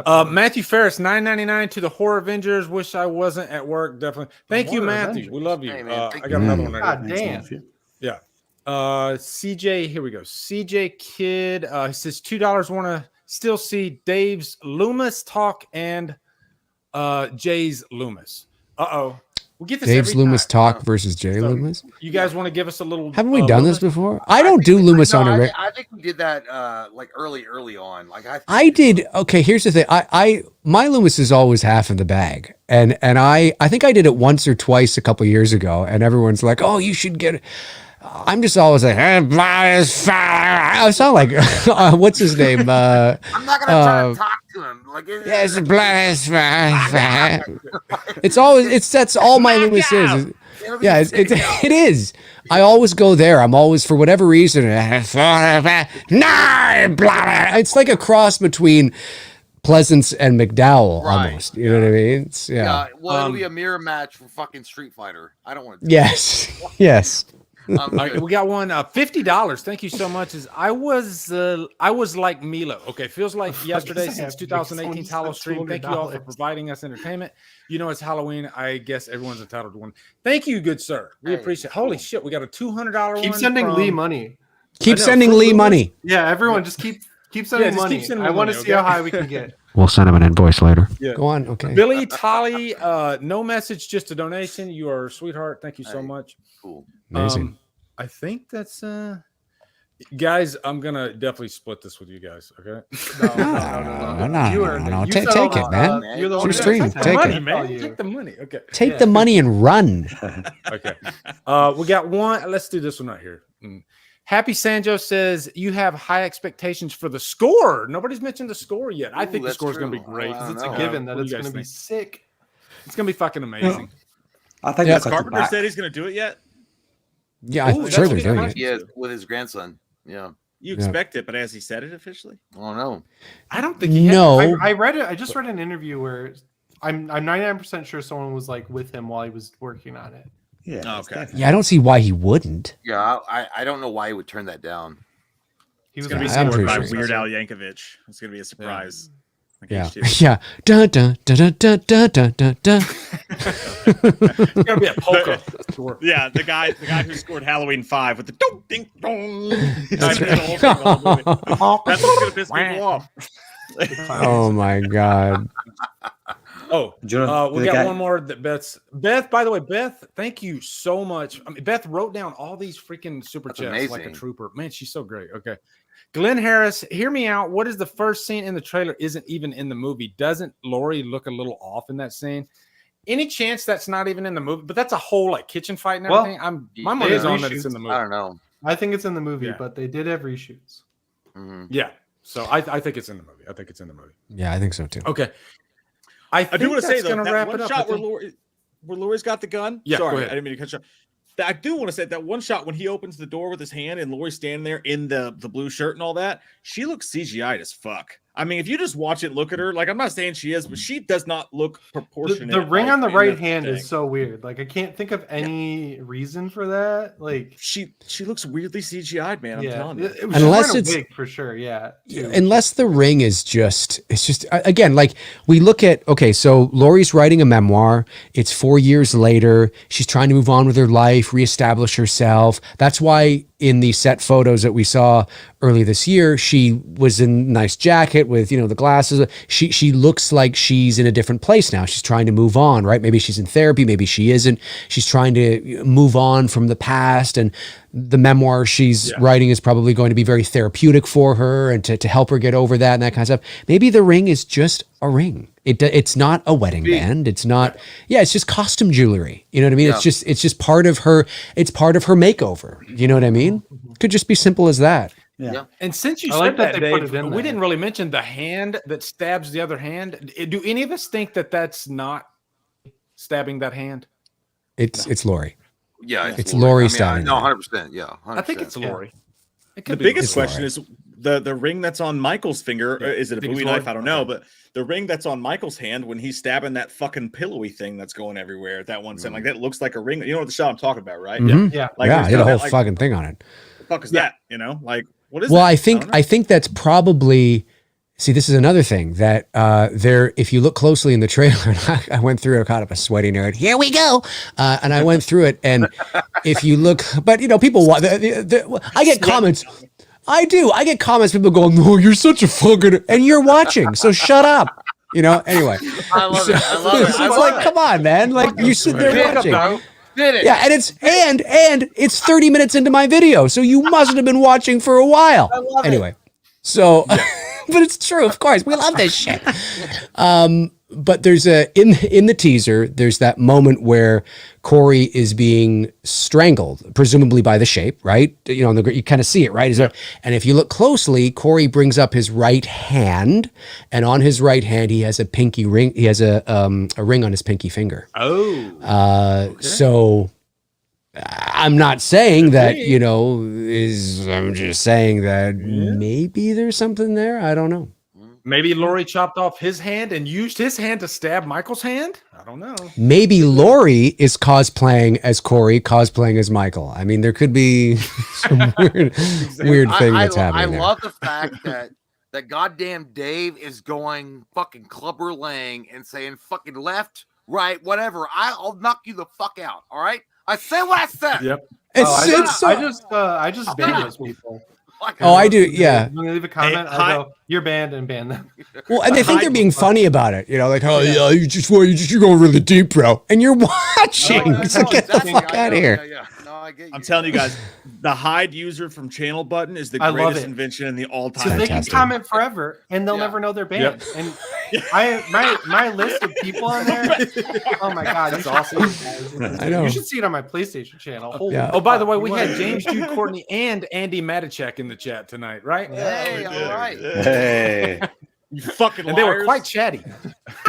Matthew Ferris, $9.99 to the Horror Avengers. Wish I wasn't at work. Definitely. Thank you, Matthew. Avengers. We love you. Hey, I got another one. God damn. Yeah. CJ, here we go. CJ Kid, he says $2. Want to still see Dave's Loomis talk and Jay's Loomis. We get this Dave's Loomis talk versus Jay Loomis. You guys want to give us a little? Haven't we done this before? I don't do Loomis on a. I think we did that like early on. Like I did. Okay, here's the thing. My Loomis is always half in the bag, and I think I did it once or twice a couple years ago, and everyone's like, "Oh, you should get it." I'm just always like, I sound like, what's his name? I'm not gonna try to talk to him. Like, yes, it's always that's all my Loomis is. Yeah, it is. I always go there. I'm always, for whatever reason, it's like a cross between Pleasance and McDowell, almost. You know what I mean? Well, it'll be a mirror match for fucking Street Fighter. I don't want to. Yes. We got one $50. Thank you so much. I was like Milo. Okay, feels like yesterday since 2018's HallowStream. Thank you all for providing us entertainment. It's Halloween. I guess everyone's entitled to one. Thank you, good sir. We appreciate it. Holy shit, we got a $200 Keep sending Lee money. Keep sending Lee money. Yeah, everyone just keep sending money. I want to see how high we can get. We'll send him an invoice later. Yeah. Go on. Okay. Billy Tolly, no message, just a donation. You are a sweetheart. Thank you so much. Cool. Amazing. I think that's guys, I'm gonna definitely split this with you guys, okay? No. Take it, man. You're the stream. Take money, man. Take the money. Okay. Take the money and run. Okay. We got one. Let's do this one right here. Happy Sanjo says you have high expectations for the score. Nobody's mentioned the score yet. I think the score is going to be great. It's a given that it's going to be sick. It's going to be fucking amazing. I think has Carpenter said he's going to do it yet? Yeah, I'm sure they're doing it. Yeah, with his grandson. Yeah. You expect it, but has he said it officially? Oh no. I don't think he no. I read it. I just read an interview where I'm 99% sure someone was like with him while he was working on it. Yeah. Okay. Yeah, I don't see why he wouldn't. Yeah, I don't know why he would turn that down. He was going to be scored by Weird Al Yankovic. It's going to be a surprise. Like Yeah. H2. Yeah. Dun, dun, dun, dun, dun, dun, dun, dun. It's gotta be a polka. score. Yeah, the guy who scored Halloween 5 with the dong ding dong. That's The whole thing, the whole movie. That's what's gonna piss people off. Oh my God. Oh, Do you know we the got guy- one more that Beth, by the way, Beth, thank you so much. I mean, Beth wrote down all these freaking super That's chats like a amazing. trooper. Man, she's so great. Okay. Glenn Harris, hear me out. What is the first scene in the trailer isn't even in the movie? Doesn't Laurie look a little off in that scene? Any chance that's not even in the movie? But that's a whole like kitchen fight and Well, everything. My they money's have on that it's in reshoots. the I movie. don't know. I think it's in the movie, Yeah. but they did have reshoots. Mhm. Yeah. So I think it's in the movie. I think it's in the movie. Yeah, I think so too. Okay. I I do want to say that's though, gonna that wrap one it up. shot I think. where Laurie's got the gun. Yeah, go Sorry, ahead. I didn't mean to cut you off. I do want to say that one shot when he opens the door with his hand and Laurie's standing there in the blue shirt and all that, she looks CGI'd as fuck. I mean, if you just watch it, look at her. Like, I'm not saying she is, but she does not look proportionate. The ring like, on the in right hand thing. is so weird. Like I can't think of any reason for that. Like She looks weirdly CGI'd, man. I'm telling you. she's Unless wearing a it's- wig for sure. Yeah, too. Unless the ring is just, it's just, again, like we look at, okay, so Laurie's writing a memoir. It's 4 years later. She's trying to move on with her life, reestablish herself. That's why in the set photos that we saw early this year, she was in a nice jacket with, you know, the glasses. She looks like she's in a different place now. She's trying to move on, right? Maybe she's in therapy, maybe she isn't. She's trying to move on from the past, and the memoir she's writing is probably going to be very therapeutic for her and to help her get over that and that kind of stuff. Maybe the ring is just a ring. It's not a wedding band. It's not. Yeah, it's just costume jewelry. You know what I mean? Yeah. It's just part of her. It's part of her makeover. You know what I mean? Could just be simple as that. Yeah. And since you I said like that that, they put Dave, it in we there. didn't really mention the hand that stabs the other hand. Do any of us think that that's not stabbing that hand? It's Laurie. Yeah, It's Laurie I mean, stabbing No, her. 100%. Yeah, 100%. I think it's Laurie. It The could be biggest Laurie. question is the ring that's on Michael's finger. Yeah. Is it a Think it's Bowie Laurie? knife? I don't know, Okay. but the ring that's on Michael's hand when he's stabbing that fucking pillowy thing that's going everywhere at that one scene, like that looks like a ring. You know what the shot I'm talking about, right? Mhm. yeah. Like, Yeah, there's I did a got whole that, like, fucking thing on it. the fuck is that? You know, like what is? Well, that? I think don't know. I think that's probably. See, this is another thing that there. If you look closely in the trailer, and I went through it, kind of a sweaty nerd. Here we go, and I went through it, and if you look, but you know, people. I get comments. I do. I get comments. People going, "No, you're such a fucking," and you're watching, so shut up. You know. Anyway, I love it. I love it. it's I love like, it. come on, man. Like you sit there Did it, watching. bro. Did it. Yeah, and it's 30 minutes into my video, so you must have been watching for a while. I love it. Anyway, so but it's true, of course. We love this shit. But there's in the teaser, there's that moment where Corey is being strangled, presumably by the shape, right? You know, you kind of see it, right? And if you look closely, Corey brings up his right hand, and on his right hand he has a pinky ring. He has a ring on his pinky finger. Oh, So I'm not saying that, you know, I'm just saying that maybe there's something there. I don't know. maybe Laurie chopped off his hand and used his hand to stab Michael's hand. I don't know. Maybe Laurie is cosplaying as Corey, cosplaying as Michael. I mean, there could be some weird thing that's happening there. I love the fact that goddamn Dave is going fucking clubber laying and saying fucking left, right, whatever. I'll knock you the fuck out. All right. I said what I said. Yep. I just ban those people. Like, Oh, I do. Yeah. When they leave a comment, Hey, I go, "You're banned," and ban them. Well, and they think they're being funny about it. You know, like, oh yeah, you're going really deep, bro, and you're watching. No, So get the exactly. fuck I out know, of here. Yeah. No, I get you. I'm telling you guys, the hide user from channel button is the I love greatest it. invention in the all So time. they can Fantastic. comment forever, and they'll Yeah. never know they're banned. And my list of people on there. Oh my god, That's you awesome. should- guys. I know. You should see it on my PlayStation channel. Holy Yeah. Oh, by the way, fuck, we you had wanna- James, Jude, Courtney, and Andy Matichak in the chat tonight, right? Hey, all right. Hey. You fucking And they were liars. quite chatty.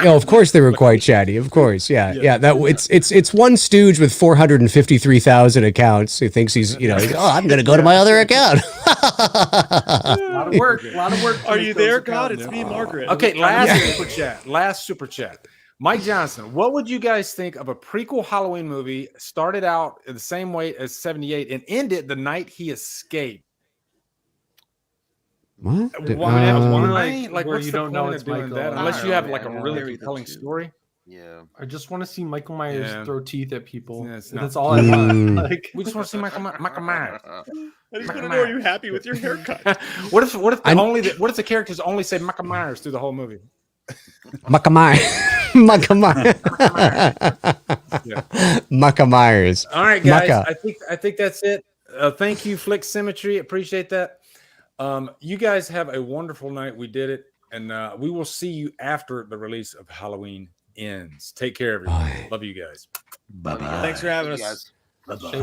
Yeah, of course they were quite chatty. Of course, yeah. That it's one stooge with 453,000 accounts who thinks he's I'm gonna go to my other account. A lot of work. A lot of work. to Are make you those there, accounts. God? It's me, Margaret. Okay, last super chat. Mike Johnson, what would you guys think of a prequel Halloween movie started out the same way as 78 and ended the night he escaped? What? Why? Like, where what's you the don't know point it's of doing Michael. that? I Unless don't you know, have like a man. really Very good compelling too. story. Yeah. I just want to see Michael Myers Yeah. throw teeth at people. Yeah, it's That's not- all I want. Mm. Like, We just want to see Michael Myers. I just want to know, are you happy with your haircut? What if what if the characters only say Michael Myers through the whole movie? Makamai. Makamai. Maka Myers. All right, guys. Maka. I think that's it. Thank you, Flick Symmetry. Appreciate that. You guys have a wonderful night. We did it, and we will see you after the release of Halloween Ends. Take care, everyone. Bye. Love you guys. Bye-bye. Thanks for having Thank you us. guys. Bye-bye.